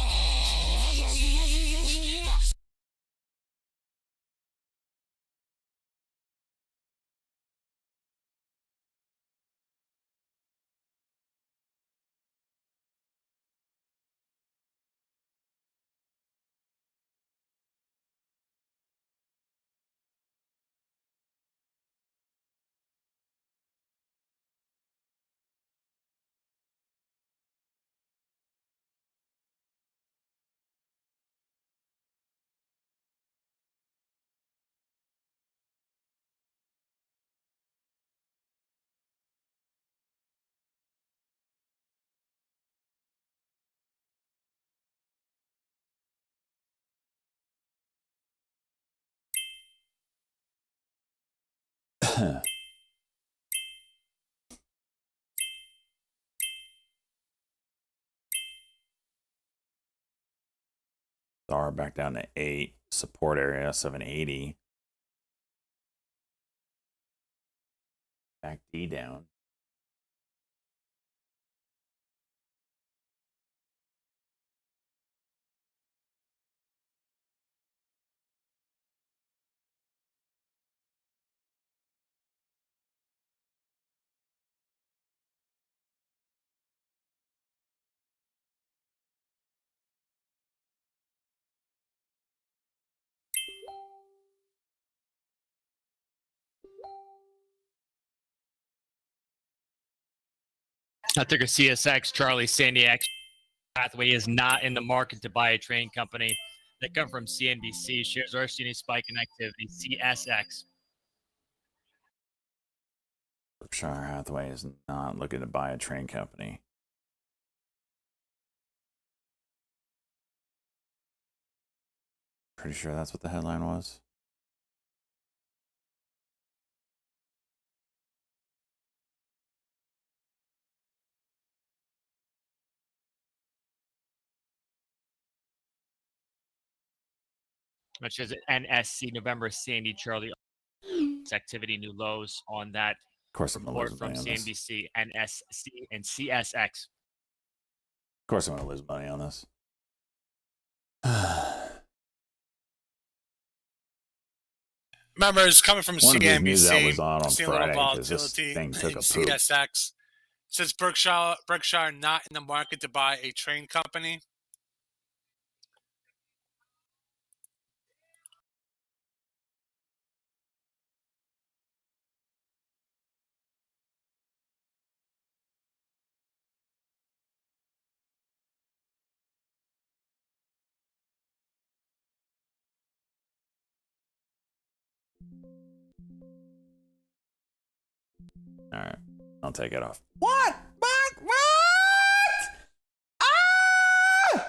Speaker 1: SAR back down to 8. Support area 780. Back D down.
Speaker 12: I took a CSX, Charlie Sandy X. Pathway is not in the market to buy a train company. They come from CNBC. Shares are seeing a spike in activity. CSX.
Speaker 1: Berkshire Hathaway is not looking to buy a train company. Pretty sure that's what the headline was.
Speaker 12: Which is NSC November Sandy Charlie activity new lows on that
Speaker 1: Of course, I'm gonna
Speaker 12: report
Speaker 1: lose
Speaker 12: from
Speaker 1: money on this.
Speaker 12: CNBC, NSC, and CSX.
Speaker 1: Of course, I'm gonna lose money on this.
Speaker 13: Members coming from
Speaker 1: One of these news
Speaker 13: CNBC,
Speaker 1: outlets on
Speaker 13: seeing a little
Speaker 1: Friday because this
Speaker 13: volatility
Speaker 1: thing took
Speaker 13: in
Speaker 1: a poop.
Speaker 13: CSX. Says Berkshire not in the market to buy a train company.
Speaker 1: All right, I'll take it off.
Speaker 5: What? What? Ah!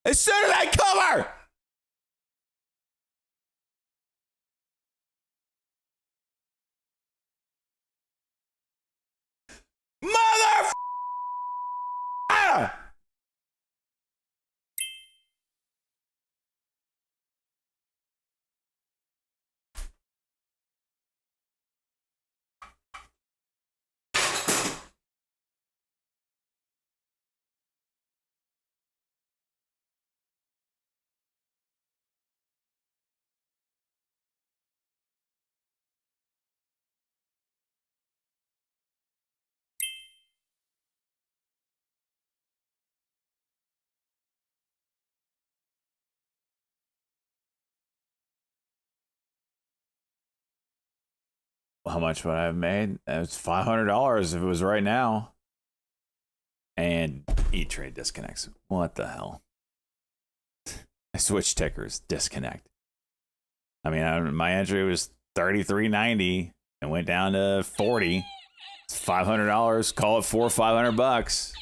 Speaker 1: As soon as I cover.
Speaker 5: Mother.
Speaker 1: How much would I have made? It's $500 if it was right now. And E-Trade disconnects. What the hell? I switched tickers. Disconnect. I mean, my entry was $33.90 and went down to 40. It's $500. Call it $400 or $500.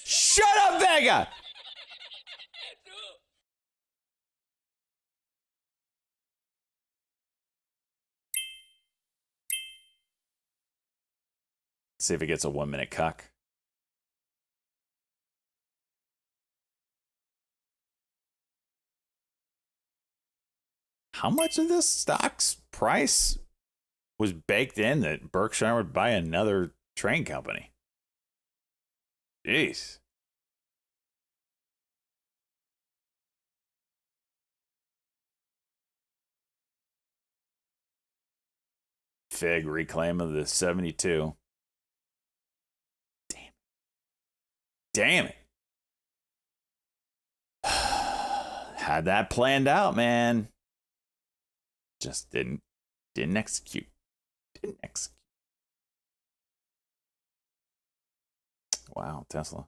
Speaker 1: Shut up, Vega! See if he gets a 1 minute cuck. How much of this stock's price was baked in that Berkshire would buy another train company? Jeez. Fig reclaim of the 72. Damn it. Had that planned out, man. Just didn't execute. Didn't execute. Wow, Tesla.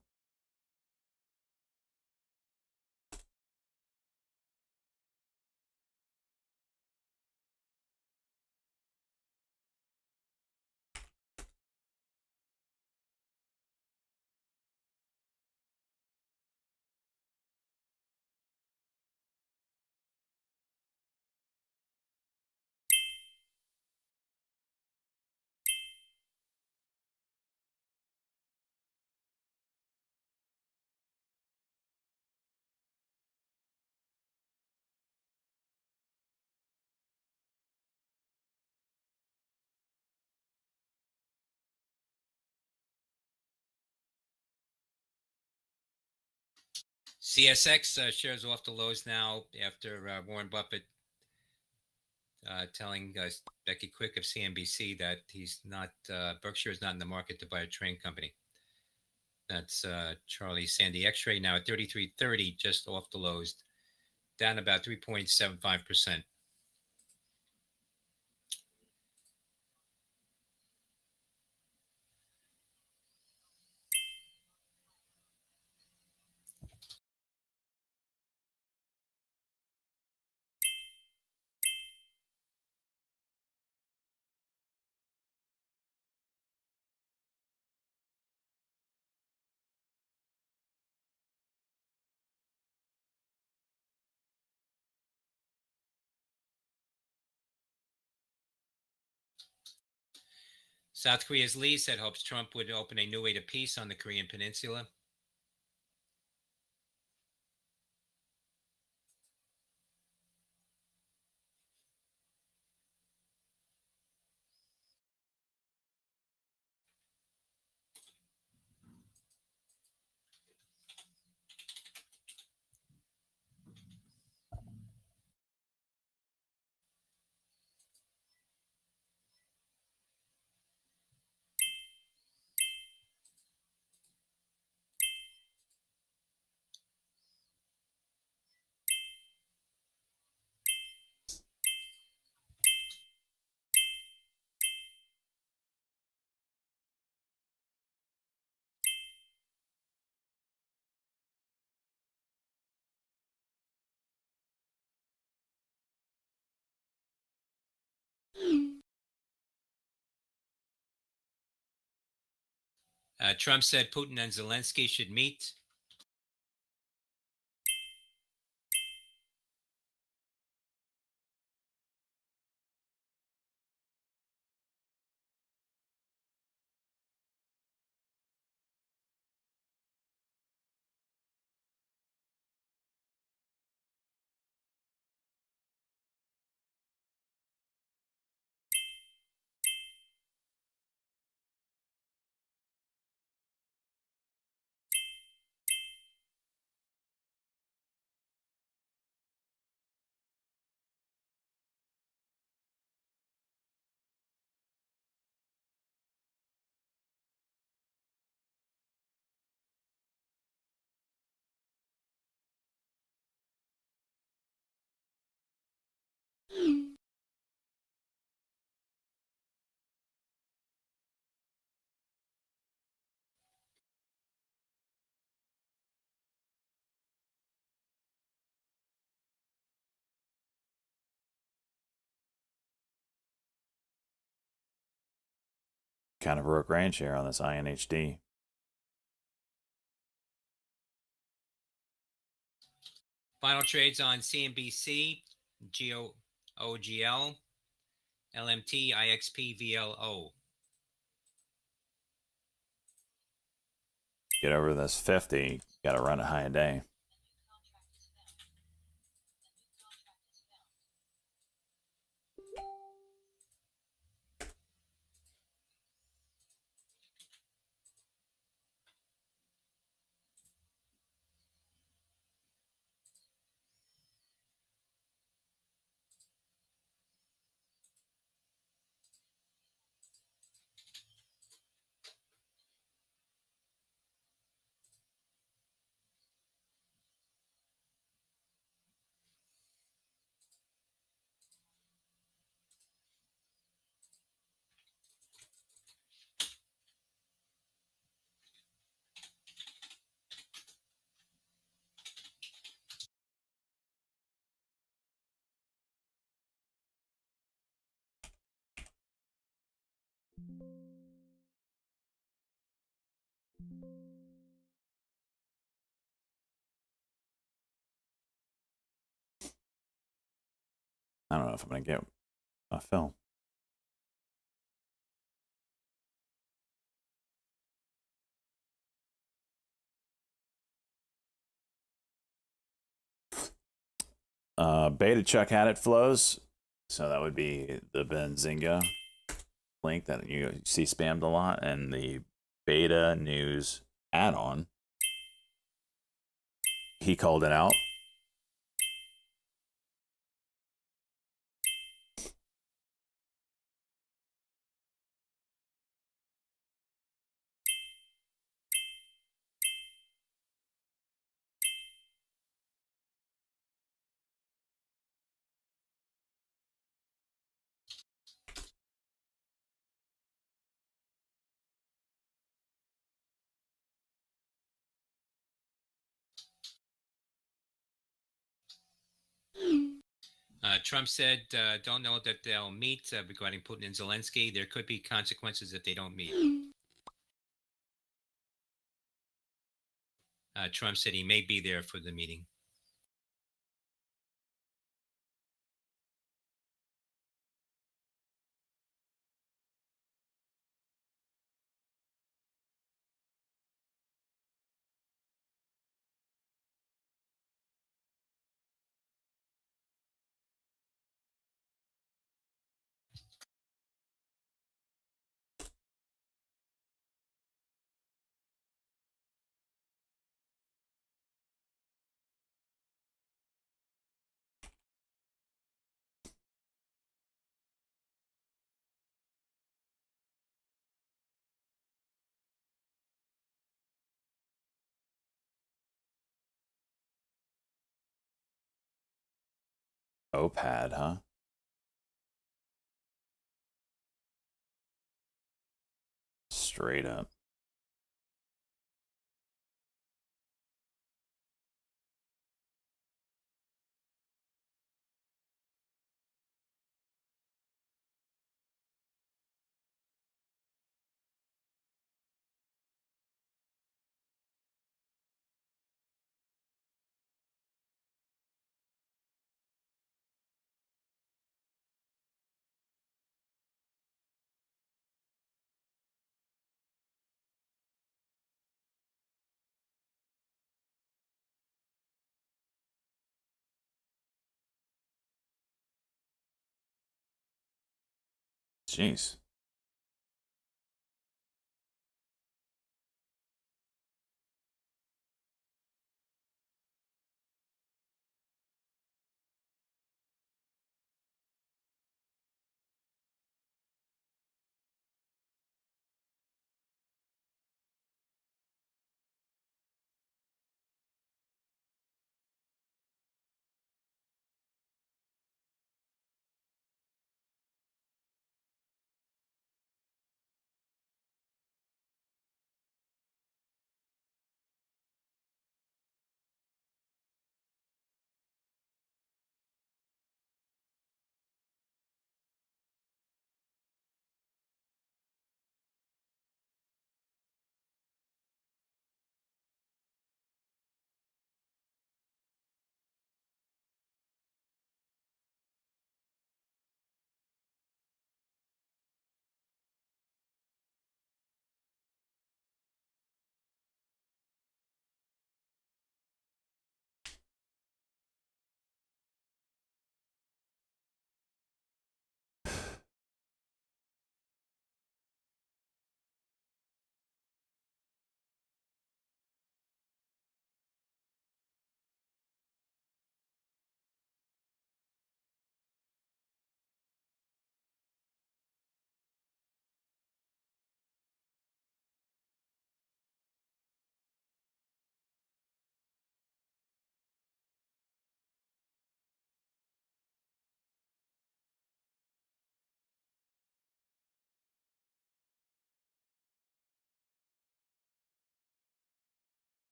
Speaker 6: CSX shares off the lows now after Warren Buffett telling Becky Quick of CNBC that he's not Berkshire is not in the market to buy a train company. That's Charlie Sandy X-ray now at 33.30, just off the lows, down about 3.75%. South Korea's Lee said hopes Trump would open a new way to peace on the Korean Peninsula. Trump said Putin and Zelensky should meet.
Speaker 1: Kind of broke range here on this INHD.
Speaker 6: Final trades on CNBC, OGL, LMT, IXP, VLO.
Speaker 1: Get over this 50, you gotta run it high a day. I don't know if I'm gonna get a film. Beta check had it flows. So that would be the Benzinga link that you see spammed a lot, and the beta news add-on. He called it out.
Speaker 6: Trump said, don't know that they'll meet regarding Putin and Zelensky. There could be consequences if they don't meet. Trump said he may be there for the meeting. OPAD, huh? Straight up. Jeez.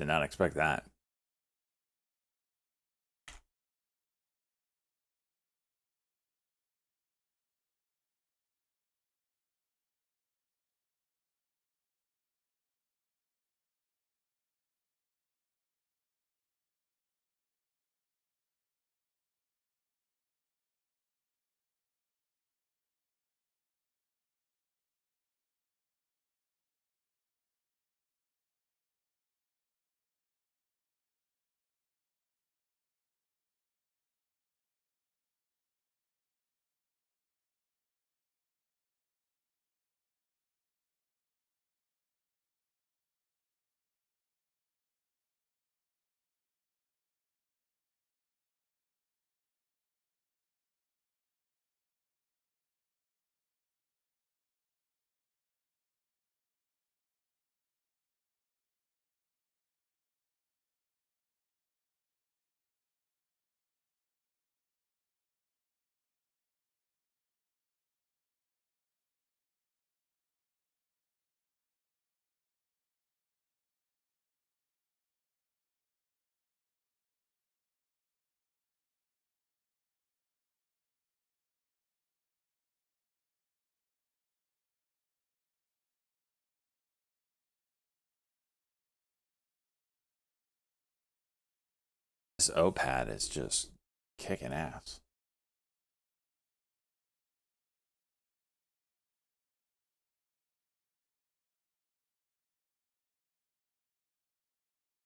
Speaker 1: Did not expect that. This OPAD is just kicking ass.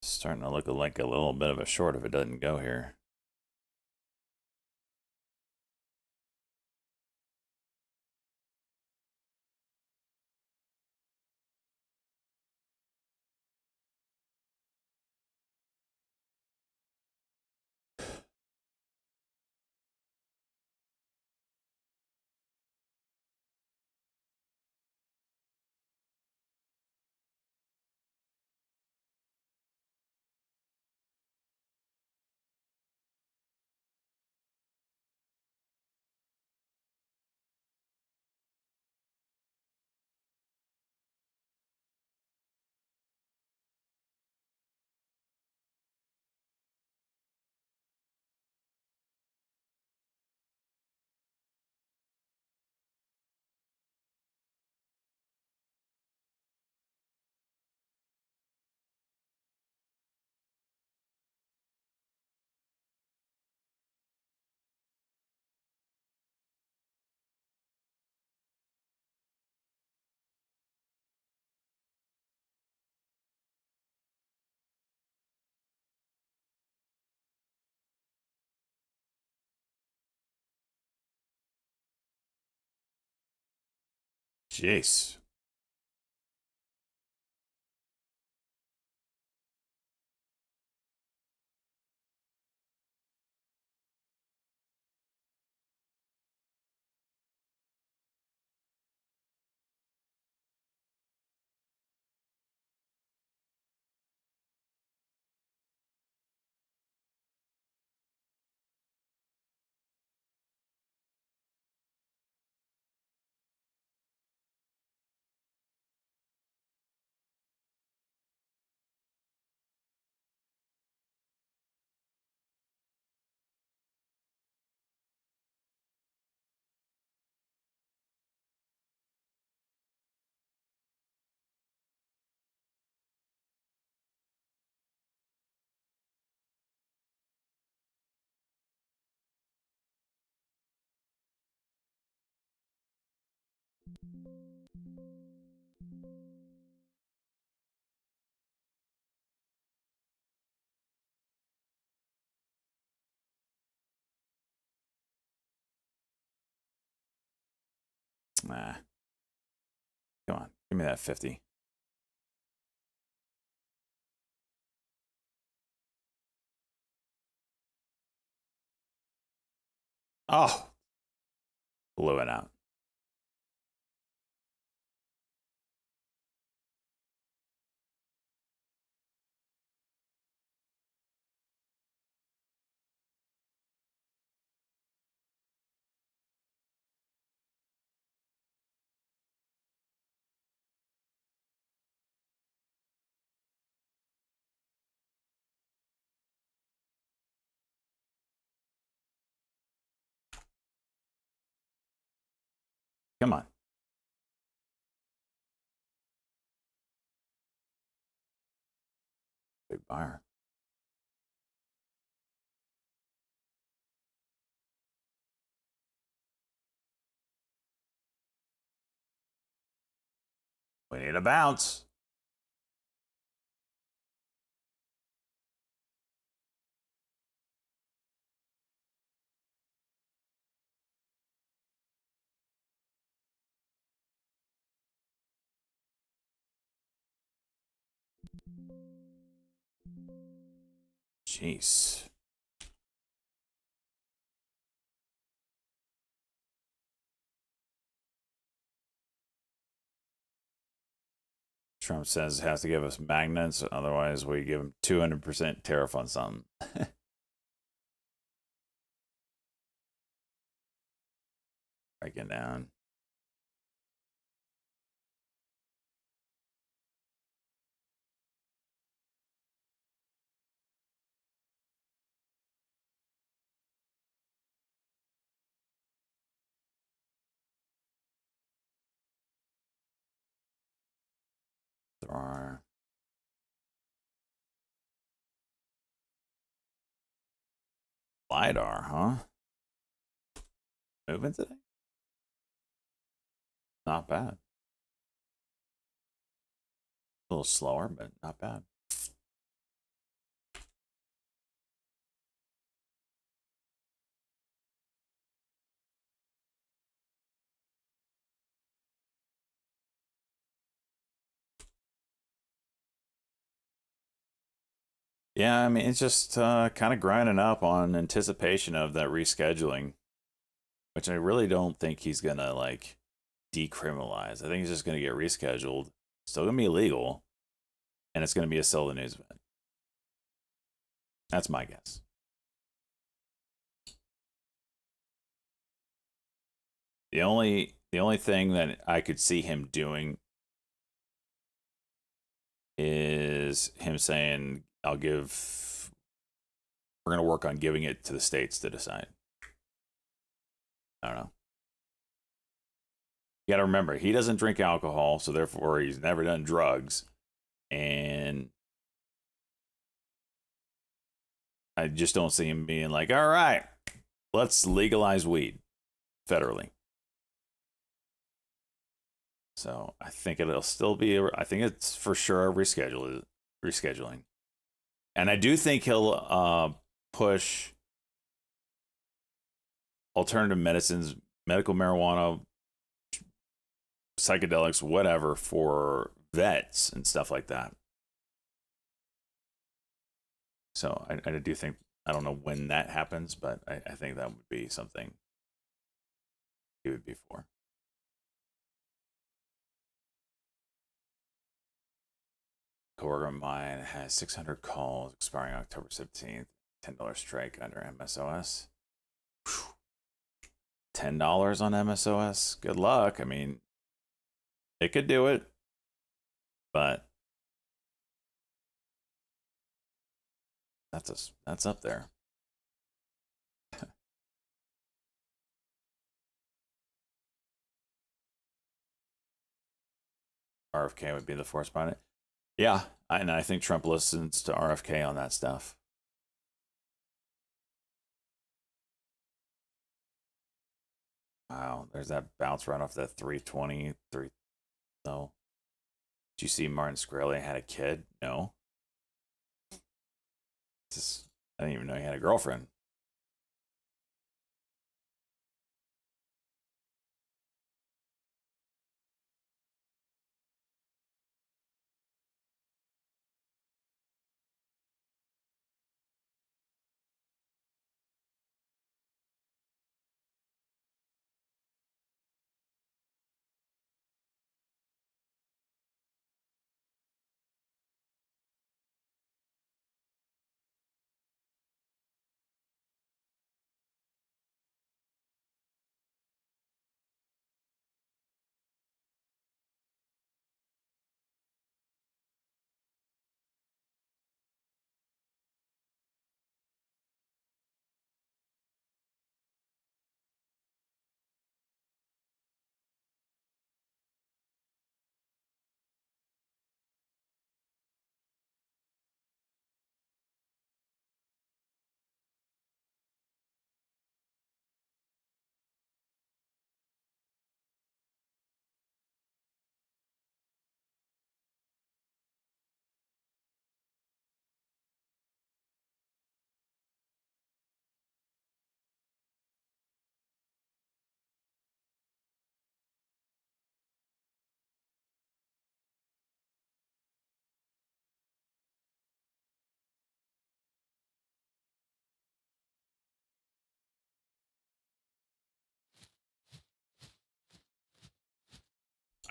Speaker 1: Starting to look like a little bit of a short if it doesn't go here. Jeez. Nah. Come on. Give me that 50. Oh. Blew it out. Come on. Big buyer. We need a bounce. Jeez. Trump says has to give us magnets, otherwise we give him 200% tariff on something. Breaking down. There are LiDAR, huh? Moving today? Not bad. A little slower, but not bad. Yeah, I mean, it's just kind of grinding up on anticipation of that rescheduling, which I really don't think he's going to, like, decriminalize. I think he's just going to get rescheduled. Still going to be illegal, and it's going to be a sell the news event. That's my guess. The only thing that I could see him doing is him saying, we're going to work on giving it to the states to decide. I don't know. You got to remember, he doesn't drink alcohol, so therefore he's never done drugs. And I just don't see him being like, all right, let's legalize weed federally. So I think it'll still be, I think it's for sure rescheduling. And I do think he'll push alternative medicines, medical marijuana, psychedelics, whatever, for vets and stuff like that. So I do think, I don't know when that happens, but I think that would be something he would be for. Coworker of mine has 600 calls expiring October 17th. $10 strike under MSOS. Whew. $10 on MSOS. Good luck. I mean, it could do it, but that's up there. RFK would be the correspondent. Yeah, and I think Trump listens to RFK on that stuff. Wow, there's that bounce right off that 320. No. Did you see Martin Shkreli had a kid? No. I didn't even know he had a girlfriend.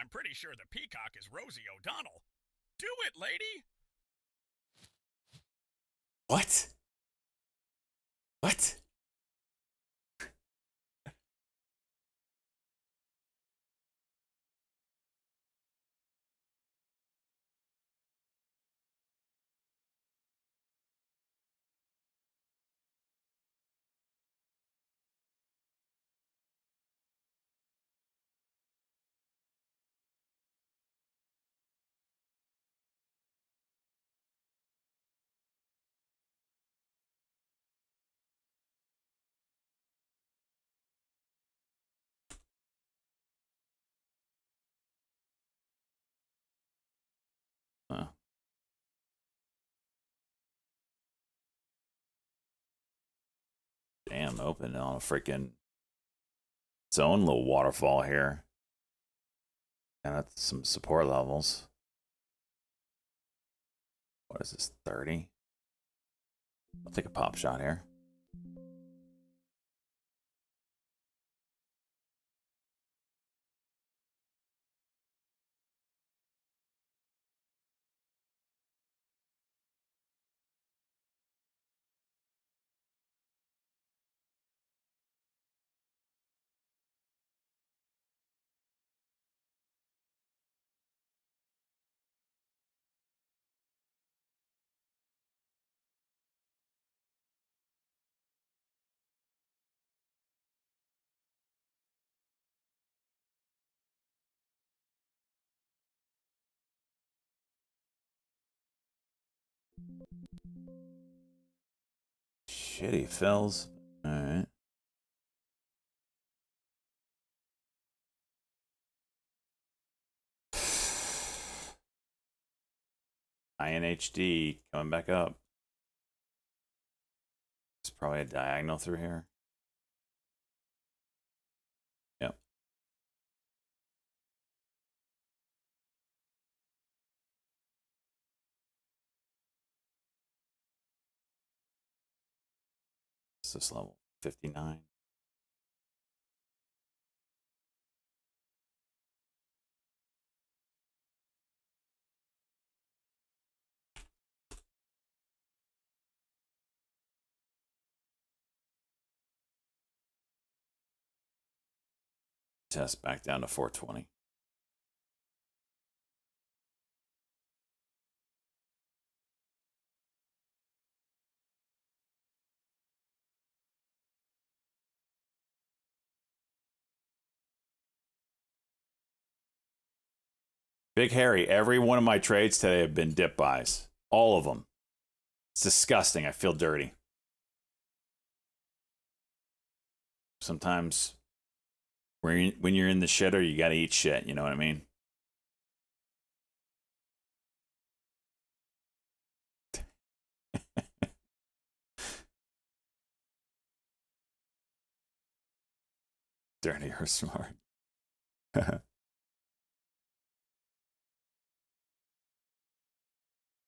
Speaker 5: I'm pretty sure the peacock is Rosie O'Donnell. Do it, lady!
Speaker 1: What? What? Huh. Damn, open on a freaking its own little waterfall here. And that's some support levels. What is this, 30? I'll take a pop shot here. Shitty fills. Alright. INHD coming back up. There's probably a diagonal through here. Yep. What's this level? 59. Test back down to 420. Big Harry, every one of my trades today have been dip buys. All of them. It's disgusting. I feel dirty. Sometimes when you're in the shitter, you gotta eat shit. You know what I mean? Dirty or smart.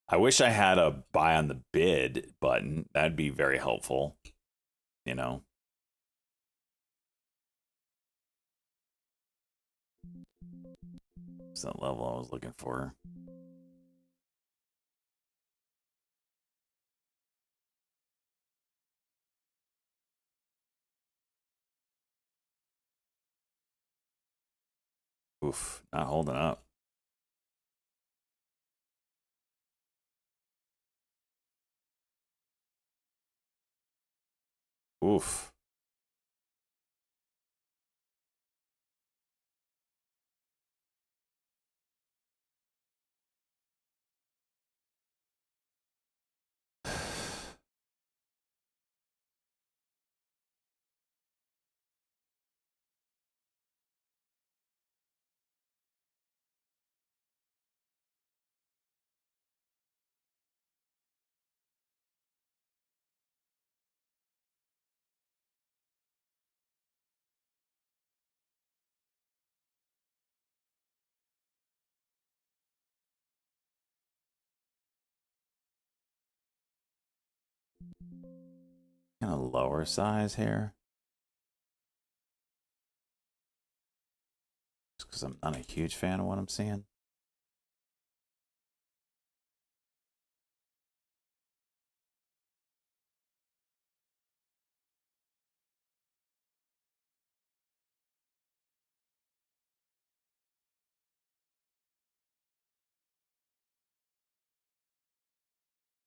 Speaker 1: I wish I had a buy on the bid button. That'd be very helpful. You know? It's that level I was looking for. Oof, not holding up. Oof. Kind of lower size here. because I'm not a huge fan of what I'm seeing.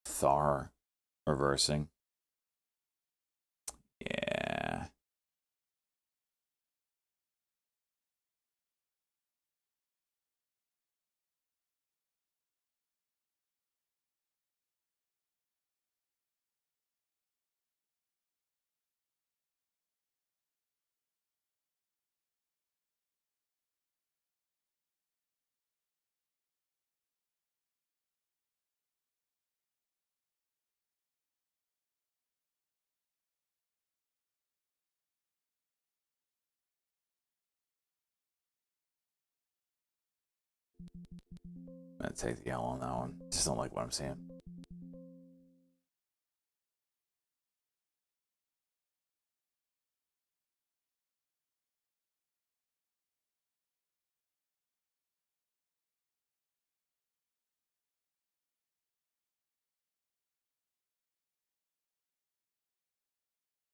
Speaker 1: Thar reversing. Yeah. I'm gonna take the L on that one. Just don't like what I'm seeing.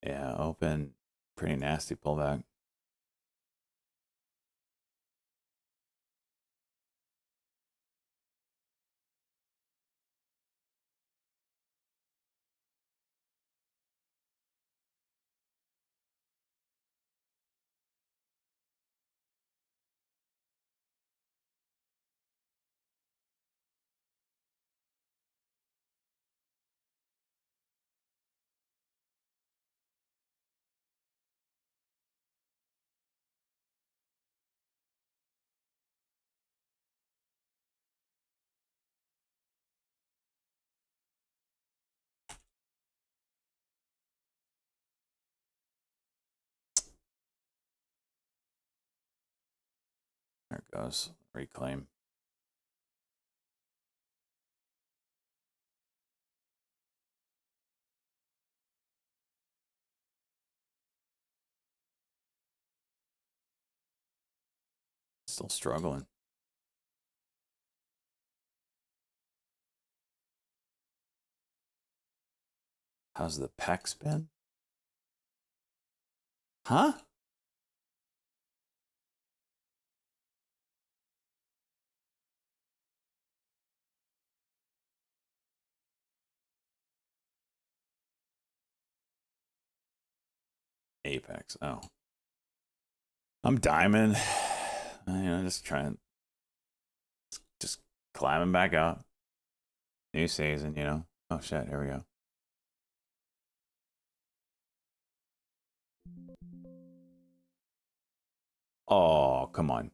Speaker 1: Yeah, open, pretty nasty pullback. There it goes. Reclaim. Still struggling. How's the pec spin? Huh? Apex. Oh. I'm diamond. Just trying. Just climbing back up. New season, Oh shit, here we go. Oh, come on.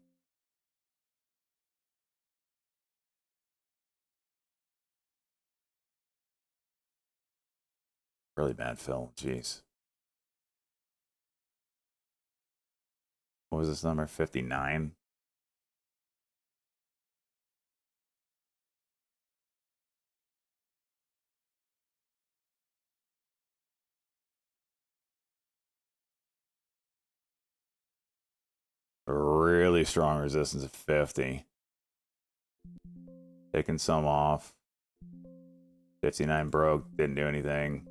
Speaker 1: Really bad fill. Jeez. What was this number? 59? Really strong resistance at 50. Taking some off. 59 broke. Didn't do anything.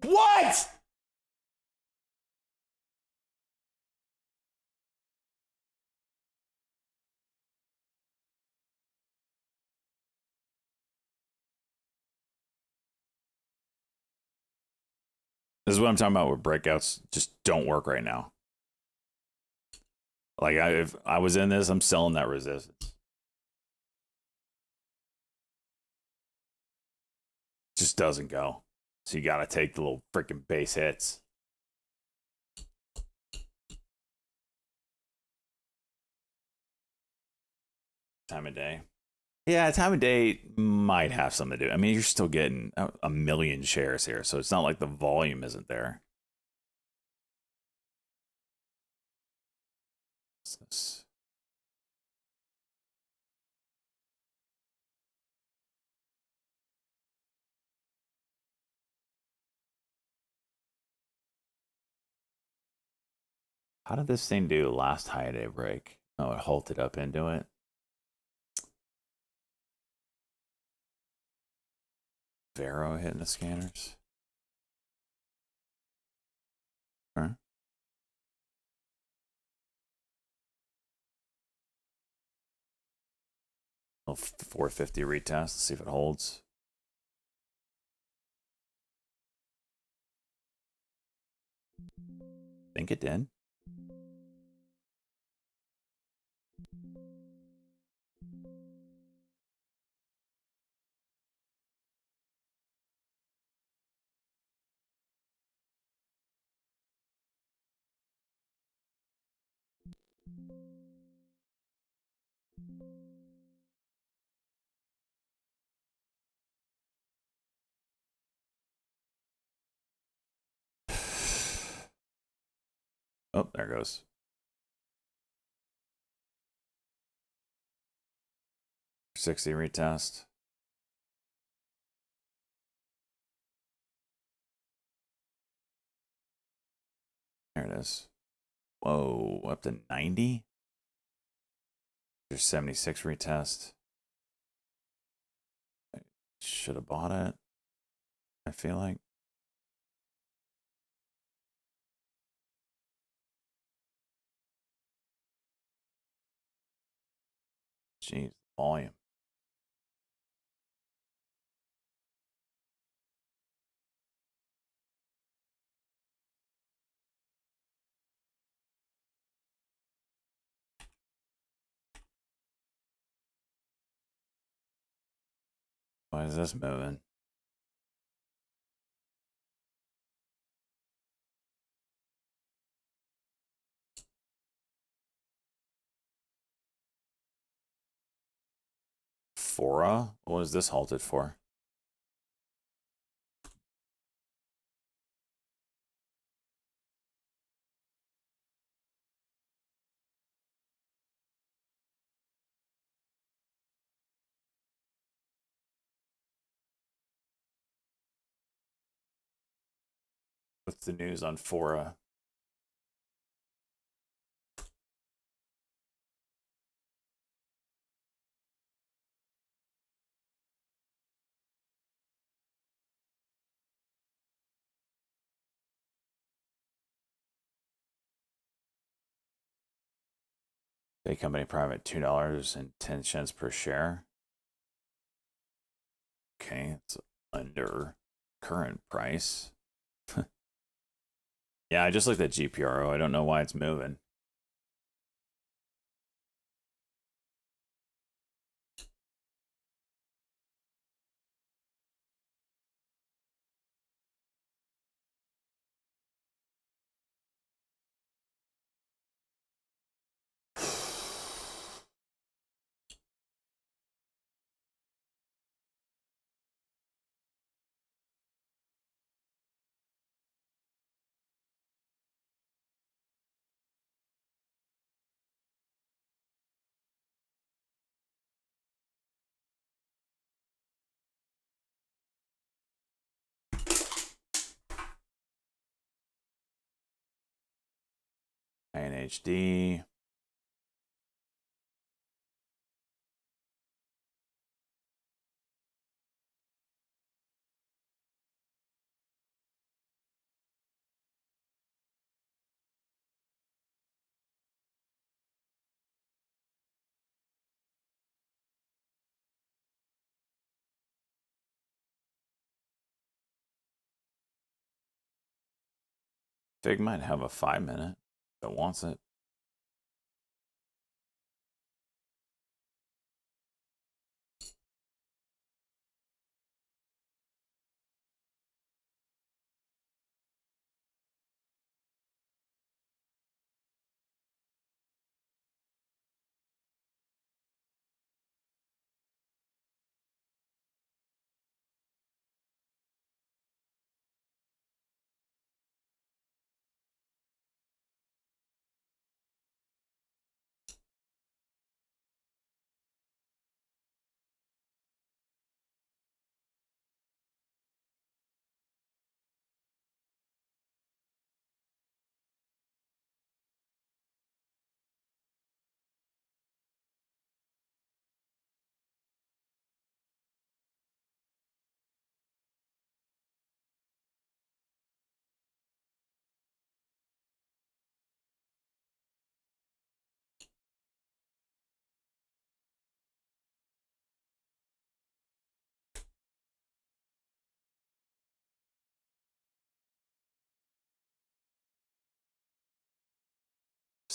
Speaker 1: What? This is what I'm talking about where breakouts just don't work right now. Like, if I was in this, I'm selling that resistance. Just doesn't go. So you got to take the little freaking base hits. Time of day. Yeah, time of day might have something to do. I mean, you're still getting a million shares here, so it's not like the volume isn't there. What's this? How did this thing do last high day break? Oh, it halted up into it. Vero hitting the scanners. Huh? Little 450 retest. Let's see if it holds. Think it did. Oh, there it goes. $60 retest. There it is. Whoa, up to 90? There's 76 retest. I should have bought it, I feel like. Jeez, volume. Why is this moving? Fora? What was this halted for? What's the news on Fora? Day company private $2.10 per share. Okay, it's under current price. Yeah, I just looked at GPRO. I don't know why it's moving. INHD. Fig might have a 5-minute that wants it.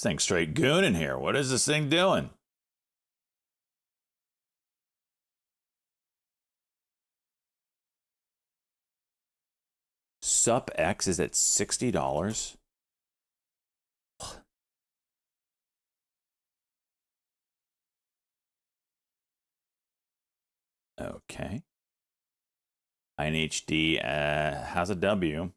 Speaker 1: thing straight gooning here. What is this thing doing? Sup X is at $60. Okay. INHD has a W.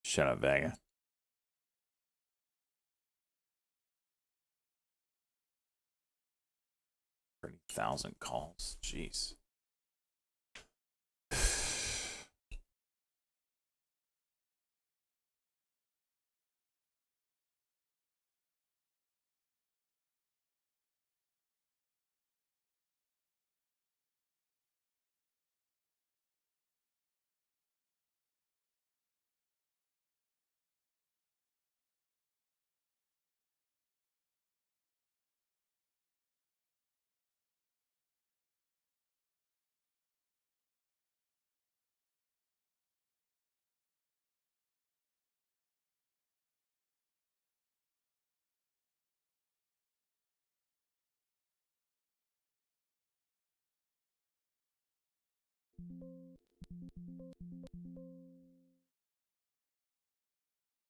Speaker 1: Shut up, Vega. $30,000 calls. Jeez.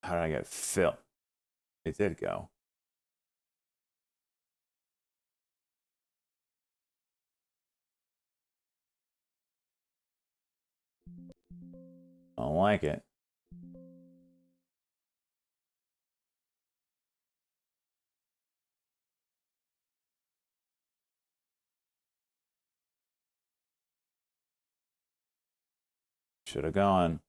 Speaker 1: How did I get Phil? It did go. I don't like it. Should have gone.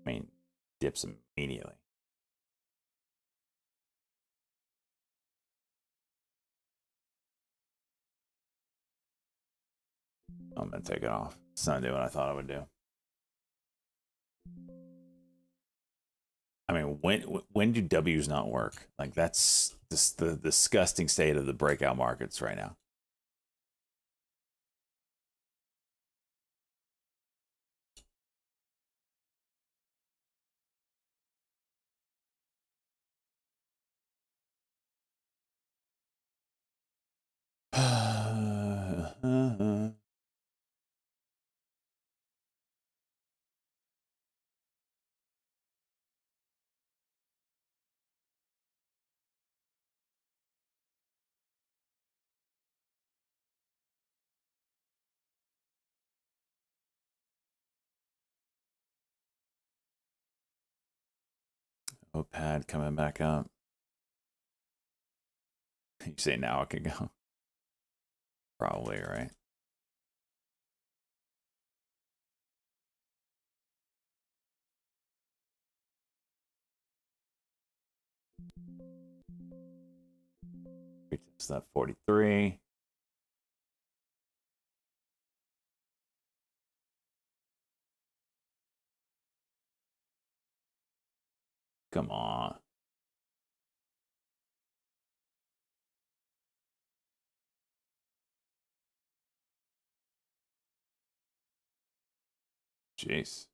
Speaker 1: I mean, dips immediately. I'm gonna take it off. It's not doing what I thought it would do. I mean, when do W's not work? Like, that's just the disgusting state of the breakout markets right now. OPAD coming back up. You say now it could go. Probably, right? It's that 43. Come on. Jeez.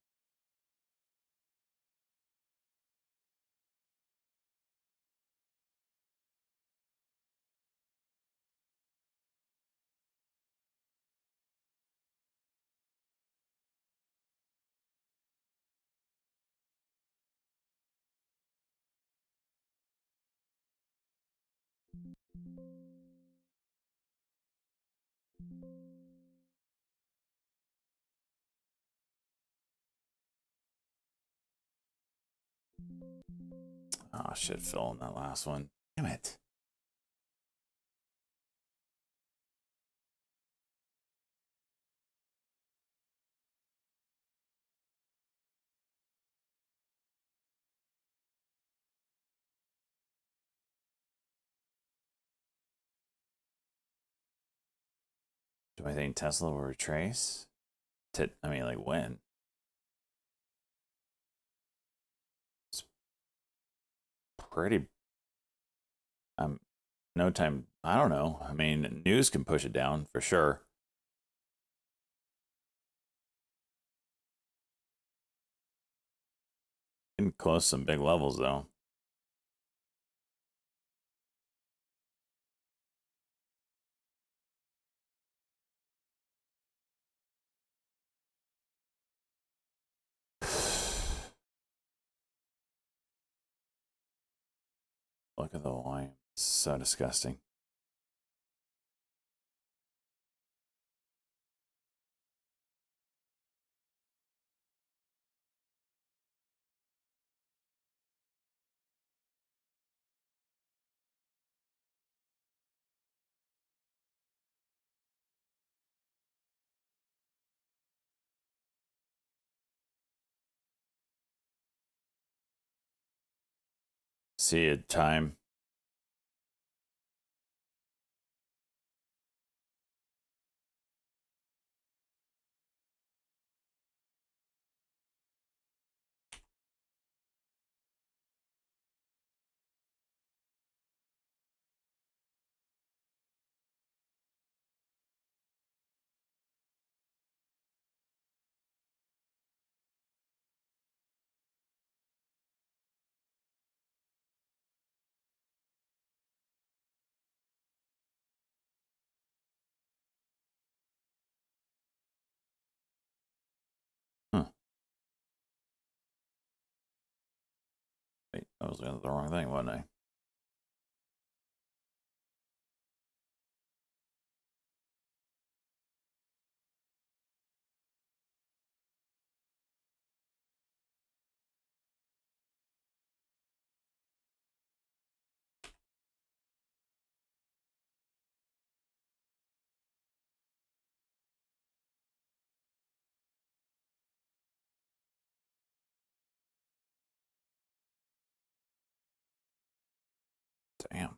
Speaker 1: Oh shit, Phil in that last one. Damn it. Do I think Tesla will retrace? I mean, like when? It's pretty. No time. I don't know. I mean, news can push it down for sure. Getting close to some big levels though. Look at the line. It's so disgusting. See it time. Wait, I was looking at the wrong thing, wasn't I? Damn.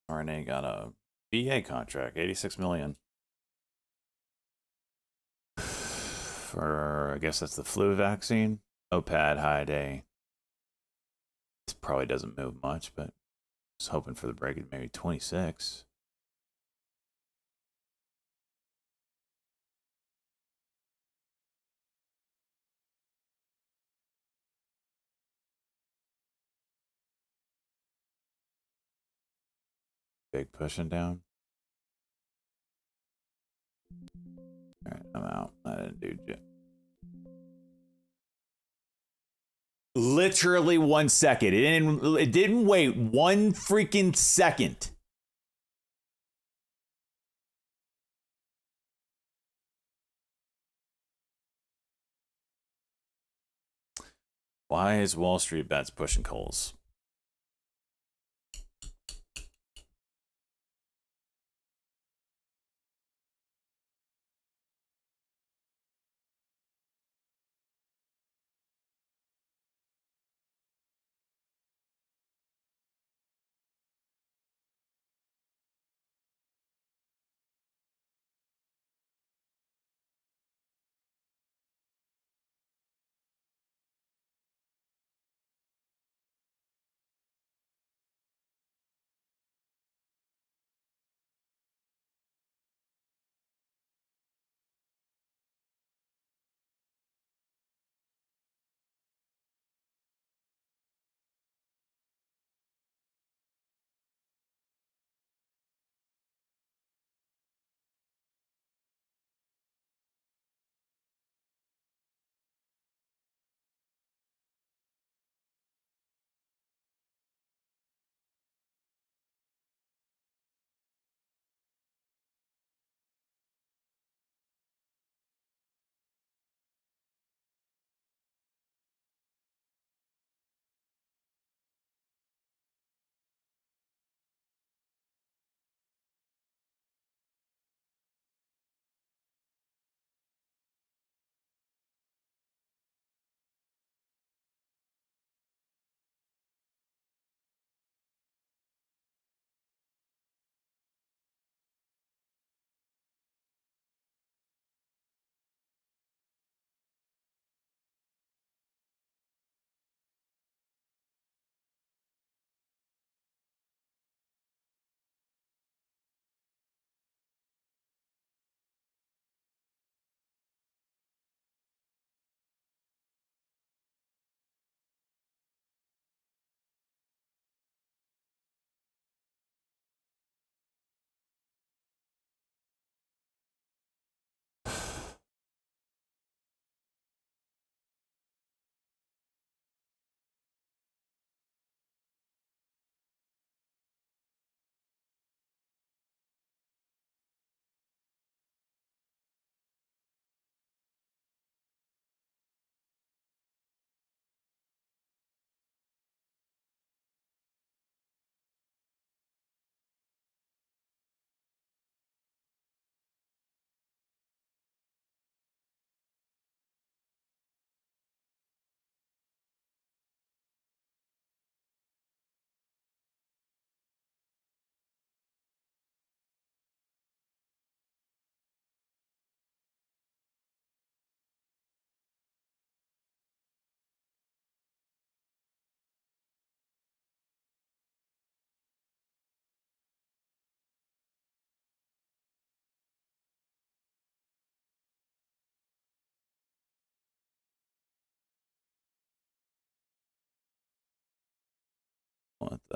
Speaker 1: RNA got a VA contract, 86 million. For, I guess that's the flu vaccine. OPAD high day. This probably doesn't move much, but I was hoping for the break at maybe 26. Big pushing down. All right, I'm out. I didn't do shit. Literally 1 second. It didn't wait 1 freaking second. Why is Wall Street bets pushing Coles?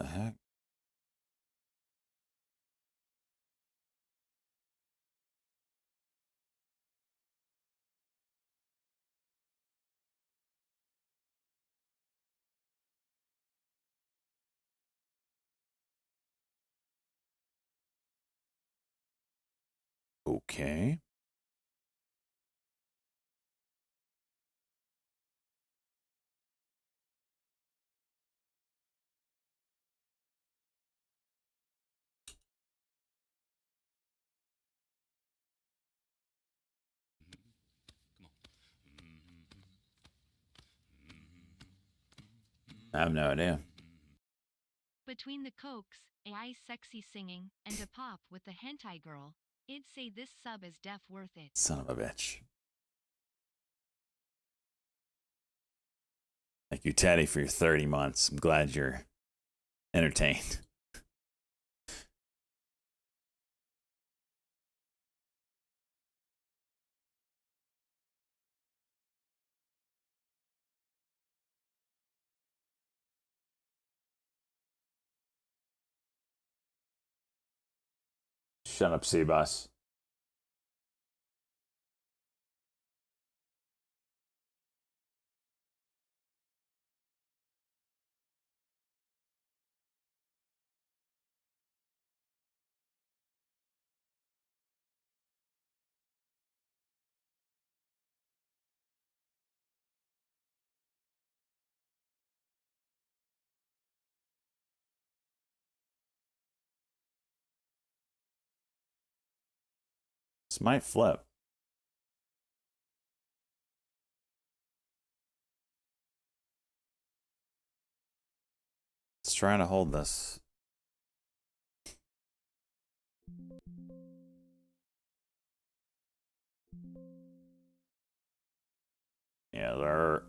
Speaker 1: the heck? Okay. I have no idea.
Speaker 2: Between the Cokes, AI sexy singing, and a pop with the hentai girl, I'd say this sub is def worth it.
Speaker 1: Son of a bitch. Thank you, Teddy, for your 30 months. I'm glad you're entertained. Shut up, C-Bus. This might flip. It's trying to hold this. Yeah, they're...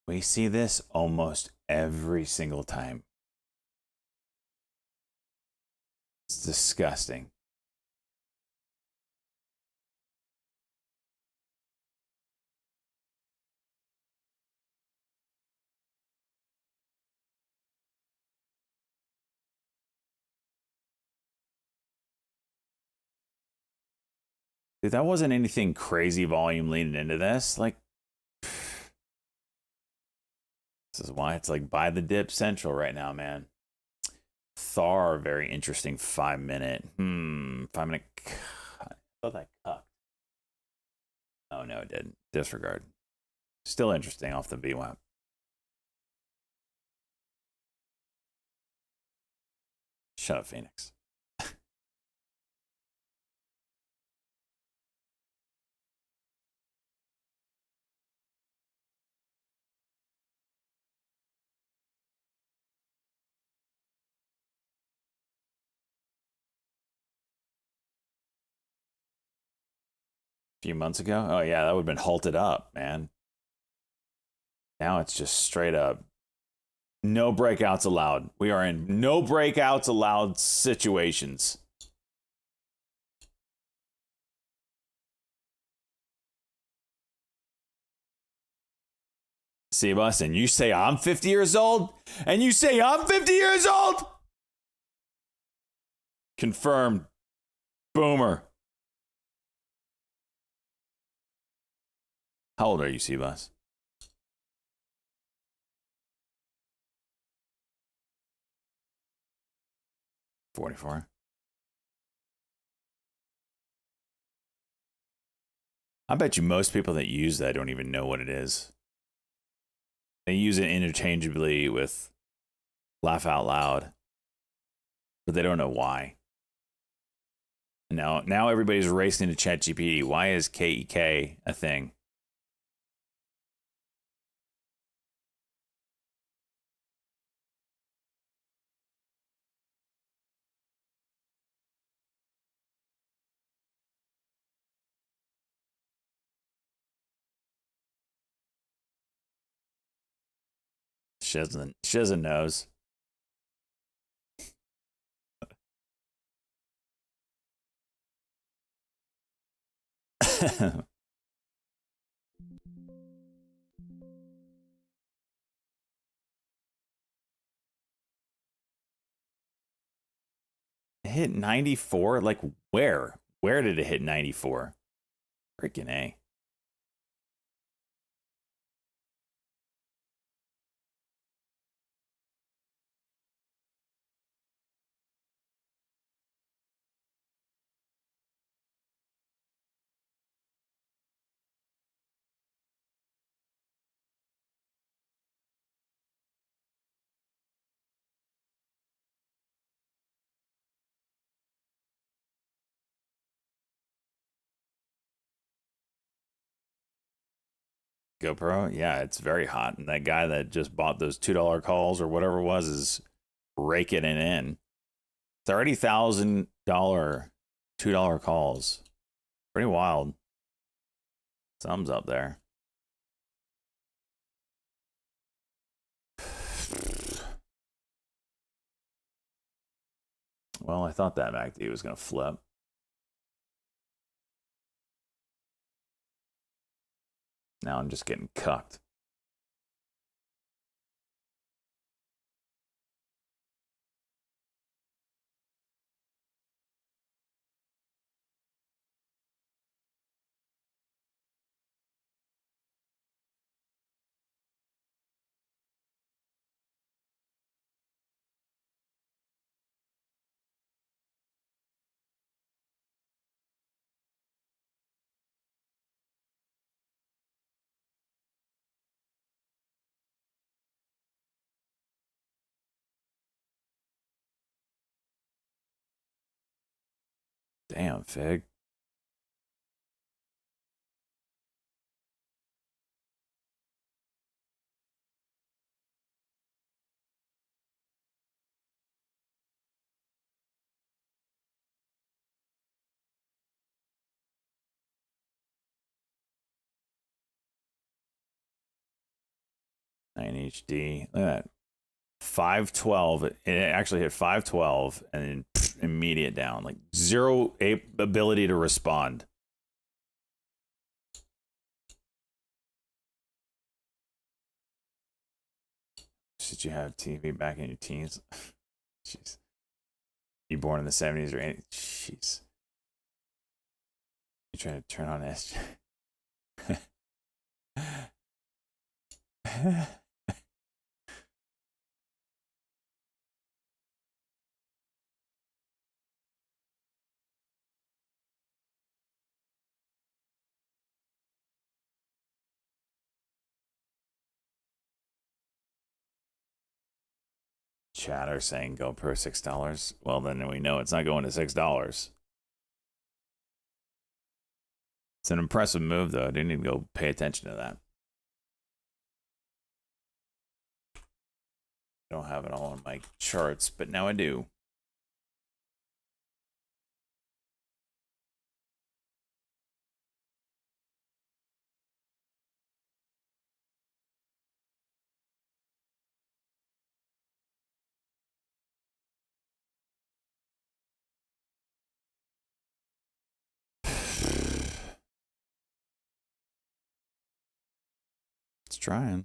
Speaker 1: We see this almost every single time. It's disgusting. Dude, that wasn't anything crazy volume leading into this. Like, this is why it's like buy the dip central right now, man. Thar, very interesting 5 minute. 5 minute. I thought that cucked. Oh no, it didn't. Disregard. Still interesting off the VWAP. Shut up, Phoenix. Few months ago. Oh yeah, that would have been halted up, man. Now it's just straight up no breakouts allowed. We are in no breakouts allowed situations. See, Bus, and you say I'm 50 years old, and you say I'm 50 years old. Confirmed. Boomer. How old are you, C-Bus? $44. I bet you most people that use that don't even know what it is. They use it interchangeably with laugh out loud, but they don't know why. Now everybody's racing to ChatGPT. Why is KEK a thing? Shiza knows. It hit 94? Like where? Where did it hit 94? Freaking A. GoPro, yeah, it's very hot. And that guy that just bought those $2 calls or whatever it was is raking it in. $30,000 $2 calls. Pretty wild. Thumbs up there. Well, I thought that MACD was going to flip. Now I'm just getting cucked. Damn, Fig. HD. Look at that. 512. It actually hit 512 and then immediate down. Like zero ability to respond. Should you have TV back in your teens? Jeez. You born in the 70s or 80s? Jeez. You trying to turn on SJ? Chatter saying GoPro $6. Well, then we know it's not going to $6. It's an impressive move, though. I didn't even go pay attention to that. I don't have it all on my charts, but now I do. It's trying.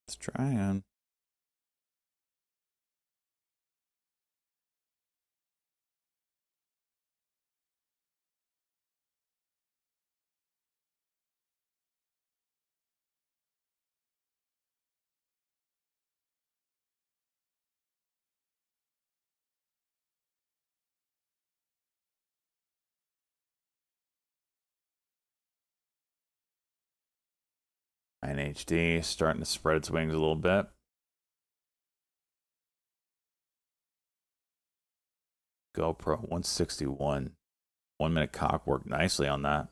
Speaker 1: It's trying. NHD starting to spread its wings a little bit. GoPro 161. 1 minute cock worked nicely on that.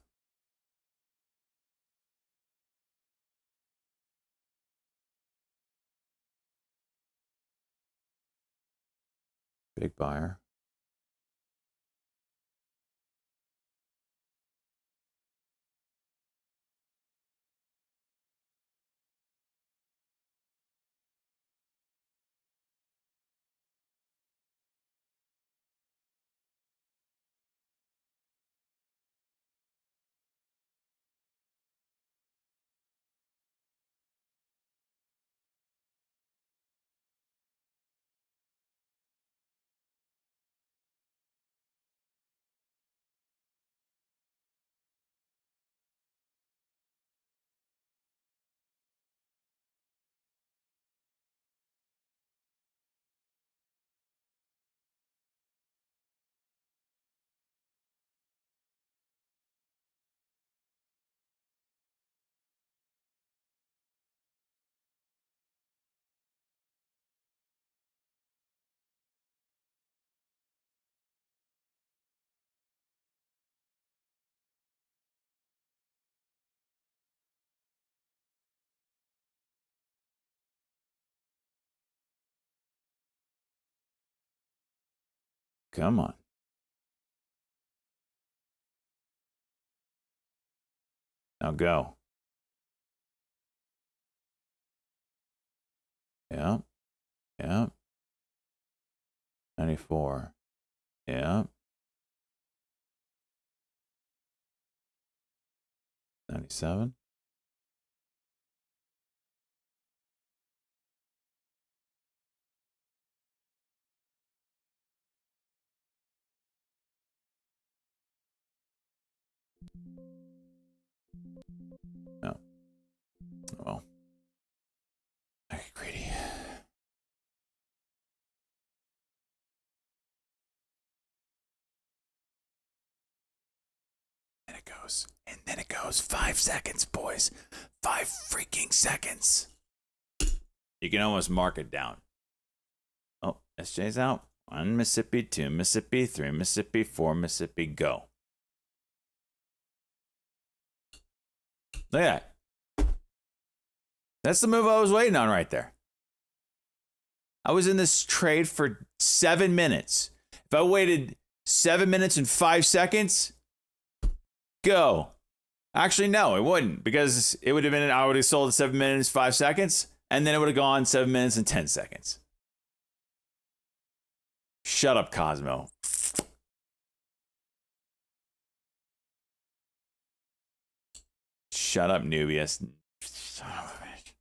Speaker 1: Big buyer. Come on. Now go. Yeah. Yeah. 94. Yeah. 97. No. Well. I get greedy. And it goes. And then it goes. 5 seconds, boys. 5 freaking seconds. You can almost mark it down. Oh, SJ's out. 1 Mississippi, 2 Mississippi, 3 Mississippi, 4 Mississippi, go. Look at that. That's the move I was waiting on right there. I was in this trade for 7 minutes. If I waited 7 minutes and 5 seconds, go. Actually, no, it wouldn't, because it would have been, I would have sold at 7 minutes, 5 seconds, and then it would have gone 7 minutes and 10 seconds. Shut up, Cosmo. Shut up, Nubius. Son of a bitch.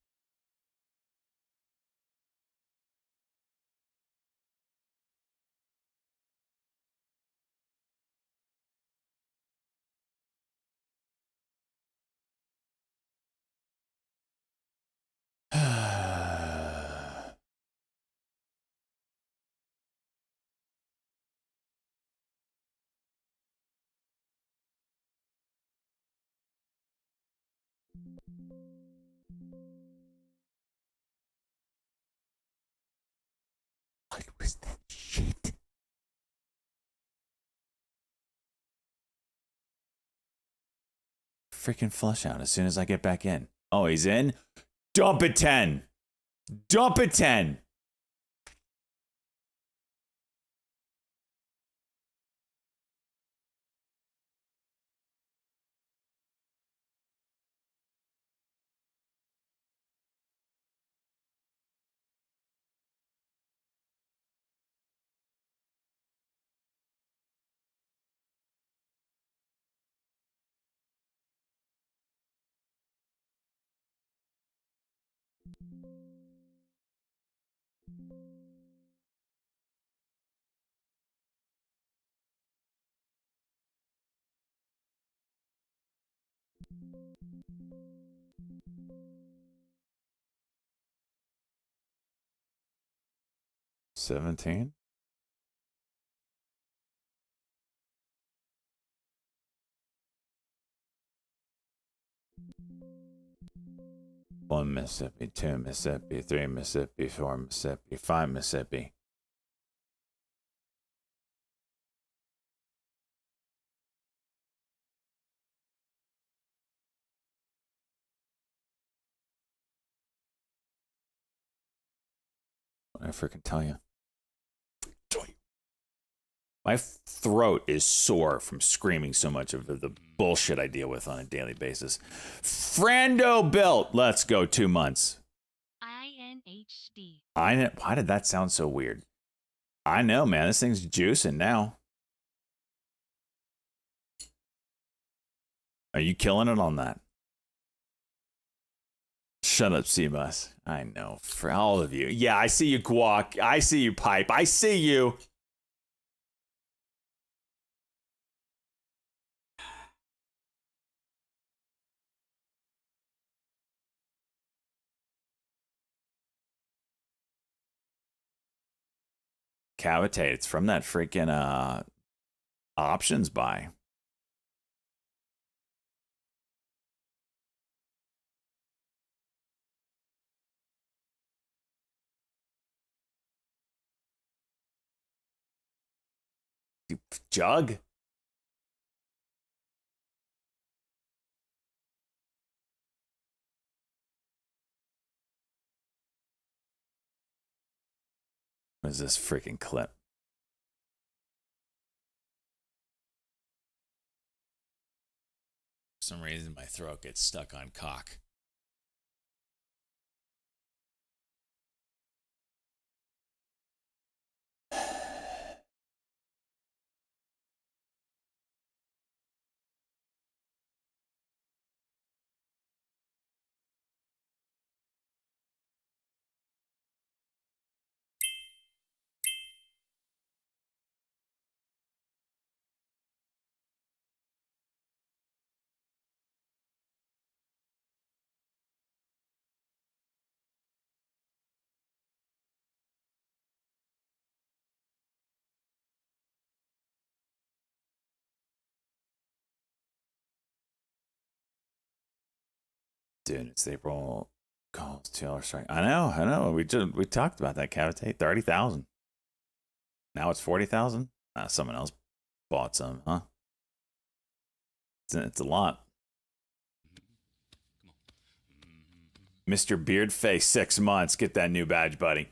Speaker 1: What was that shit? Freaking flush out as soon as I get back in. Oh, he's in? Dump it 10. Dump it 10. $17. One Mississippi, 2 Mississippi, 3 Mississippi, 4 Mississippi, 5 Mississippi. What did I freaking tell you? My throat is sore from screaming so much of the bullshit I deal with on a daily basis. Frando built. Let's go 2 months.
Speaker 2: INHD.
Speaker 1: I know. Why did that sound so weird? I know, man. This thing's juicing now. Are you killing it on that? Shut up, C-Bus. I know. For all of you. Yeah, I see you, Guac. I see you, Pipe. I see you. Cavitate. It's from that freaking options buy. Jug. What is this freaking clip? For some reason, my throat gets stuck on cock. Dude, it's April calls Taylor strike. I know. We talked about that cavitate. 30,000. Now it's 40,000. Someone else bought some, huh? It's a lot. Mr. Beardface, 6 months. Get that new badge, buddy.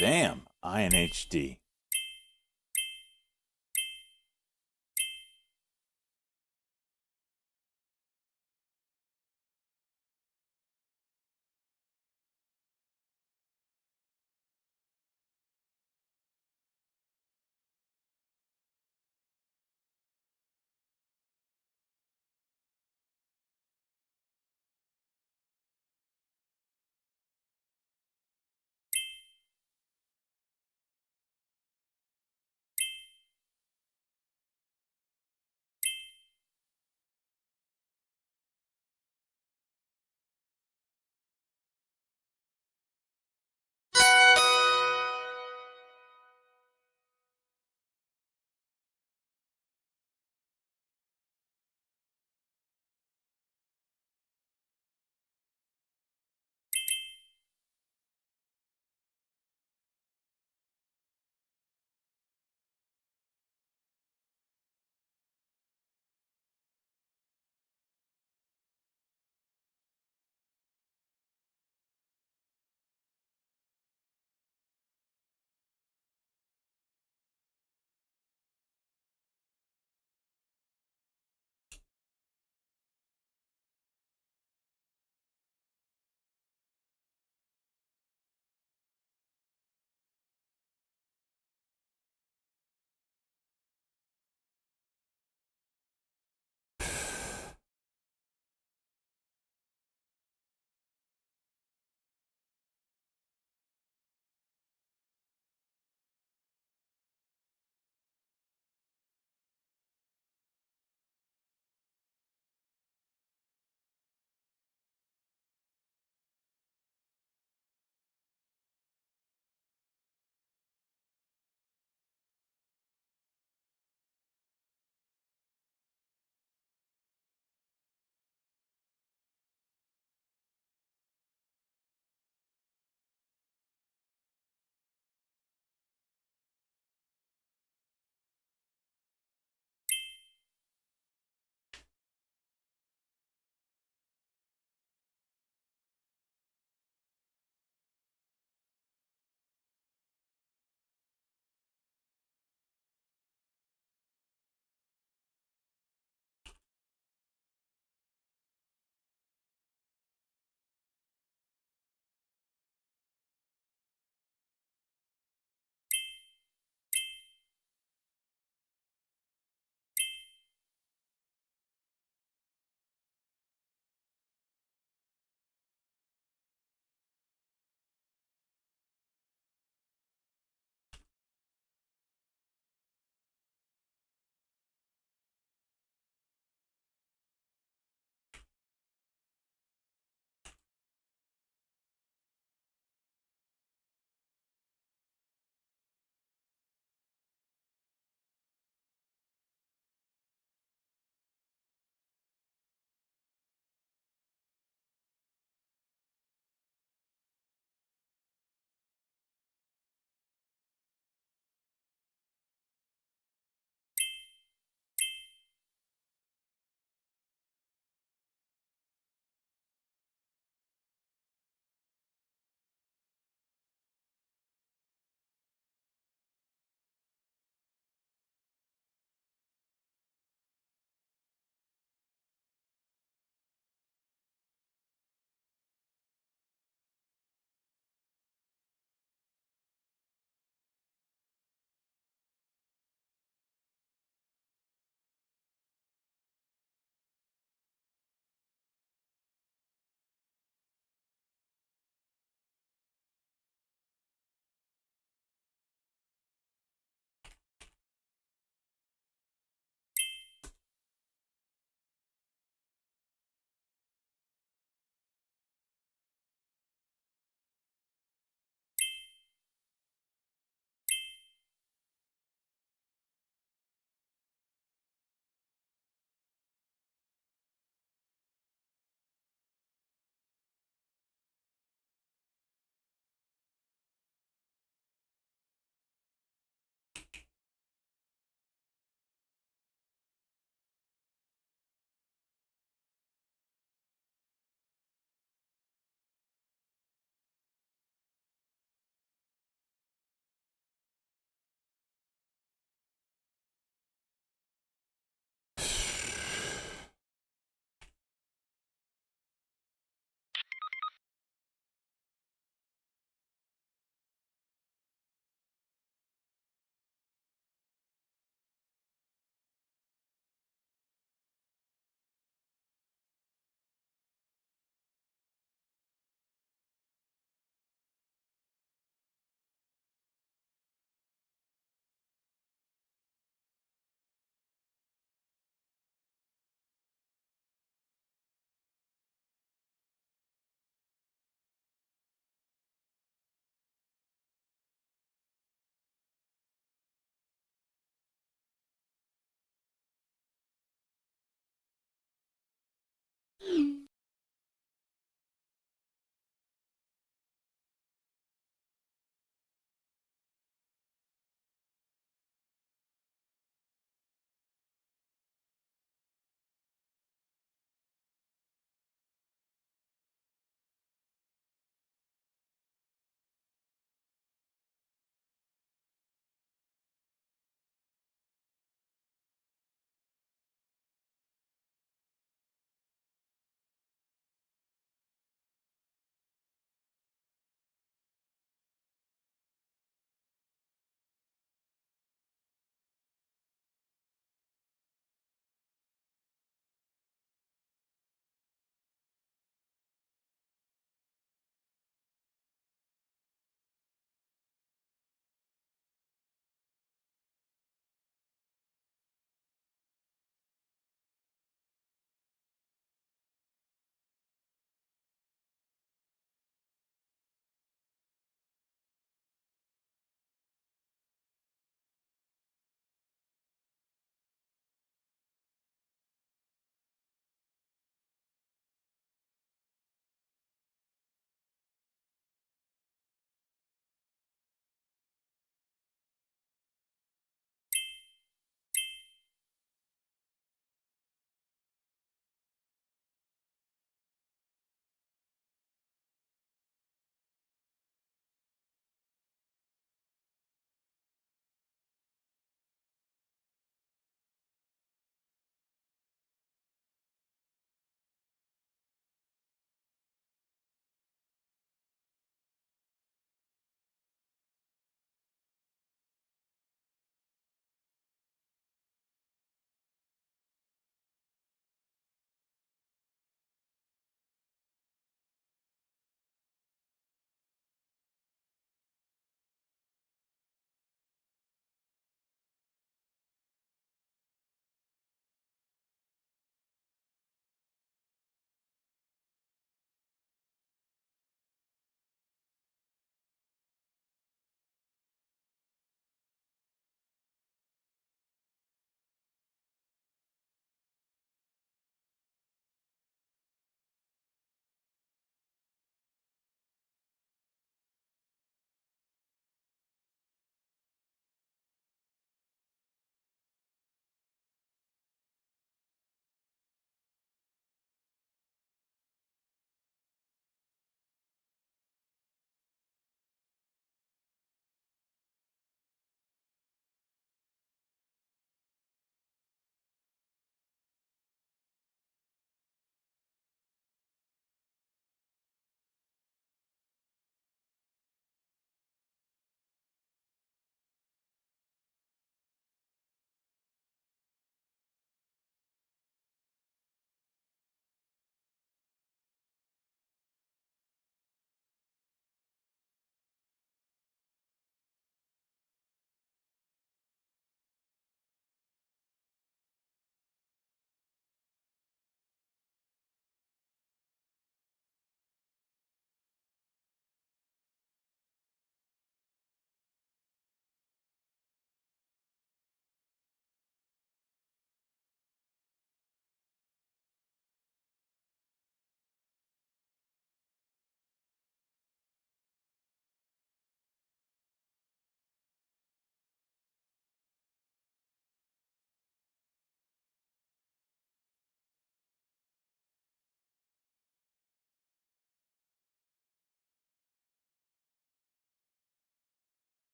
Speaker 1: Damn, INHD.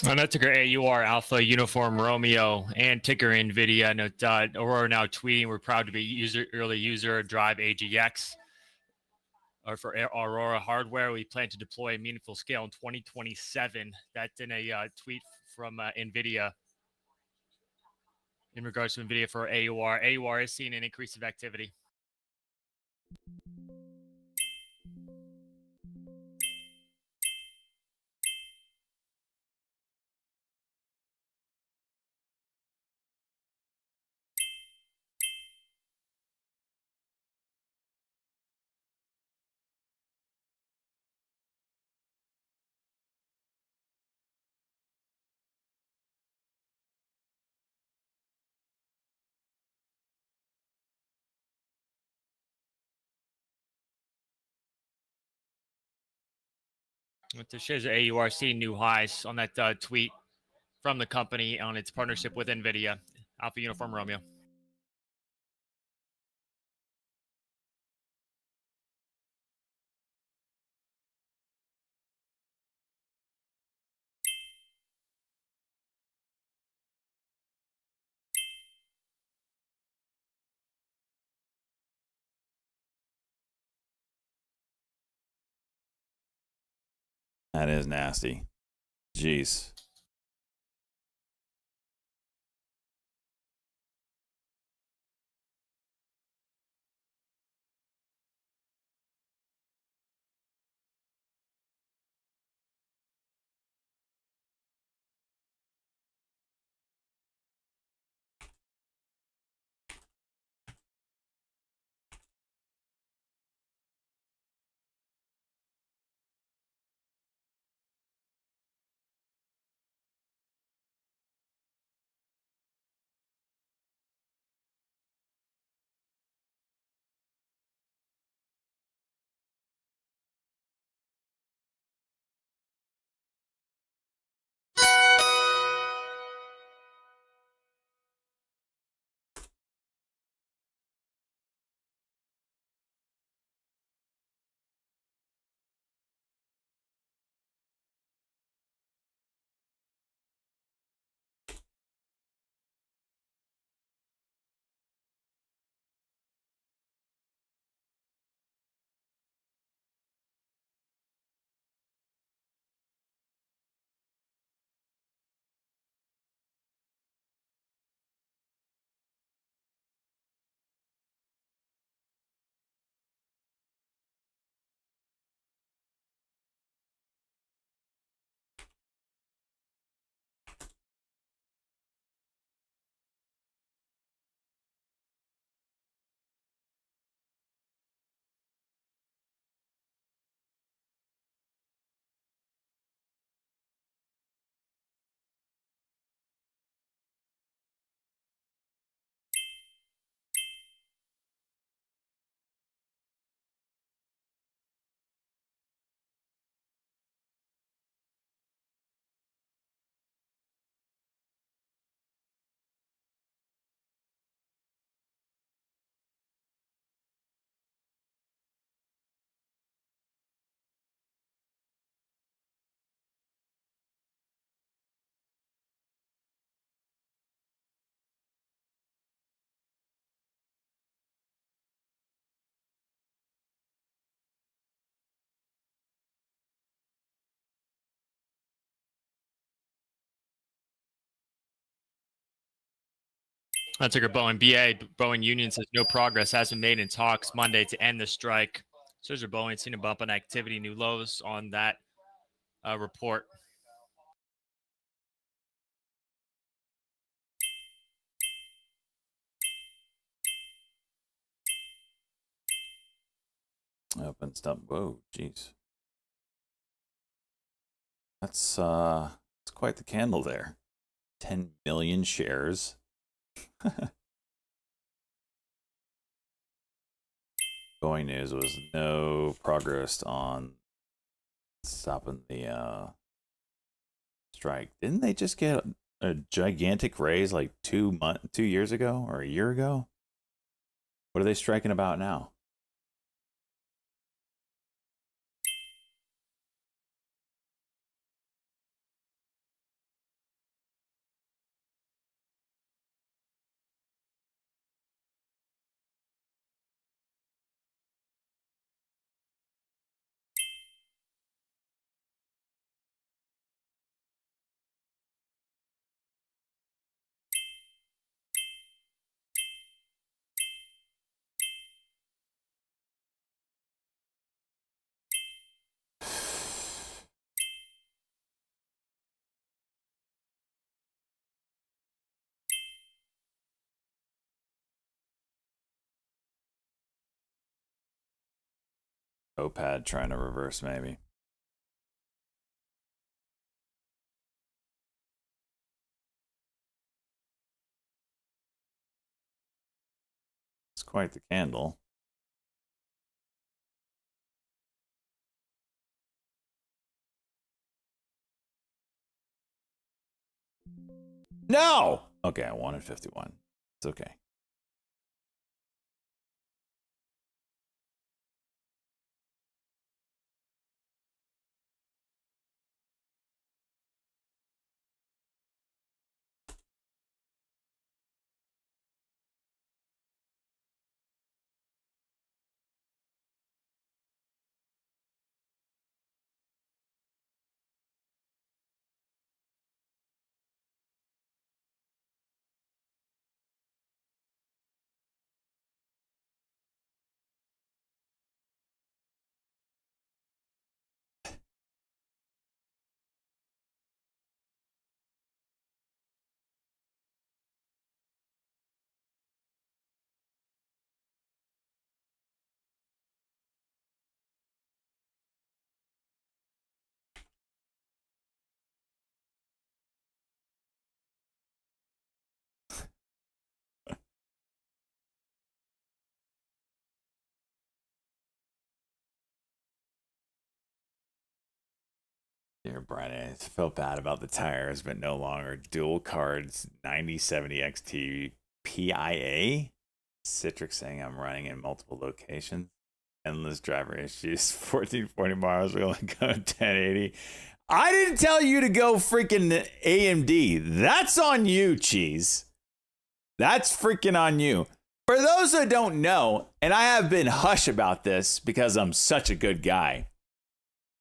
Speaker 12: And that's a great AUR Alpha Uniform Romeo and ticker NVIDIA. Note, Aurora now tweeting, we're proud to be early user Drive AGX. Or for Aurora hardware, we plan to deploy a meaningful scale in 2027. That's in a tweet from NVIDIA in regards to NVIDIA for AUR. AUR is seeing an increase of activity. It shows AUR seeing new highs on that tweet from the company on its partnership with NVIDIA. Alpha Uniform Romeo.
Speaker 1: That is nasty. Jeez.
Speaker 12: Ticker Boeing BA. Boeing Union says no progress has been made in talks Monday to end the strike. Shows your Boeing seen a bump in activity, new lows on that report.
Speaker 1: Opens up. Whoa, jeez. That's quite the candle there. 10 million shares. Boeing News was no progress on stopping the strike. Didn't they just get a gigantic raise like 2 years ago or a year ago? What are they striking about now? OPAD trying to reverse maybe. It's quite the candle. No. Okay, I wanted 51. It's okay. Dear Brennan, I felt bad about the tires, but no longer. Dual cards 9070 XT PIA. Citrix saying I'm running in multiple locations. Endless driver issues. 1440 miles. We only go 1080. I didn't tell you to go freaking AMD. That's on you, Cheese. That's freaking on you. For those who don't know, and I have been hush about this because I'm such a good guy,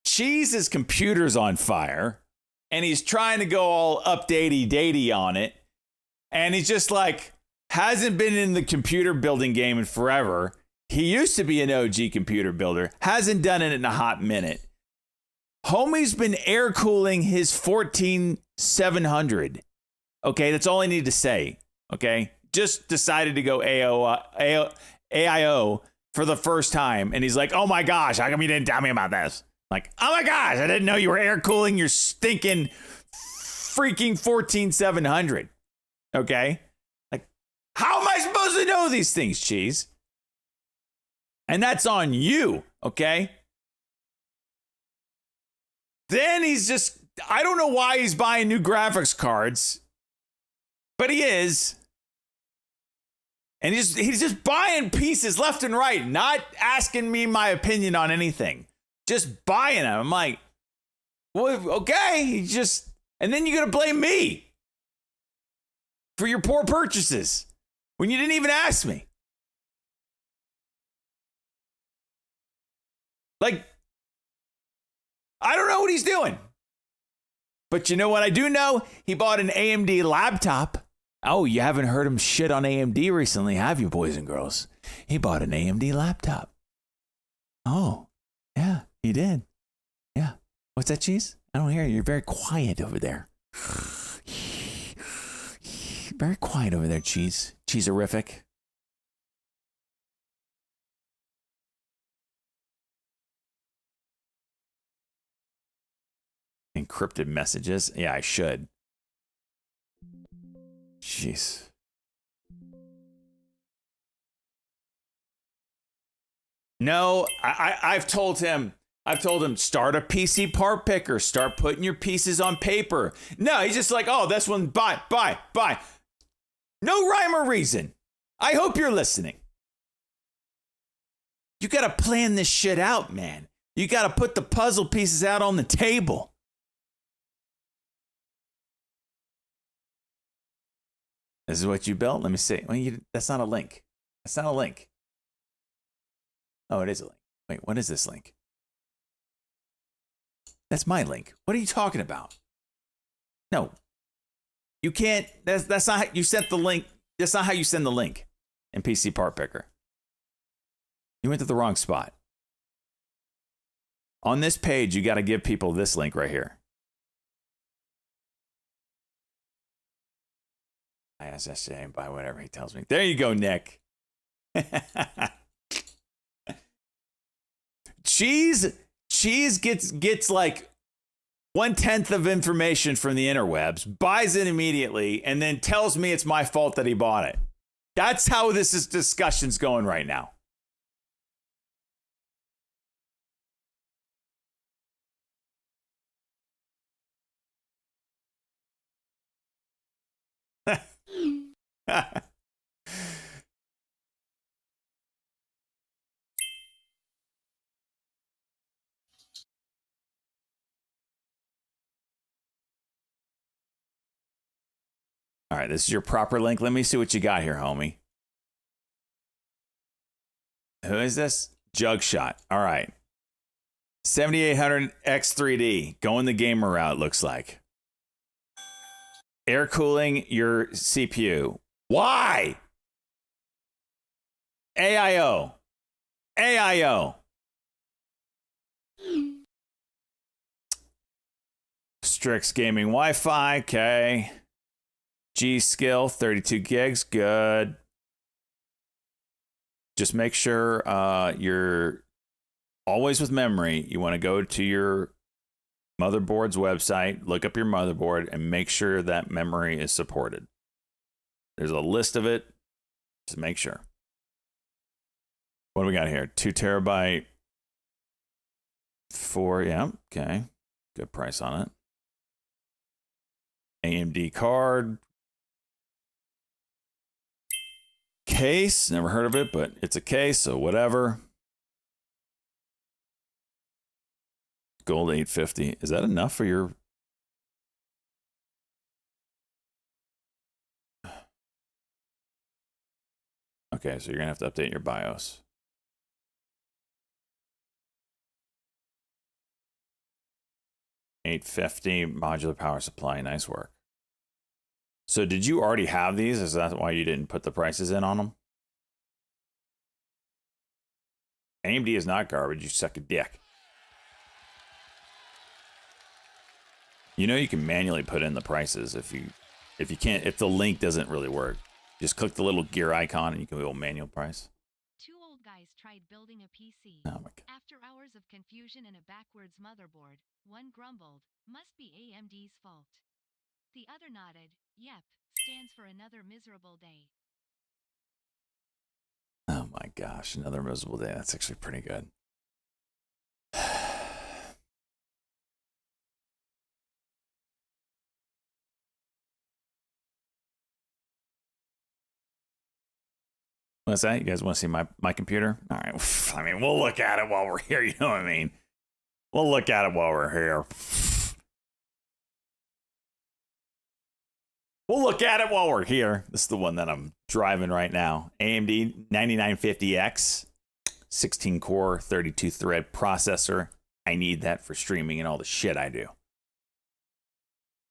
Speaker 1: Cheese's computer's on fire, and he's trying to go all updatey-datey on it, and he's just like, hasn't been in the computer building game in forever. He used to be an OG computer builder, hasn't done it in a hot minute. Homie's been air cooling his 14700. Okay, that's all I need to say. Okay, just decided to go AIO for the first time, and he's like, oh my gosh, how come you didn't tell me about this? Like, oh my gosh, I didn't know you were air cooling your stinking freaking 14700. Okay? Like, how am I supposed to know these things, Cheese? And that's on you, okay? Then he's just, I don't know why he's buying new graphics cards, but he is. And he's just buying pieces left and right, not asking me my opinion on anything. Just buying them. I'm like, well, okay, and then you're going to blame me for your poor purchases when you didn't even ask me. Like, I don't know what he's doing. But you know what I do know? He bought an AMD laptop. Oh, you haven't heard him shit on AMD recently, have you, boys and girls? He bought an AMD laptop. Oh, yeah. He did. Yeah. What's that, Cheese? I don't hear you. You're very quiet over there. Very quiet over there, Cheese. Cheese-erific. Encrypted messages. Yeah, I should. Jeez. No, I've told him, start a PC part picker. Start putting your pieces on paper. No, he's just like, oh, this one, buy. No rhyme or reason. I hope you're listening. You got to plan this shit out, man. You got to put the puzzle pieces out on the table. This is what you built? Let me see. Well, that's not a link. That's not a link. Oh, it is a link. Wait, what is this link? That's my link. What are you talking about? No. You can't. That's not how you sent the link. That's not how you send the link in PC Part Picker. You went to the wrong spot. On this page, you got to give people this link right here. I ask SJ and buy whatever he tells me. There you go, Nick. Cheese gets like 1/10 of information from the interwebs, buys it immediately, and then tells me it's my fault that he bought it. That's how this discussion's going right now. All right, this is your proper link. Let me see what you got here, homie. Who is this? Jugshot. All right. 7800 X3D. Going the gamer route, looks like. Air cooling your CPU. Why? AIO. AIO. Strix Gaming Wi-Fi. Okay. G-Skill, 32 gigs. Good. Just make sure you're always with memory. You want to go to your motherboard's website, look up your motherboard, and make sure that memory is supported. There's a list of it. Just make sure. What do we got here? 2 terabyte. 4, yeah, okay. Good price on it. AMD card. Case, never heard of it, but it's a case, so whatever. Gold 850. Is that enough for your... Okay, so you're going to have to update your BIOS. $850 modular power supply. Nice work. So did you already have these? Is that why you didn't put the prices in on them? AMD is not garbage. You suck a dick. You know you can manually put in the prices if you can't, if the link doesn't really work. Just click the little gear icon and you can go manual price.
Speaker 2: Two old guys tried building a PC.
Speaker 1: Oh my God.
Speaker 2: After hours of confusion and a backwards motherboard, one grumbled, "Must be AMD's fault." The other nodded, "Yep, stands for another miserable day."
Speaker 1: Oh my gosh, another miserable day. That's actually pretty good. What's that? You guys want to see my computer? All right. I mean, we'll look at it while we're here. You know what I mean? We'll look at it while we're here. We'll look at it while we're here. This is the one that I'm driving right now. AMD 9950X, 16 core, 32 thread processor. I need that for streaming and all the shit I do.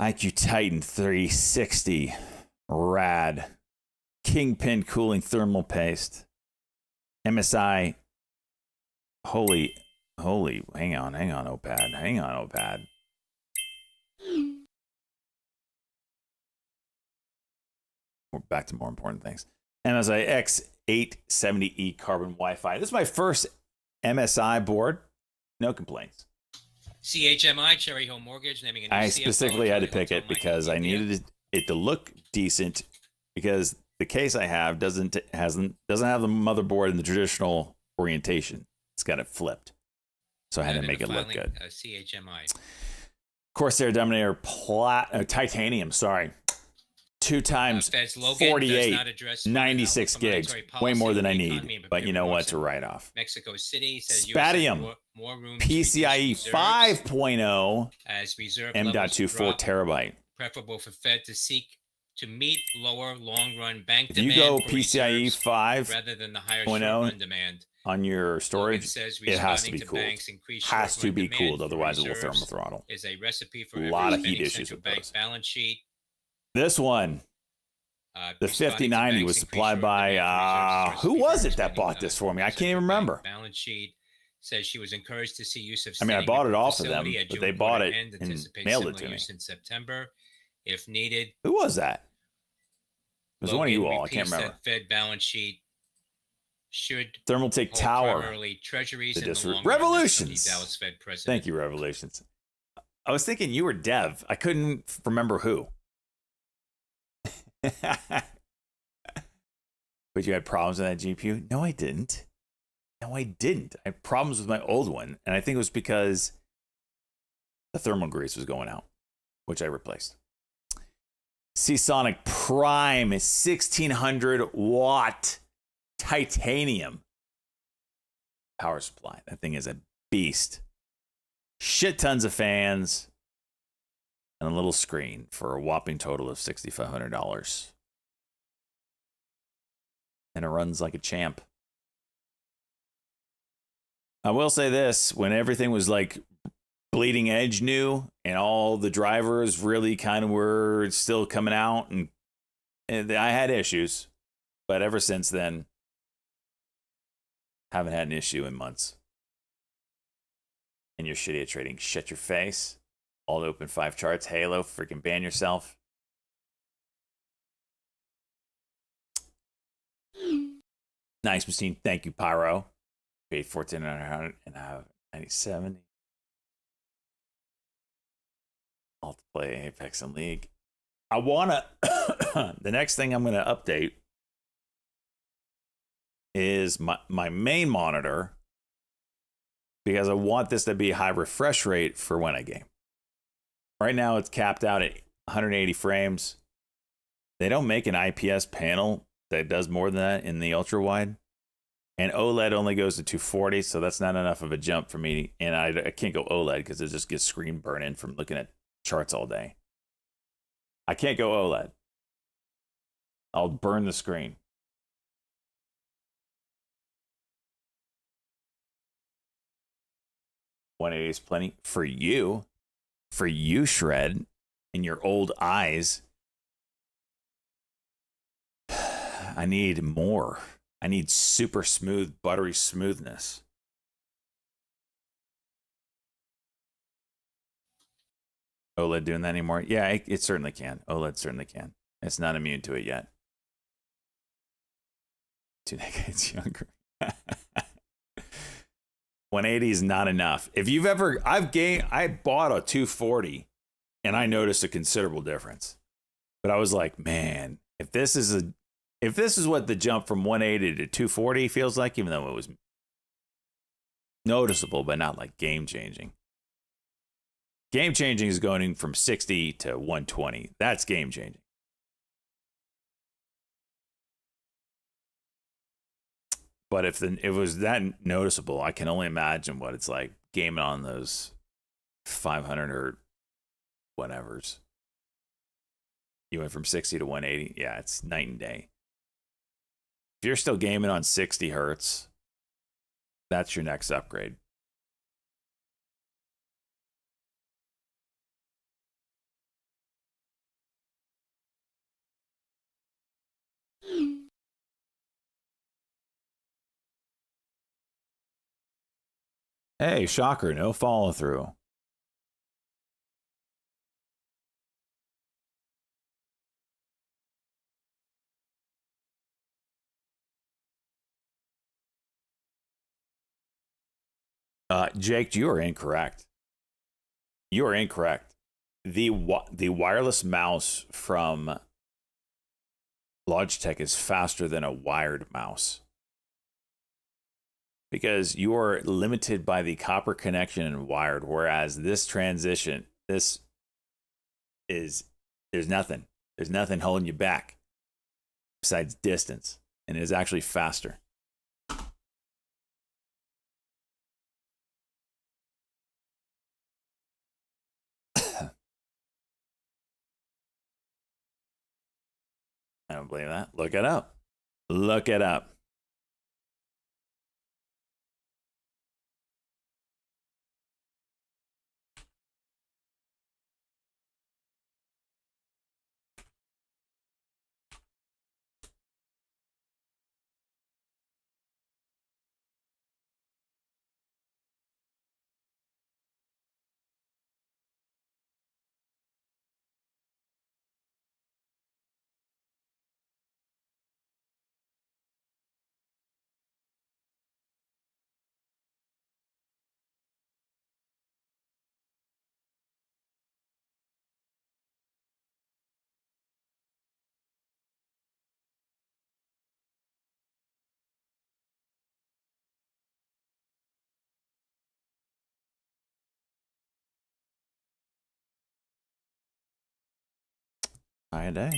Speaker 1: IQ Titan 360, rad. Kingpin cooling thermal paste. MSI. Holy, hang on, OPAD. We're back to more important things. MSI X870E carbon Wi-Fi. This is my first MSI board. No complaints.
Speaker 6: CHMI, Cherry Hill Mortgage, naming a new
Speaker 1: I
Speaker 6: CFO,
Speaker 1: specifically had to
Speaker 6: Cherry
Speaker 1: pick
Speaker 6: Hill
Speaker 1: it because I needed it to look decent, because the case I have doesn't have the motherboard in the traditional orientation. It's got it flipped. So I had to make it look good.
Speaker 6: CHMI.
Speaker 1: Corsair Dominator Titanium, sorry. 2 times 48, 96 gigs. Way more than I need. But you know what? It's a write-off.
Speaker 6: Mexico City says
Speaker 1: Spatium.
Speaker 6: more room
Speaker 1: PCIe 5.0.
Speaker 6: as reserve
Speaker 1: M.24 terabyte.
Speaker 6: Preferable for Fed to seek to meet lower long-run bank
Speaker 1: If you
Speaker 6: demand
Speaker 1: go
Speaker 6: for
Speaker 1: PCIe
Speaker 6: reserves
Speaker 1: 5.0
Speaker 6: rather than the higher short-run demand.
Speaker 1: on your storage,
Speaker 6: says
Speaker 1: it has to be
Speaker 6: responding to
Speaker 1: cooled.
Speaker 6: banks' increased
Speaker 1: Has to
Speaker 6: short-run
Speaker 1: be
Speaker 6: demand
Speaker 1: cooled,
Speaker 6: for
Speaker 1: otherwise it will
Speaker 6: reserves
Speaker 1: thermal throttle.
Speaker 6: Is a recipe for
Speaker 1: A lot of
Speaker 6: ever-expanding
Speaker 1: heat issues
Speaker 6: central
Speaker 1: with
Speaker 6: bank
Speaker 1: those.
Speaker 6: balance sheet.
Speaker 1: This one, the
Speaker 6: Responding to
Speaker 1: 5090 was
Speaker 6: banks'
Speaker 1: supplied
Speaker 6: increased
Speaker 1: by,
Speaker 6: short-term reserves
Speaker 1: who
Speaker 6: to
Speaker 1: was it that
Speaker 6: spending,
Speaker 1: bought this for me? I can't even remember.
Speaker 6: Balance sheet says she was encouraged to see use of.
Speaker 1: I mean, I
Speaker 6: setting
Speaker 1: bought
Speaker 6: up
Speaker 1: it
Speaker 6: a
Speaker 1: off of them,
Speaker 6: facility at
Speaker 1: but
Speaker 6: June
Speaker 1: they bought
Speaker 6: quarter
Speaker 1: it
Speaker 6: end,
Speaker 1: and
Speaker 6: anticipate
Speaker 1: mailed it
Speaker 6: similar
Speaker 1: to me.
Speaker 6: use in September, if needed.
Speaker 1: Who was that? It was one of you
Speaker 6: Logan
Speaker 1: all. I can't
Speaker 6: repeats
Speaker 1: remember.
Speaker 6: that Fed balance sheet should
Speaker 1: Thermaltake
Speaker 6: hold
Speaker 1: Tower.
Speaker 6: primarily treasuries
Speaker 1: The
Speaker 6: in the
Speaker 1: dis-
Speaker 6: long run, that's what the
Speaker 1: Revolutions.
Speaker 6: Dallas Fed president.
Speaker 1: Thank you, Revolutions. I was thinking you were Dev. I couldn't remember who. But you had problems with that GPU? No, I didn't. I had problems with my old one, and I think it was because the thermal grease was going out, which I replaced. Seasonic Prime is 1600 watt titanium power supply. That thing is a beast. Shit tons of fans and a little screen for a whopping total of $6,500. And it runs like a champ. I will say this, when everything was like bleeding edge new and all the drivers really kind of were still coming out and I had issues, but ever since then, haven't had an issue in months. And you're shitty at trading. Shut your face. All open 5 charts. Halo, freaking ban yourself. Nice machine. Thank you, Pyro. Paid $1,400 and I have 97. I'll have to play Apex and League. I wanna the next thing I'm gonna update is my main monitor, because I want this to be high refresh rate for when I game. Right now it's capped out at 180 frames. They don't make an IPS panel that does more than that in the ultra wide. And OLED only goes to 240, so that's not enough of a jump for me. And I can't go OLED because it just gets screen burning from looking at charts all day. I can't go OLED. I'll burn the screen. $180 is plenty for you. For you, Shred, and your old eyes. I need more. I need super smooth, buttery smoothness. OLED doing that anymore? Yeah, it certainly can. OLED certainly can. It's not immune to it yet. 2 decades younger. 180 is not enough. If you've ever, I bought a 240 and I noticed a considerable difference. But I was like, man, if this is what the jump from 180 to 240 feels like, even though it was noticeable, but not like game changing. Game changing is going from 60 to 120. That's game changing. But if it was that noticeable, I can only imagine what it's like gaming on those 500 or whatevers. You went from 60 to 180. Yeah, it's night and day. If you're still gaming on 60 hertz, that's your next upgrade. Hey, shocker, no follow through. Jake, you are incorrect. You are incorrect. The wireless mouse from Logitech is faster than a wired mouse, because you are limited by the copper connection and wired, whereas this transition, there's nothing holding you back besides distance, and it is actually faster. I don't believe that. Look it up. Look it up. Try a day.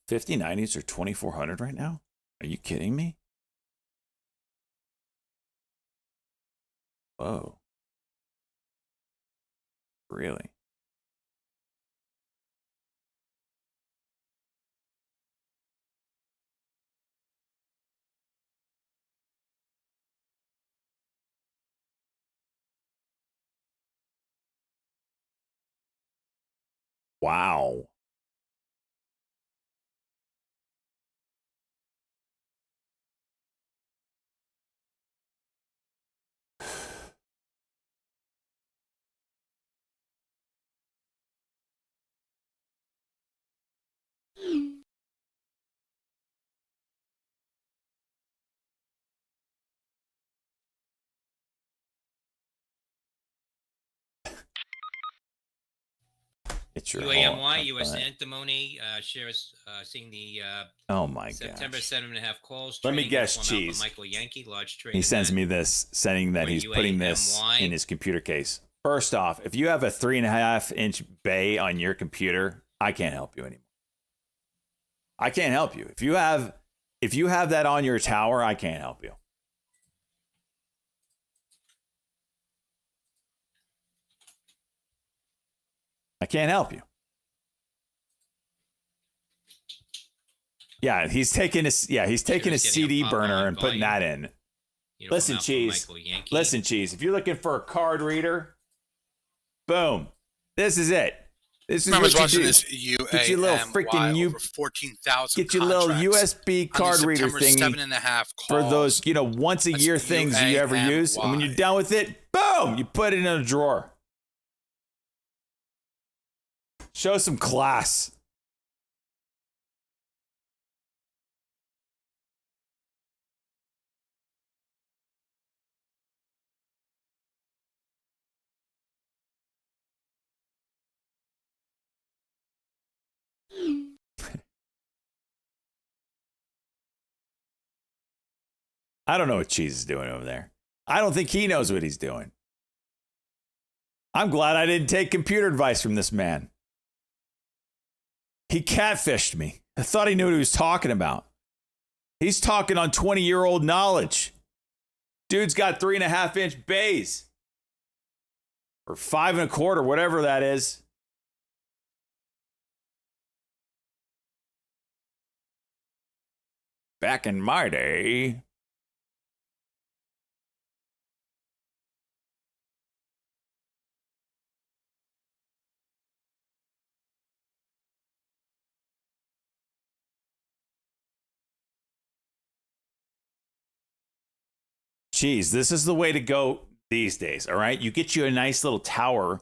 Speaker 1: $50.90s are $2,400 right now? Are you kidding me? Whoa. Really? Wow. It's your
Speaker 6: UAMY, U.S. Antimony, shares seeing the
Speaker 1: oh my
Speaker 6: September
Speaker 1: gosh.
Speaker 6: 7.5 calls.
Speaker 1: Let me
Speaker 6: trading
Speaker 1: guess,
Speaker 6: at
Speaker 1: cheese.
Speaker 6: Michael Yankee, large trade.
Speaker 1: He sends me this, saying that
Speaker 6: Or
Speaker 1: he's putting this
Speaker 6: UAMY.
Speaker 1: in his computer case. First off, if you have a 3.5-inch bay on your computer, I can't help you anymore. I can't help you. If you have that on your tower, I can't help you. I can't help you. Yeah, he's taking a CD burner and putting that in. Listen, cheese. Listen, cheese. If you're looking for a card reader, boom. This is it. This is
Speaker 13: I was
Speaker 1: what
Speaker 13: watching
Speaker 1: you do.
Speaker 13: this
Speaker 1: Get your little freaking
Speaker 13: over 14,000
Speaker 1: get your little USB card reader thingy
Speaker 13: 7.5
Speaker 1: for those, once a year things you ever use. And when you're done with it, boom, you put it in a drawer. Show some class. I don't know what Cheese is doing over there. I don't think he knows what he's doing. I'm glad I didn't take computer advice from this man. He catfished me. I thought he knew what he was talking about. He's talking on 20-year-old knowledge. Dude's got 3.5-inch bays. Or 5 1/4, whatever that is. Back in my day. Geez, this is the way to go these days, all right? You get you a nice little tower.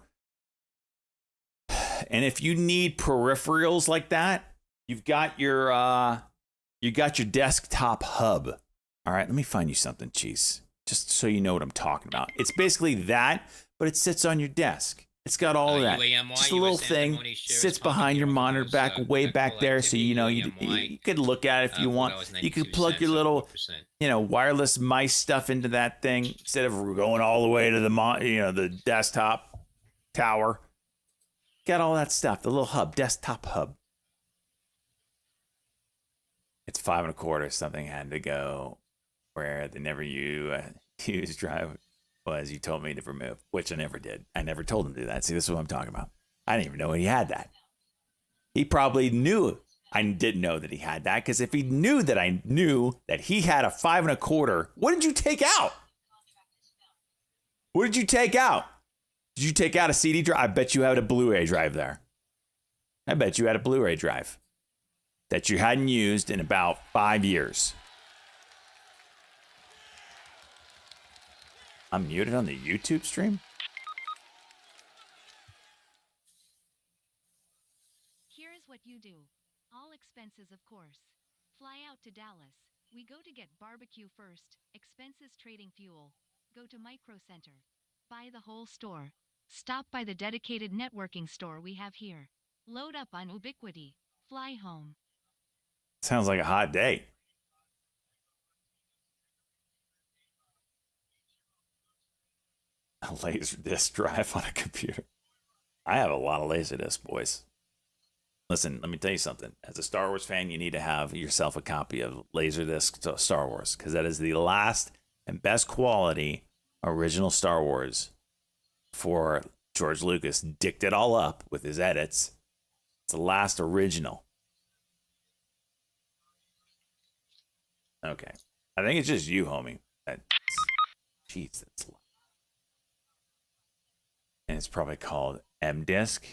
Speaker 1: And if you need peripherals like that, you've got your desktop hub. All right, let me find you something, Cheese. Just so you know what I'm talking about. It's basically that, but it sits on your desk. It's got all of that.
Speaker 6: UAMY,
Speaker 1: Just a little
Speaker 6: US
Speaker 1: thing
Speaker 6: Antimony shares
Speaker 1: sits behind your monitor back way back there, so you
Speaker 6: UAMY,
Speaker 1: could look at it if you want. You could plug your little wireless mice stuff into that thing instead of going all the way to the desktop tower. Got all that stuff. The little hub, desktop hub. It's 5 1/4. Something had to go where they never use drive. Was you told me to remove, which I never did. I never told him to do that. See, this is what I'm talking about. I didn't even know he had that. He probably knew I didn't know that he had that, because if he knew that I knew that he had a 5 1/4, what did you take out? What did you take out? Did you take out a CD drive? I bet you had a Blu-ray drive there. I bet you had a Blu-ray drive that you hadn't used in about 5 years. I'm muted on the YouTube stream?
Speaker 2: Here is what you do. All expenses, of course. Fly out to Dallas. We go to get barbecue first. Expenses trading fuel. Go to Micro Center. Buy the whole store. Stop by the dedicated networking store we have here. Load up on Ubiquity. Fly home.
Speaker 1: Sounds like a hot day. A laser disc drive on a computer. I have a lot of laser discs, boys. Listen, let me tell you something. As a Star Wars fan, you need to have yourself a copy of Laserdisc Star Wars, because that is the last and best quality original Star Wars for George Lucas. Dicked it all up with his edits. It's the last original. Okay. I think it's just you, homie. Jeez, that's loud. And it's probably called M-Disc.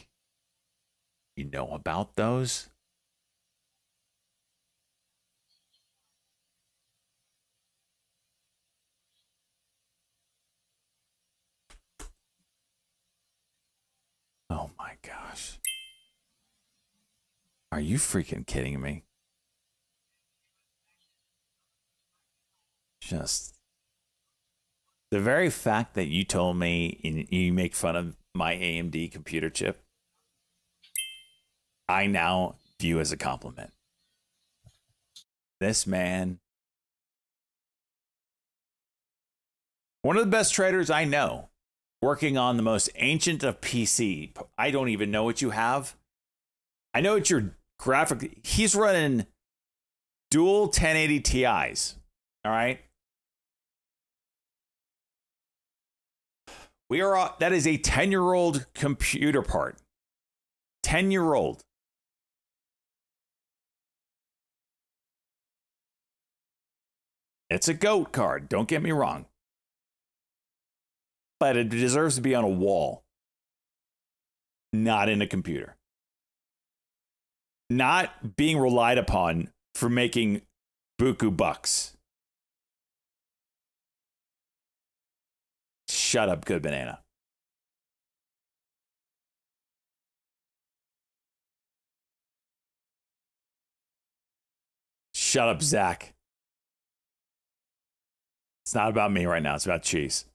Speaker 1: You know about those? Oh my gosh. Are you freaking kidding me? Just the very fact that you told me you make fun of my AMD computer chip, I now view as a compliment. This man, one of the best traders I know, working on the most ancient of PC. I don't even know what you have. I know it's your graphic. He's running dual 1080 Ti's. All right. That is a 10-year-old computer part. 10-year-old. It's a GOAT card, don't get me wrong. But it deserves to be on a wall. Not in a computer. Not being relied upon for making buku bucks. Shut up, Good Banana. Shut up, Zach. It's not about me right now. It's about cheese.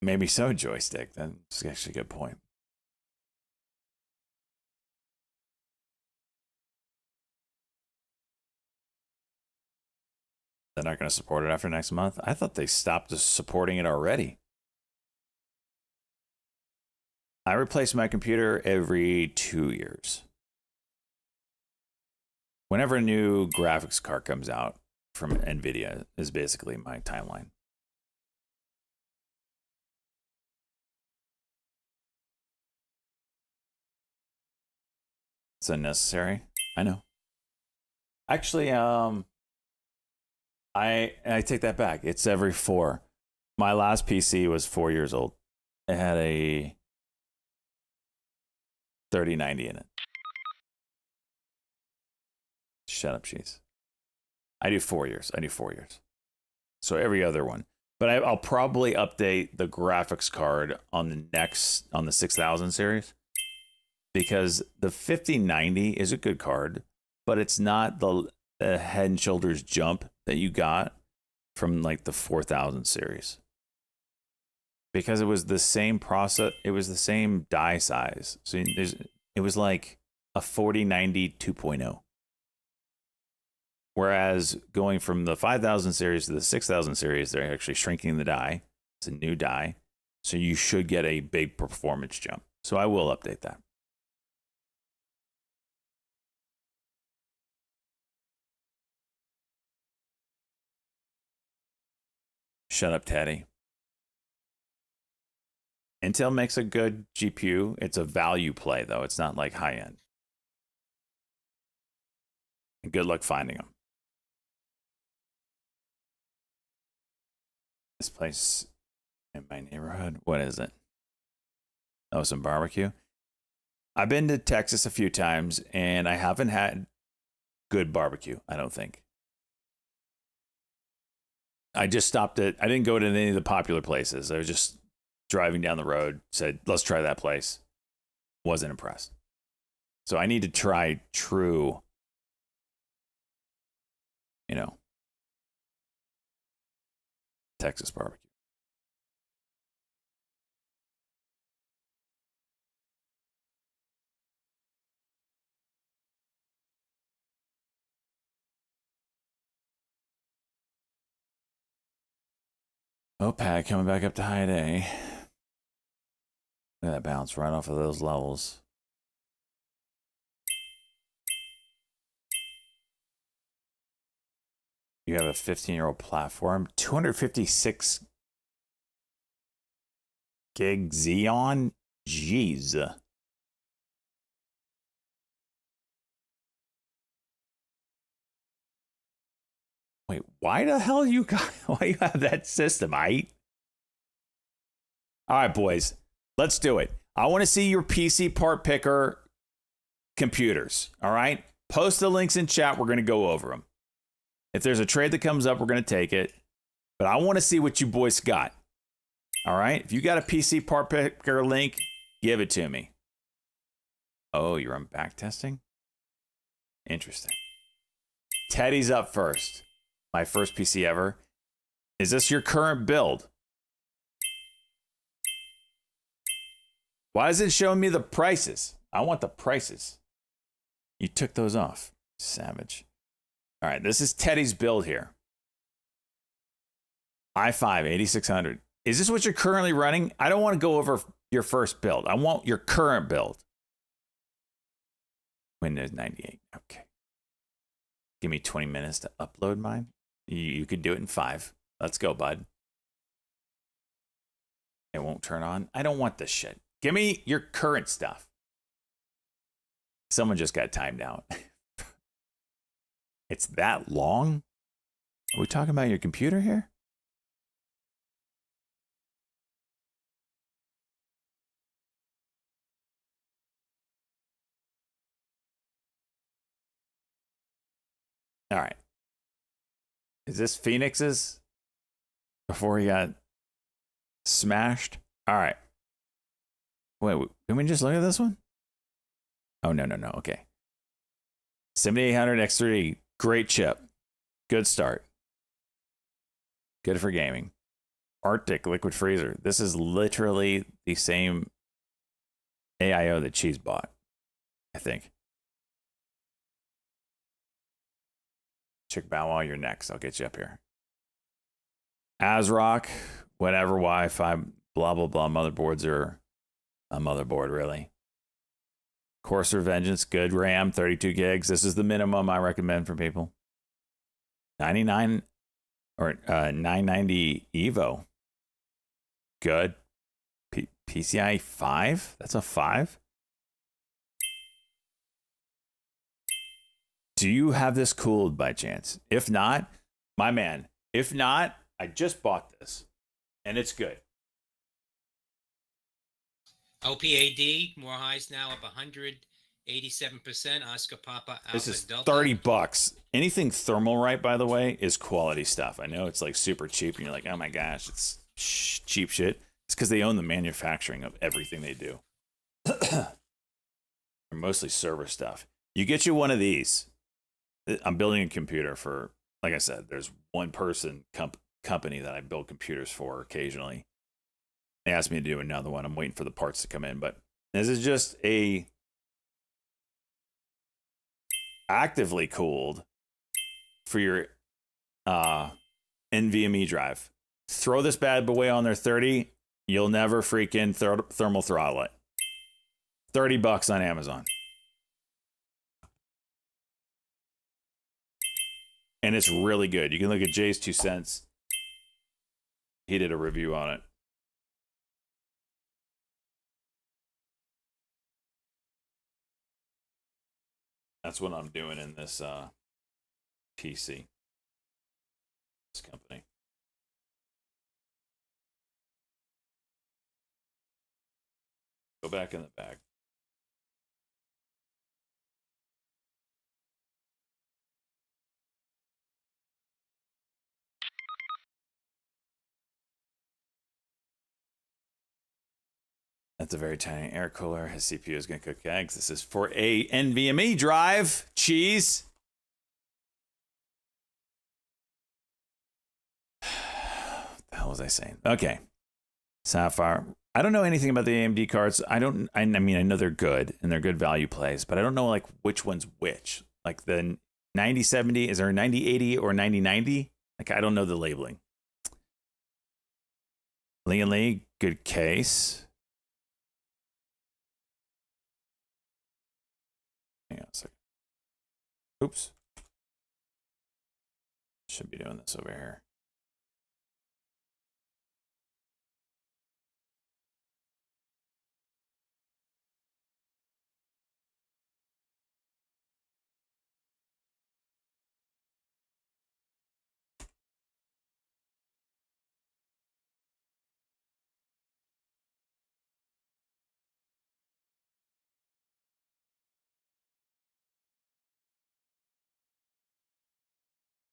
Speaker 1: Maybe so, Joystick. That's actually a good point. They're not going to support it after next month? I thought they stopped supporting it already. I replace my computer every 2 years. Whenever a new graphics card comes out from NVIDIA is basically my timeline. It's unnecessary. I know. Actually, I take that back. It's every 4. My last PC was 4 years old. It had a 3090 in it. Shut up, cheese. I do 4 years. So every other one. But I'll probably update the graphics card on the 6000 series. Because the 5090 is a good card, but it's not the head and shoulders jump that you got from like the 4000 series. Because it was the same process, it was the same die size. So it was like a 4090 2.0. Whereas going from the 5000 series to the 6000 series, they're actually shrinking the die. It's a new die. So you should get a big performance jump. So I will update that. Shut up, Teddy. Intel makes a good GPU. It's a value play, though. It's not like high end. And good luck finding them. This place in my neighborhood. What is it? Oh, some barbecue. I've been to Texas a few times, and I haven't had good barbecue, I don't think. I just stopped at, I didn't go to any of the popular places. I was just driving down the road, said, let's try that place. Wasn't impressed. So I need to try true, Texas barbecue. OPEC coming back up to high day. Look at that bounce right off of those levels. You have a 15-year-old platform, 256 gig Xeon. Jeez. Wait, why the hell why you have that system, All right, boys, let's do it. I want to see your PC part picker computers. All right, post the links in chat. We're going to go over them. If there's a trade that comes up, we're going to take it. But I want to see what you boys got. All right, if you got a PC part picker link, give it to me. Oh, you're on back testing? Interesting. Teddy's up first. My first PC ever. Is this your current build? Why is it showing me the prices? I want the prices. You took those off. Savage. All right, this is Teddy's build here. i5 8600. Is this what you're currently running? I don't want to go over your first build. I want your current build. Windows 98. Okay. Give me 20 minutes to upload mine. You could do it in 5. Let's go, bud. It won't turn on. I don't want this shit. Give me your current stuff. Someone just got timed out. It's that long? Are we talking about your computer here? All right. Is this Phoenix's before he got smashed? All right. Wait, can we just look at this one? Oh, no. Okay. 7800 X3, great chip. Good start. Good for gaming. Arctic liquid freezer. This is literally the same AIO that Cheese bought, I think. Chick Bow Wow, you're next. I'll get you up here. ASRock, whatever, Wi-Fi, blah, blah, blah. Motherboards are a motherboard, really. Corsair Vengeance, good RAM, 32 gigs. This is the minimum I recommend for people. 99 or 990 Evo. Good. PCI 5? That's a 5? Do you have this cooled by chance? If not, my man. If not, I just bought this. And it's good.
Speaker 6: OPAD, more highs now up 187%. Oscar Papa Alpha
Speaker 1: This is
Speaker 6: Delta.
Speaker 1: $30. Anything Thermalright, by the way, is quality stuff. I know it's like super cheap, and you're like, oh my gosh, it's cheap shit. It's because they own the manufacturing of everything they do. They're mostly server stuff. You get you one of these. I'm building a computer for, like I said, there's one person company that I build computers for occasionally. They asked me to do another one. I'm waiting for the parts to come in, but this is just a actively cooled for your NVMe drive. Throw this bad boy on there 30. You'll never freaking thermal throttle it. $30 on Amazon. And it's really good. You can look at Jay's 2 cents. He did a review on it. That's what I'm doing in this PC. This company. Go back in the bag. That's a very tiny air cooler. His CPU is going to cook eggs. This is for a NVMe drive. Cheese. What the hell was I saying? Okay. Sapphire. I don't know anything about the AMD cards. I mean, I know they're good and they're good value plays, but I don't know like which one's which. Like the 9070, is there a 9080 or 9090? Like, I don't know the labeling. Lee, good case. Hang on a second. Oops. Should be doing this over here.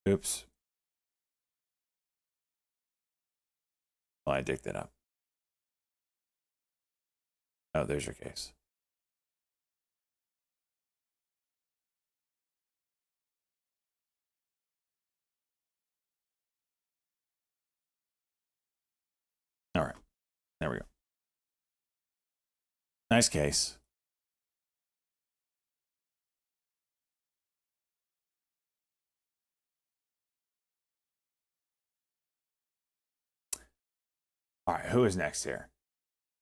Speaker 1: Oops. Oh, I dicked it up. Oh, there's your case. All right. There we go. Nice case. All right, who is next here?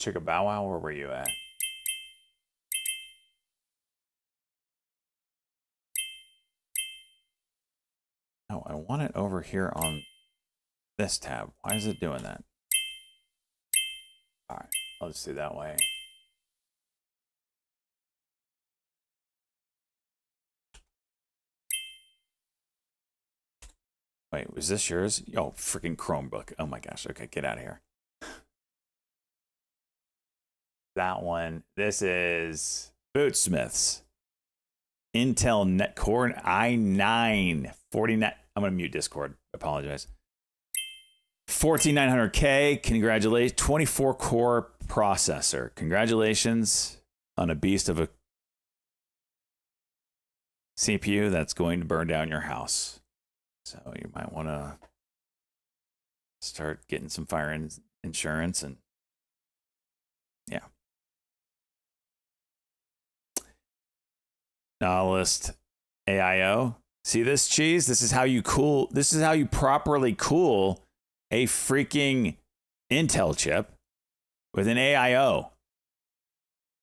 Speaker 1: Chicka Bow Wow, where were you at? No, I want it over here on this tab. Why is it doing that? All right, I'll just do that way. Wait, was this yours? Oh, freaking Chromebook. Oh my gosh. Okay, get out of here. That one. This is Bootsmiths. Intel Netcore i9 49. I'm going to mute Discord. Apologize. 14900K. Congratulations. 24 core processor. Congratulations on a beast of a CPU that's going to burn down your house. So you might want to start getting some fire insurance and yeah. Nihilist AIO. See this cheese? This is how you cool. This is how you properly cool a freaking Intel chip with an AIO.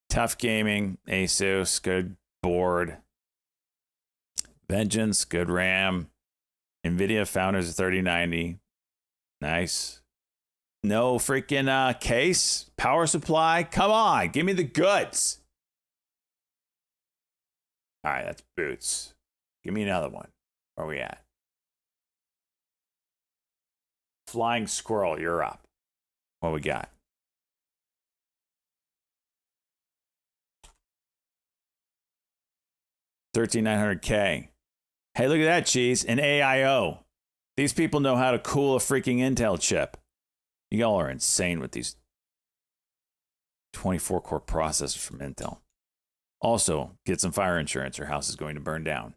Speaker 1: Tough Gaming, Asus, good board. Vengeance, good RAM. NVIDIA Founders 3090. Nice. No freaking case. Power supply. Come on. Give me the goods. All right, that's Boots. Give me another one. Where are we at? Flying Squirrel, you're up. What we got? $13,900K. Hey, look at that, cheese. An AIO. These people know how to cool a freaking Intel chip. You all are insane with these 24 core processors from Intel. Also, get some fire insurance. Your house is going to burn down.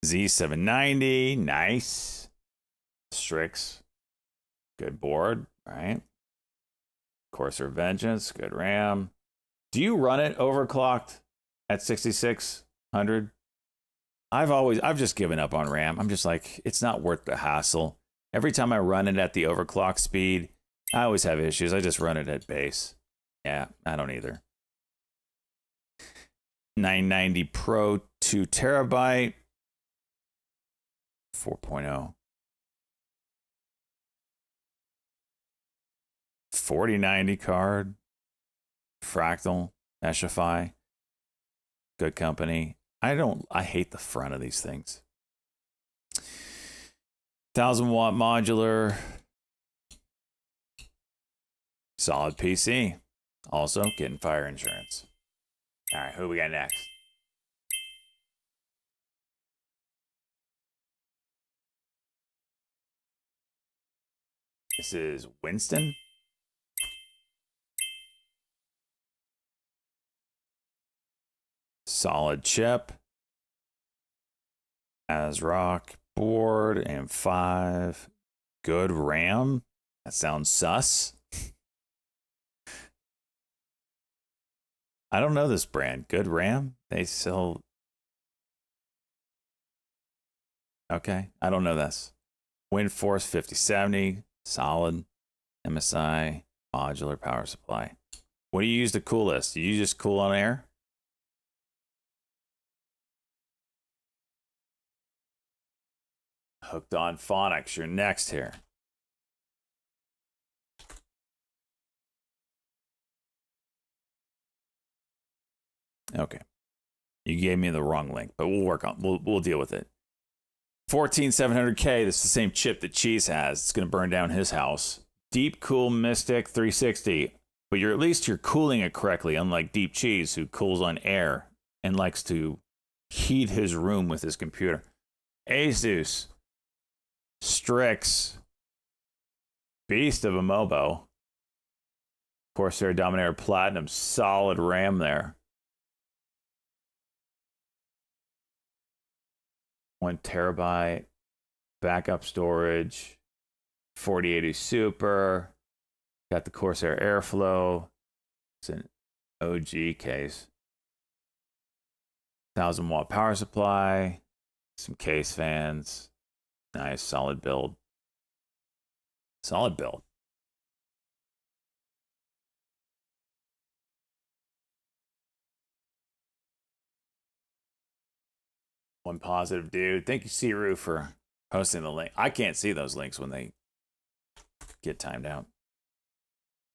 Speaker 1: Z790. Nice. Strix. Good board, right? Corsair Vengeance. Good RAM. Do you run it overclocked at 6600? I've just given up on RAM. I'm just like, it's not worth the hassle. Every time I run it at the overclock speed, I always have issues. I just run it at base. Yeah, I don't either. 990 Pro 2 terabyte. 4.0. 4090 card. Fractal, Eshify, good company. I hate the front of these things. 1000-watt modular, solid PC. Also getting fire insurance. All right, who we got next? This is Winston. Solid chip. ASRock board and 5. Good RAM. That sounds sus. I don't know this brand. Good RAM? They sell... Okay, I don't know this. WindForce 5070, solid. MSI, modular power supply. What do you use to cool this? Do you just cool on air? Hooked on Phonics, you're next here. Okay. You gave me the wrong link, but we'll deal with it. 14700K, this is the same chip that Cheese has. It's going to burn down his house. Deep Cool Mystic 360. But you're cooling it correctly, unlike Deep Cheese, who cools on air and likes to heat his room with his computer. Asus. Strix. Beast of a Mobo. Corsair Dominator Platinum. Solid RAM there. 1 terabyte backup storage, 4080 Super, got the Corsair Airflow. It's an OG case. 1000-watt power supply, some case fans. Nice, solid build. Solid build. One positive dude. Thank you, Siru, for posting the link. I can't see those links when they get timed out.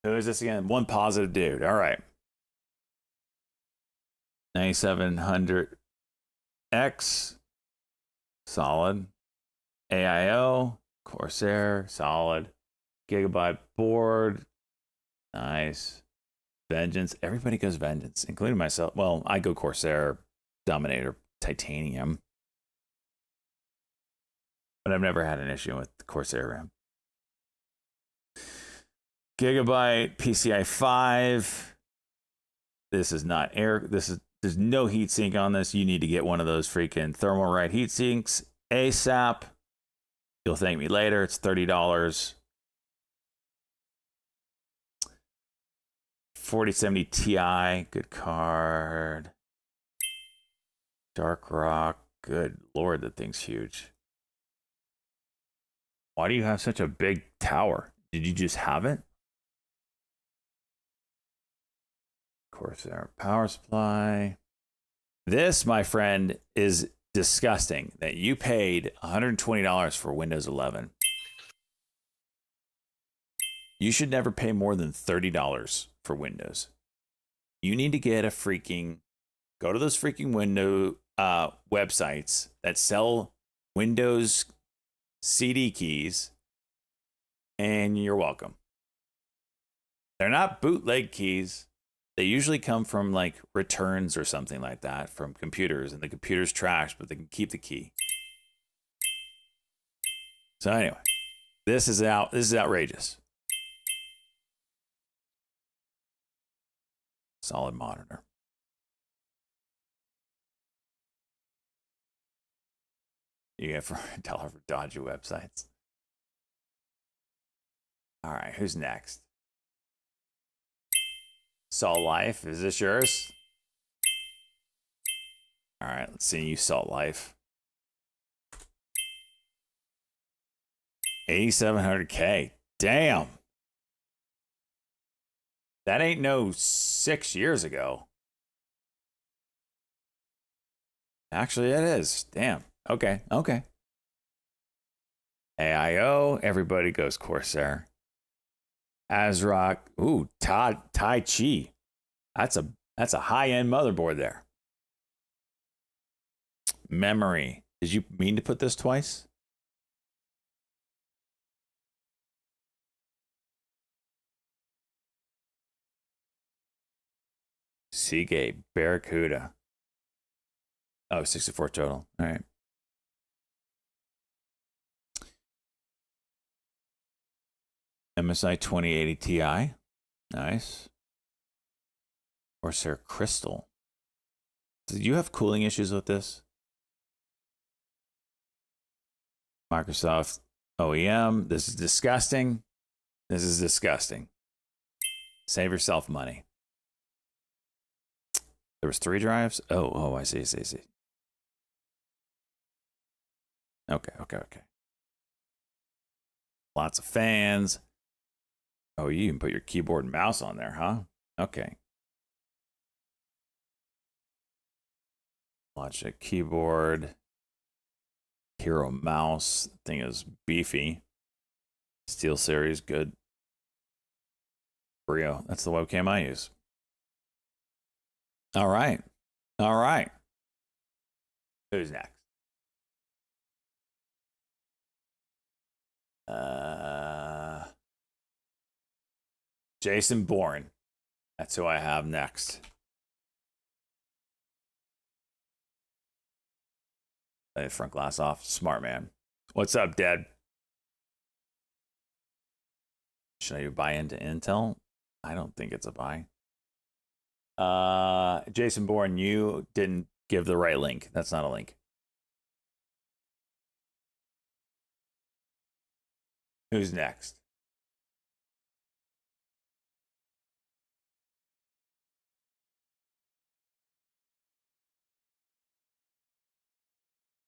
Speaker 1: Who is this again? One positive dude. All right. 9700X. Solid. AIO. Corsair. Solid. Gigabyte board. Nice. Vengeance. Everybody goes Vengeance, including myself. Well, I go Corsair, Dominator, Titanium. But I've never had an issue with the Corsair RAM. Gigabyte PCI 5. This is not air. There's no heat sink on this. You need to get one of those freaking Thermalright heat sinks ASAP. You'll thank me later. It's $30. 4070 Ti. Good card. Dark Rock. Good lord, that thing's huge. Why do you have such a big tower? Did you just have it? Corsair power supply. This, my friend, is disgusting that you paid $120 for Windows 11. You should never pay more than $30 for Windows. You need to get a freaking... Go to those freaking window websites that sell Windows CD keys, and you're welcome. They're not bootleg keys. They usually come from like returns or something like that from computers, and the computer's trashed, but they can keep the key. So anyway, this is outrageous. Solid monitor. You get for $1 for dodgy websites. All right, who's next? Salt Life, is this yours? All right, let's see you, Salt Life. 8,700K. Damn. That ain't no 6 years ago. Actually, it is. Damn. Okay. AIO, everybody goes Corsair. ASRock, ooh, Tai Chi. That's a high-end motherboard there. Memory. Did you mean to put this twice? Seagate, Barracuda. Oh, 64 total. All right. MSI 2080 Ti. Nice. Corsair Crystal. Do you have cooling issues with this? Microsoft OEM. This is disgusting. This is disgusting. Save yourself money. There was 3 drives? Oh, I see. Okay. Lots of fans. Oh, you can put your keyboard and mouse on there, huh? Okay. Logitech keyboard. Hero mouse. Thing is beefy. Steel Series, good. Brio, that's the webcam I use. All right. Who's next? Jason Bourne. That's who I have next. Lay the front glass off. Smart man. What's up, Dad? Should I buy into Intel? I don't think it's a buy. Jason Bourne, you didn't give the right link. That's not a link. Who's next?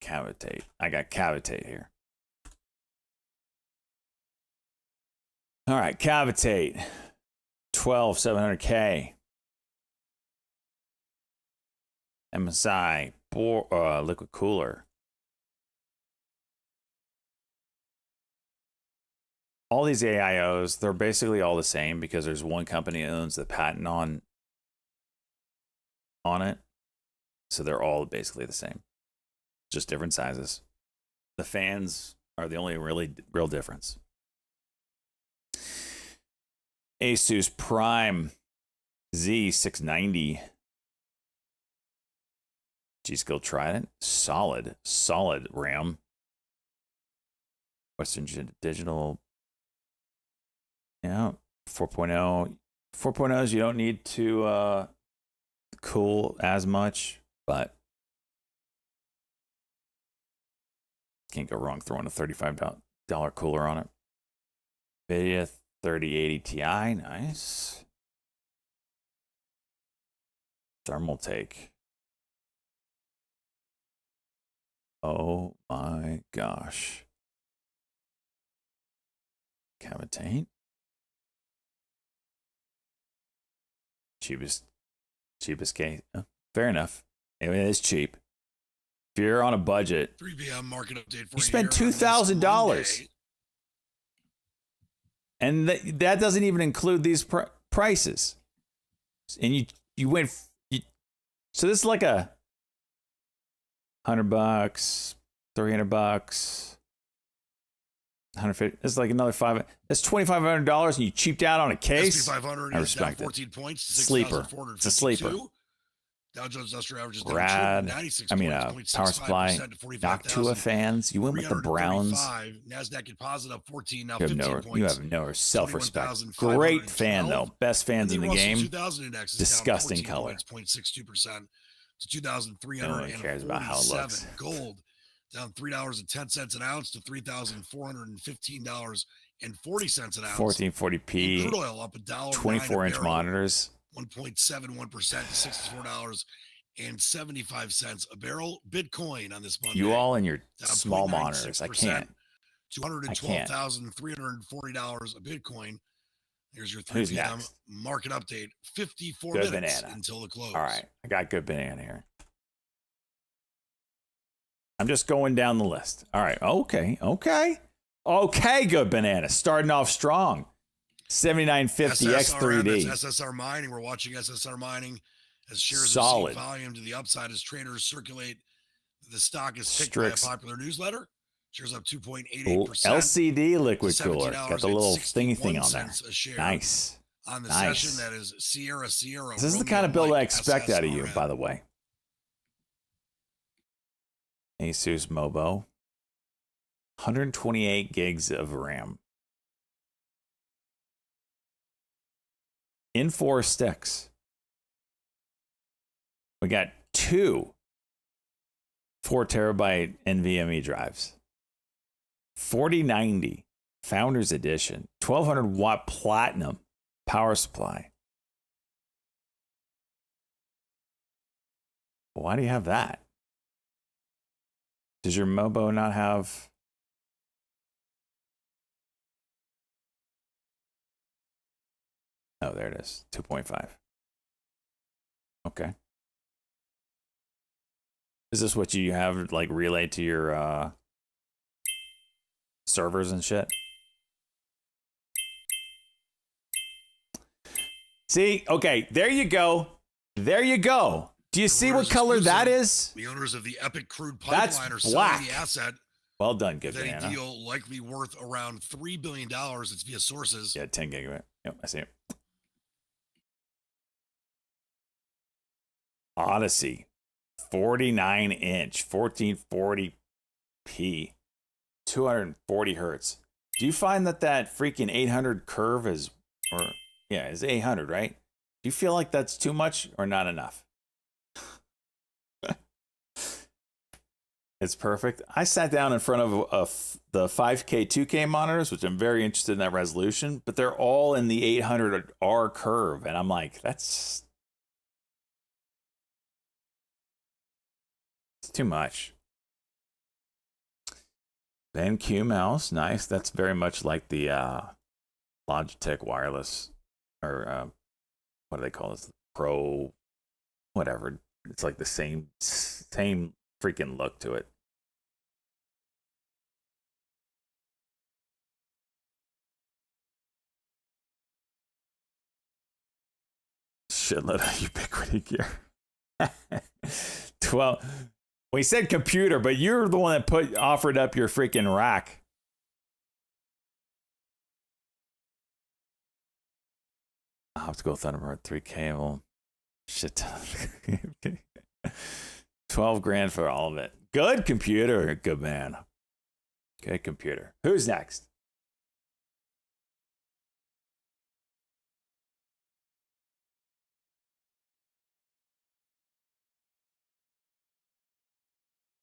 Speaker 1: Cavitate. I got Cavitate here. All right, Cavitate. 12700K. MSI. Liquid cooler. All these AIOs, they're basically all the same because there's one company that owns the patent on it. So they're all basically the same. Just different sizes. The fans are the only real difference. Asus Prime Z690. G-Skill Trident. Solid RAM. Western Digital. Yeah, 4.0. 4.0s you don't need to cool as much, but can't go wrong throwing a $35 cooler on it. NVIDIA 3080 Ti, nice. Thermaltake. Oh my gosh. Cavitate. Cheapest case. Oh, fair enough. It is cheap. If you're on a budget,
Speaker 7: 3 p.m. market update for
Speaker 1: you spend $2,000, and that doesn't even include these prices. And you went. So this is like $100, $300, $150. It's like another $500. That's $2,500, and you cheaped out on a case.
Speaker 7: S&P 500
Speaker 1: I
Speaker 7: is down
Speaker 1: respect
Speaker 7: 14 points.
Speaker 1: Sleeper. It's a sleeper.
Speaker 7: Dow Jones Industrial Average is down
Speaker 1: Rad.
Speaker 7: 96
Speaker 1: I mean,
Speaker 7: points,
Speaker 1: Power Supply.
Speaker 7: 0.65% to 45,000.
Speaker 1: Noctua fans. You went with the Browns.
Speaker 7: Nasdaq deposit up 14, now
Speaker 1: You
Speaker 7: 15
Speaker 1: have
Speaker 7: points.
Speaker 1: no self-respect. Great fan though. Best fans in the game.
Speaker 7: 2000 index is
Speaker 1: Disgusting
Speaker 7: down
Speaker 1: color.
Speaker 7: 0.62% to 2,347.
Speaker 1: No one cares about how it looks.
Speaker 7: Gold down $3.10 an ounce to $3,415.40 an ounce.
Speaker 1: 1440p.
Speaker 7: Crude oil up $1.09
Speaker 1: 24-inch monitors.
Speaker 7: 1.71% to $64.75 a barrel. Bitcoin on this Monday.
Speaker 1: You all and your
Speaker 7: down
Speaker 1: small monitors. I
Speaker 7: 0.96%,
Speaker 1: can't.
Speaker 7: $212,340 a Bitcoin. Here's your 3
Speaker 1: Who's
Speaker 7: p.m.
Speaker 1: next?
Speaker 7: market update. 54
Speaker 1: Good
Speaker 7: minutes
Speaker 1: banana.
Speaker 7: until the close.
Speaker 1: All right. I got good banana here. I'm just going down the list. All right. Okay, good banana. Starting off strong. 7950 X3D.
Speaker 7: SSR Mining. We're watching SSR Mining as shares
Speaker 1: Solid.
Speaker 7: of volume to the upside as traders circulate. The stock is picked
Speaker 1: Strix.
Speaker 7: by a popular newsletter. Shares up 2.88%.
Speaker 1: LCD liquid
Speaker 7: to
Speaker 1: cooler. Got the little thingy thing on there.
Speaker 7: $17.61 a share.
Speaker 1: Nice.
Speaker 7: On the
Speaker 1: Nice.
Speaker 7: session, that is Sierra.
Speaker 1: This is the kind of build I expect out of you, by the way. Asus Mobo. 128 gigs of RAM. in 4 sticks. We got 2 4 terabyte NVMe drives. 4090 Founders Edition. 1200 watt platinum power supply. Why do you have that? Does your Mobo not have... Oh, there it is. 2.5. Okay. Is this what you have like relayed to your servers and shit? See? Okay, there you go. There you go. Do you see what color that is?
Speaker 7: The owners of the Epic Crude
Speaker 1: That's
Speaker 7: Pipeline are
Speaker 1: black.
Speaker 7: selling the asset.
Speaker 1: Well done, good
Speaker 7: With any
Speaker 1: banana.
Speaker 7: deal likely worth around $3 billion. It's via sources.
Speaker 1: Yeah, 10 gigabit. Yep, I see it. Odyssey, 49-inch, 1440p, 240 hertz. Do you find that freaking 800 curve is, or yeah, is 800, right? Do you feel like that's too much or not enough? It's perfect. I sat down in front of the 5K, 2K monitors, which I'm very interested in that resolution, but they're all in the 800R curve. And I'm like, it's too much. BenQ mouse, nice. That's very much like the Logitech wireless, or what do they call this? Pro, whatever. It's like the same freaking look to it. Shitload of Ubiquiti gear. 12. We said computer, but you're the one that offered up your freaking rack. Optical Thunderbird 3 cable. Shit ton. 12 grand for all of it. Good computer. Good man. Good computer. Who's next?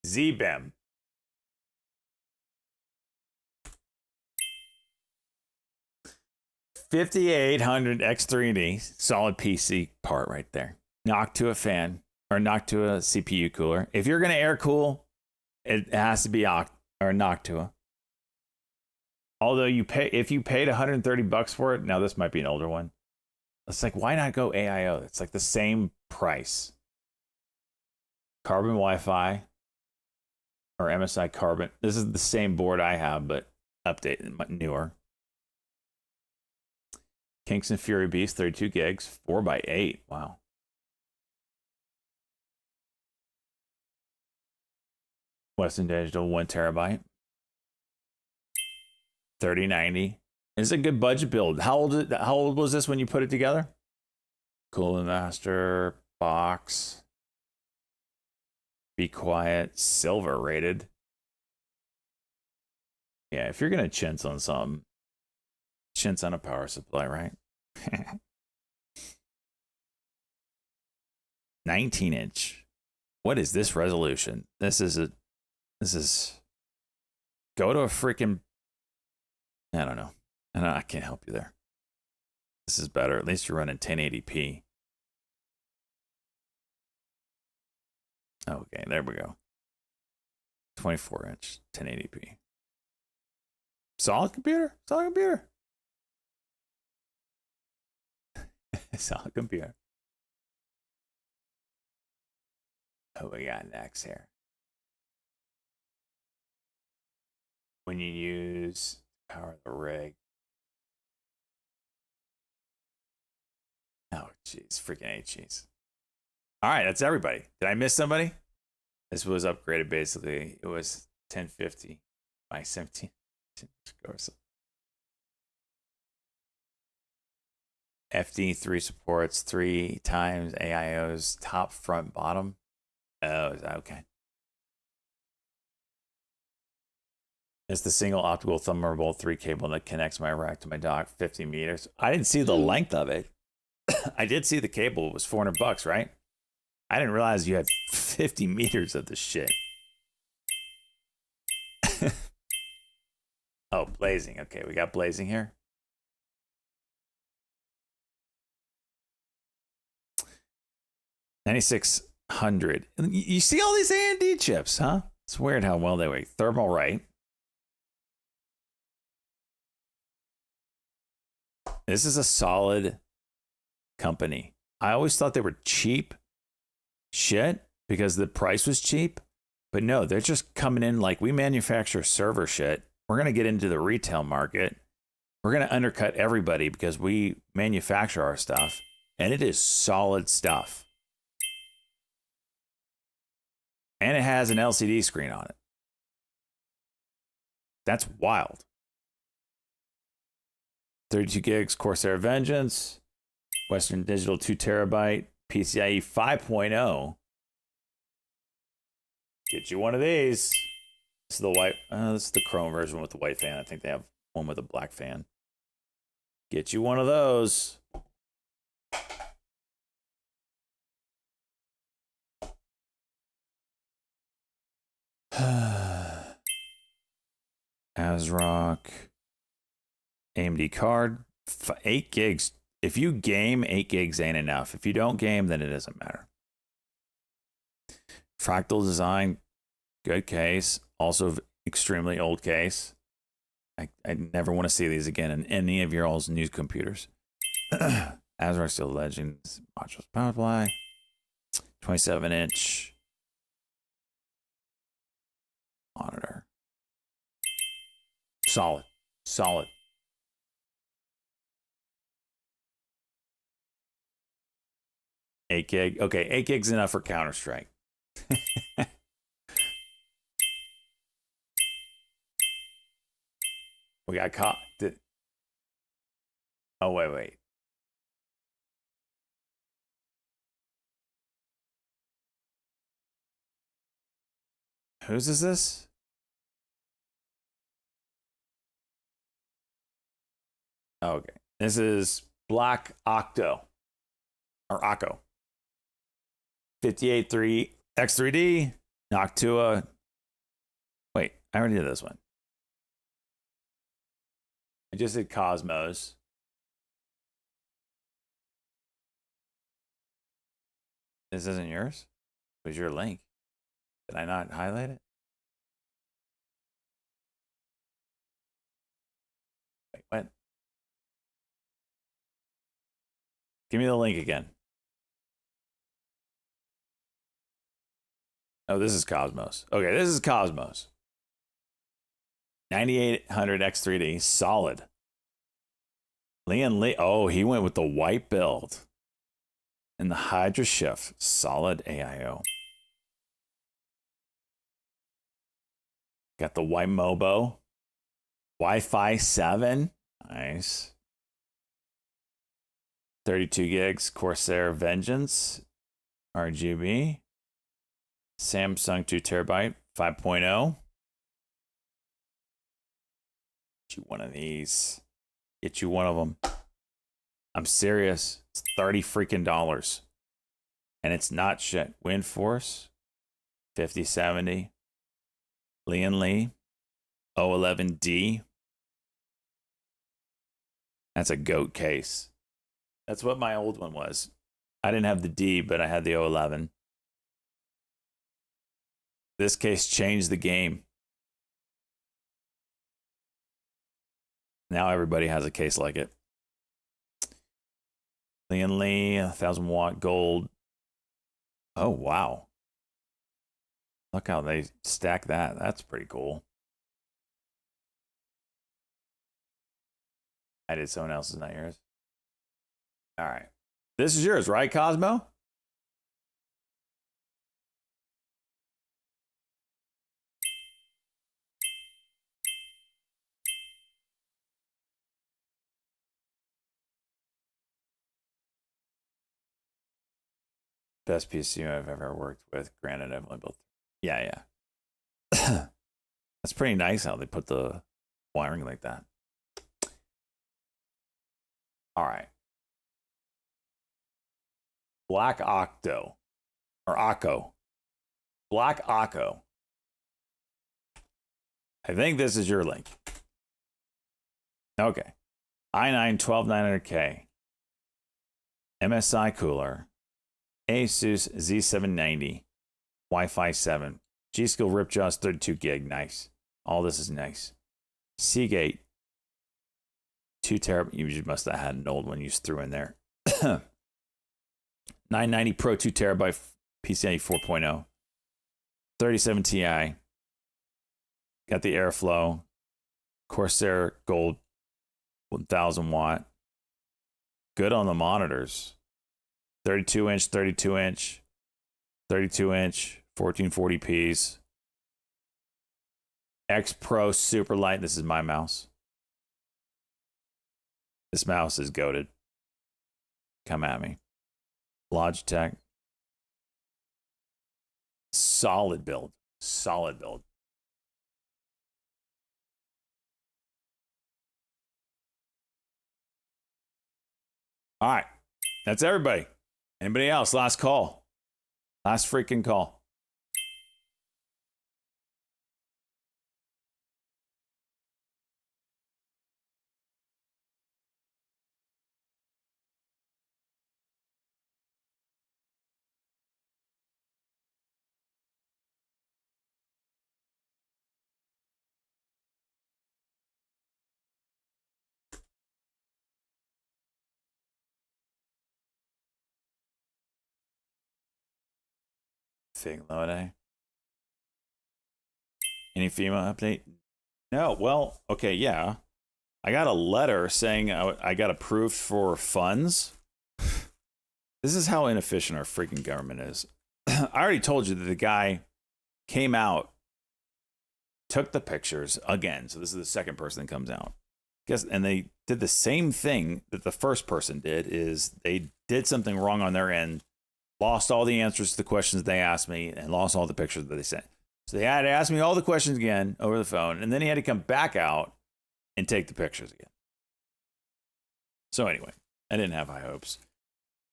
Speaker 1: ZBEM. $5,800 X3D, solid PC part right there. Knock to a fan, or knock to a CPU cooler. If you're gonna air cool, it has to be Noctua. Although if you paid $130 for it, now this might be an older one. It's like, why not go AIO? It's like the same price. Carbon Wi-Fi or MSI Carbon. This is the same board I have, but updated, newer. Kingston Fury Beast, 32 gigs, 4x8. Wow. Western Digital, 1 terabyte. 3090. It's a good budget build. How old was this when you put it together? Cooling Master box. Be Quiet, silver rated. Yeah, if you're gonna chintz on something, chintz on a power supply, right? 19-inch. What is this resolution? This is go to a freaking, I don't know. I can't help you there. This is better. At least you're running 1080p. Okay, there we go. 24-inch, 1080p. Solid computer. Solid computer. Solid computer. What we got next here? When you use power the rig. Oh, jeez. Freaking jeez. All right, that's everybody. Did I miss somebody? This was upgraded basically. It was 1050 by 17. FD3 supports 3 times AIO's top, front, bottom. Oh, is that okay? It's the single optical Thunderbolt 3 cable that connects my rack to my dock, 50 meters. I didn't see the length of it. I did see the cable was $400, right? I didn't realize you had 50 meters of this shit. Oh, blazing. Okay, we got blazing here. $9,600. You see all these AMD chips, huh? It's weird how well they work. Thermal right. This is a solid company. I always thought they were cheap shit because the price was cheap. But no, they're just coming in like we manufacture server shit. We're going to get into the retail market. We're going to undercut everybody because we manufacture our stuff. And it is solid stuff. And it has an LCD screen on it. That's wild. 32 gigs Corsair Vengeance. Western Digital 2 terabyte. PCIe 5.0. Get you one of these. This is the white. This is the chrome version with the white fan. I think they have one with a black fan. Get you one of those. ASRock. AMD card. 8 gigs. If you game, 8 gigs ain't enough. If you don't game, then it doesn't matter. Fractal Design. Good case. Also extremely old case. I never want to see these again in any of your all's new computers. ASRock Steel Legends. Modules power supply. 27-inch. Monitor. Solid. Solid. $8 gig. Okay, 8 gigs enough for Counter-Strike. We got caught. Oh, wait. Whose is this? Okay. This is Black Octo. Or Akko. 58.3 X3D. Noctua. Wait, I already did this one. I just did Cosmos. This isn't yours? It was your link. Did I not highlight it? Wait, what? Give me the link again. Oh, this is Cosmos. Okay, this is Cosmos. 9800 X3D, solid. Lian Li, oh, he went with the white build. And the Hydra Shift, solid AIO. Got the white Mobo. Wi-Fi 7, nice. 32 gigs, Corsair Vengeance, RGB. Samsung 2 terabyte, 5.0. Get you one of these. Get you one of them. I'm serious. It's $30 freaking. And it's not shit. WindForce, 5070. Lian Li, O11D. That's a GOAT case. That's what my old one was. I didn't have the D, but I had the O11. This case changed the game. Now everybody has a case like it. Lian Li, 1000 watt gold. Oh, wow. Look how they stack that. That's pretty cool. I did someone else's, not yours. All right. This is yours, right, Cosmo? Best PC I've ever worked with. Granted, I've only built. Yeah. That's pretty nice how they put the wiring like that. All right. Black Octo. Or Akko. Black Akko. I think this is your link. Okay. i9 12900K. MSI cooler. Asus Z790. Wi-Fi 7. G-Skill Ripjaws 32 gig. Nice. All this is nice. Seagate. 2 terabyte. You must have had an old one you just threw in there. 990 Pro 2 terabyte PCIe 4.0. 37 Ti. Got the airflow. Corsair Gold 1000 watt. Good on the monitors. 32 inch, 32 inch, 32 inch, 1440p's. X Pro super light. This is my mouse. This mouse is goated. Come at me. Logitech. Solid build. Solid build. All right. That's everybody. Anybody else? Last call. Last freaking call. Fig load. Any FEMA update? No. Well, okay, yeah. I got a letter saying I got approved for funds. This is how inefficient our freaking government is. I already told you that the guy came out, took the pictures again. So this is the second person that comes out. And they did the same thing that the first person did. Is they did something wrong on their end, lost all the answers to the questions they asked me, and lost all the pictures that they sent. So they had to ask me all the questions again over the phone, and then he had to come back out and take the pictures again. So anyway, I didn't have high hopes.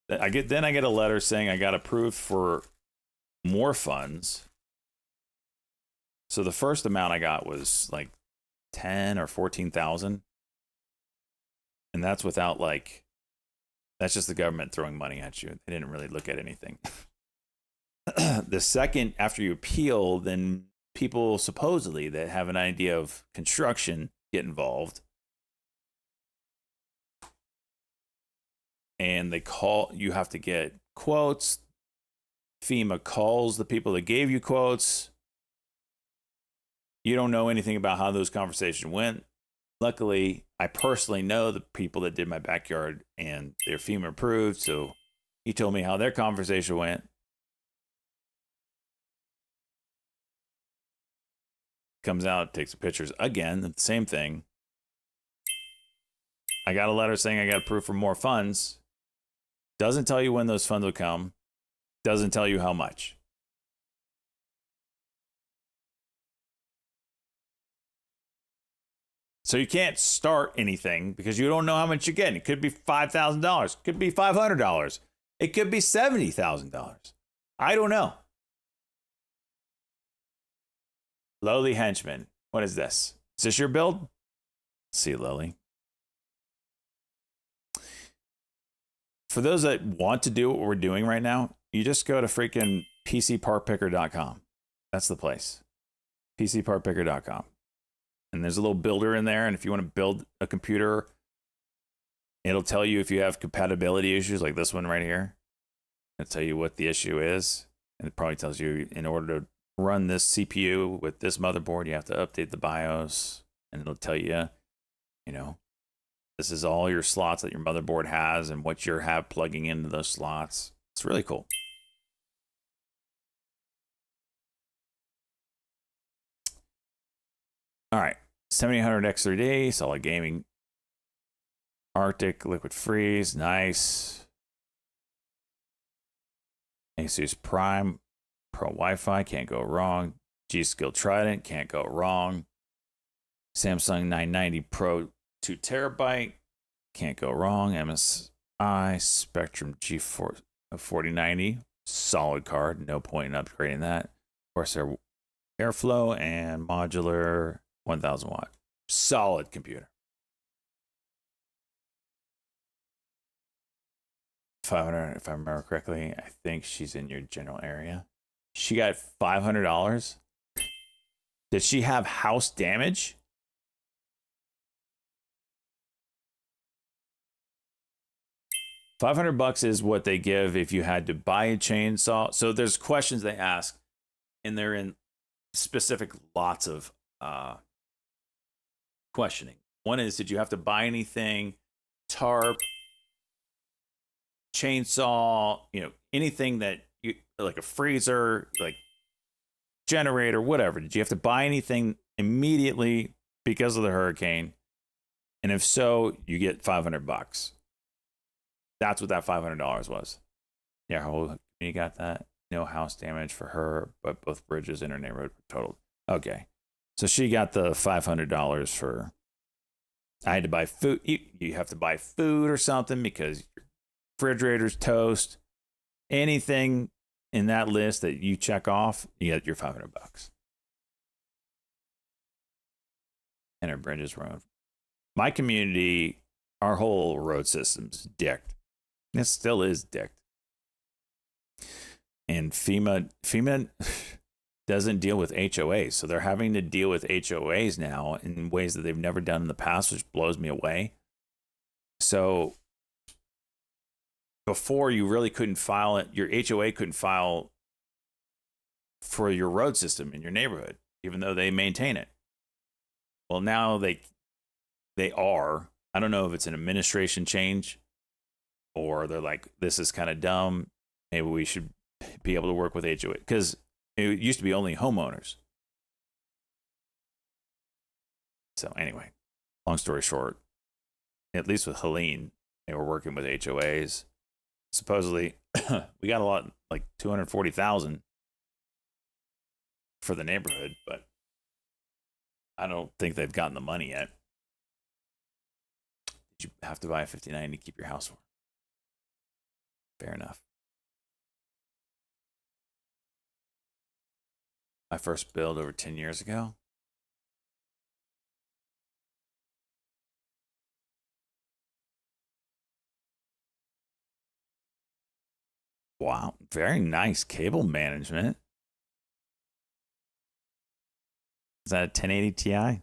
Speaker 1: Then I get a letter saying I got approved for more funds. So the first amount I got was like 10 or 14,000. And that's without that's just the government throwing money at you. They didn't really look at anything. The second, after you appeal, then people supposedly that have an idea of construction get involved. And you have to get quotes. FEMA calls the people that gave you quotes. You don't know anything about how those conversations went. Luckily, I personally know the people that did my backyard and they're FEMA approved. So he told me how their conversation went. Comes out, takes the pictures again, the same thing. I got a letter saying I got approved for more funds. Doesn't tell you when those funds will come. Doesn't tell you how much. So you can't start anything because you don't know how much you're getting. It could be $5,000. It could be $500. It could be $70,000. I don't know. Lowly Henchman. What is this? Is this your build? Let's see, Lowly. For those that want to do what we're doing right now, you just go to freaking PCPartPicker.com. That's the place. PCPartPicker.com. And there's a little builder in there. And if you want to build a computer, it'll tell you if you have compatibility issues like this one right here. It'll tell you what the issue is. And it probably tells you in order to run this CPU with this motherboard, you have to update the BIOS. And it'll tell you, this is all your slots that your motherboard has and what you have plugging into those slots. It's really cool. All right, 7800 X3D, solid gaming. Arctic Liquid Freeze, nice. Asus Prime Pro Wi-Fi, can't go wrong. G-Skill Trident, can't go wrong. Samsung 990 Pro 2 terabyte, can't go wrong. MSI Spectrum a 4090, solid card. No point in upgrading that. Corsair Airflow and modular 1000 watt. Solid computer. 500, if I remember correctly. I think she's in your general area. She got $500. Did she have house damage? $500 is what they give if you had to buy a chainsaw. So there's questions they ask, and they're in specific lots of questioning. One is, did you have to buy anything? Tarp, chainsaw, anything that you like, a freezer, like generator, whatever. Did you have to buy anything immediately because of the hurricane? And if so, you get $500. That's what that $500 was. Yeah, her whole community got that. No house damage for her, but both bridges in her neighborhood were totaled. Okay. So she got the $500 for, I had to buy food. You have to buy food or something because your refrigerator's toast. Anything in that list that you check off, you get your $500. And her bridges were owned. My community, our whole road system's dicked. It still is dicked. And FEMA doesn't deal with HOAs. So they're having to deal with HOAs now in ways that they've never done in the past, which blows me away. So before, you really couldn't file it. Your HOA couldn't file for your road system in your neighborhood, even though they maintain it. Well, now they are. I don't know if it's an administration change or they're like, this is kind of dumb. Maybe we should be able to work with HOA, because it used to be only homeowners. So anyway, long story short, at least with Helene, they were working with HOAs. Supposedly, we got a lot, like 240,000 for the neighborhood, but I don't think they've gotten the money yet. Did you have to buy a 59 to keep your house warm? Fair enough. My first build over 10 years ago. Wow, very nice cable management. Is that a 1080 Ti?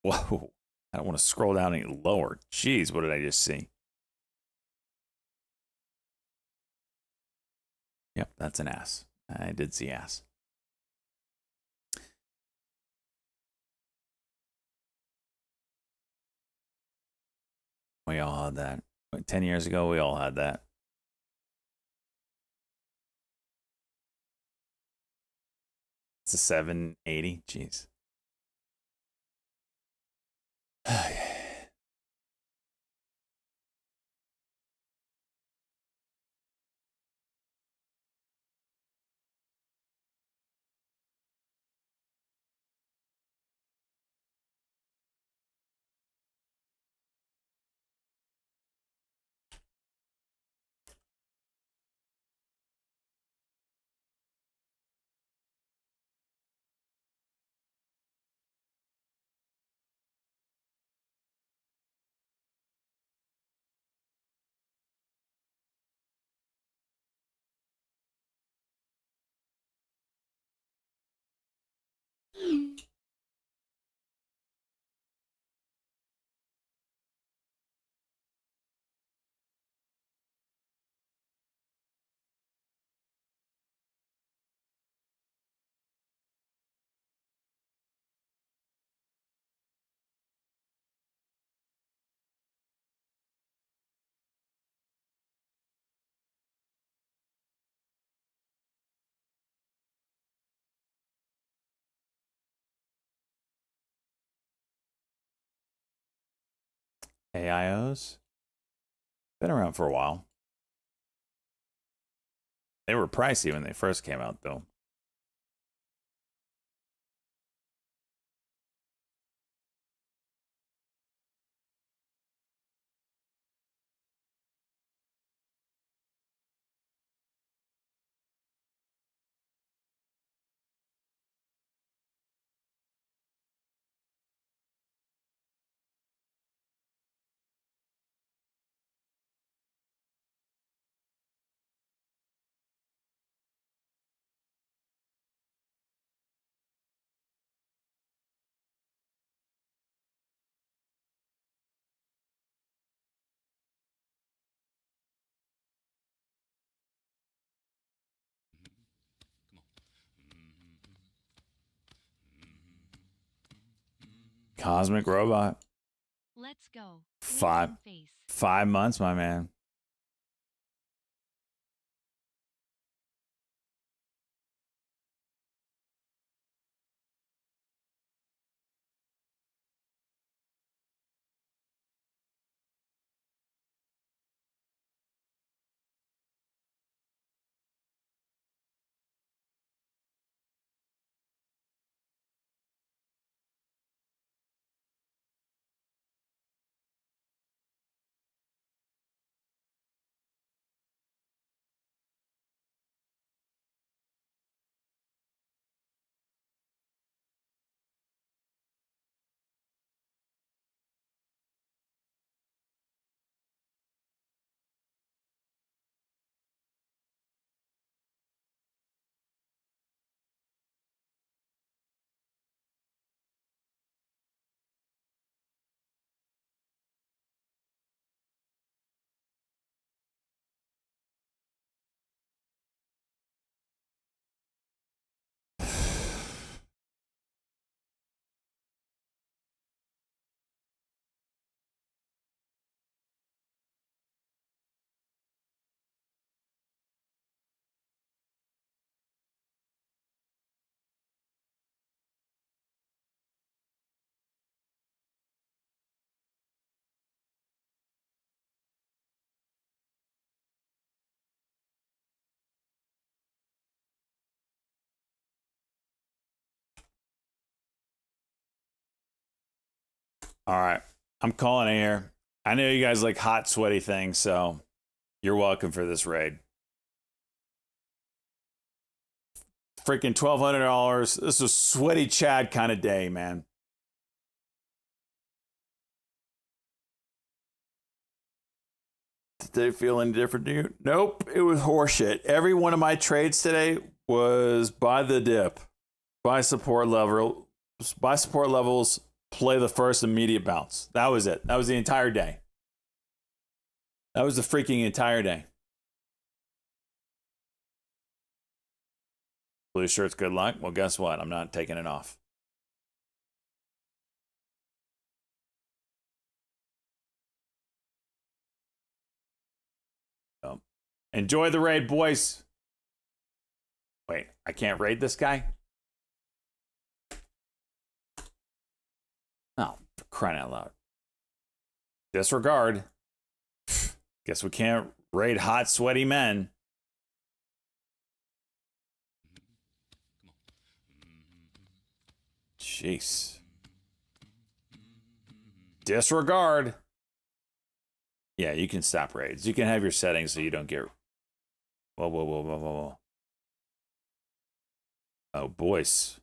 Speaker 1: Whoa, I don't want to scroll down any lower. Jeez, what did I just see? Yep, that's an ass. I did see ass. We all had that. 10 years ago, we all had that. It's a 780. Jeez. AIOs? Been around for a while. They were pricey when they first came out, though. Cosmic Robot.
Speaker 2: Let's go.
Speaker 1: 5 months, my man. All right. I'm calling it here. I know you guys like hot, sweaty things, so you're welcome for this raid. Freaking $1,200. This is sweaty Chad kind of day, man. Did they feel any different to you? Nope. It was horseshit. Every one of my trades today was buy the dip, buy support level, buy support levels, play the first immediate bounce. That was it. That was the entire day. That was the freaking entire day. Blue shirts, good luck. Well, guess what? I'm not taking it off. So, enjoy the raid, boys. Wait, I can't raid this guy? Oh, for crying out loud. Disregard. Guess we can't raid hot, sweaty men. Jeez. Disregard. Yeah, you can stop raids. You can have your settings so you don't get... Whoa, whoa, whoa, whoa, whoa, whoa. Oh, boys.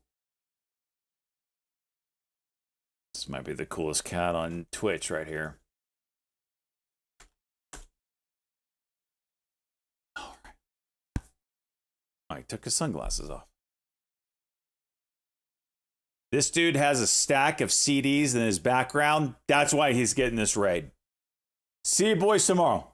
Speaker 1: This might be the coolest cat on Twitch right here. All right. Oh, he took his sunglasses off. This dude has a stack of CDs in his background. That's why he's getting this raid. See you boys tomorrow.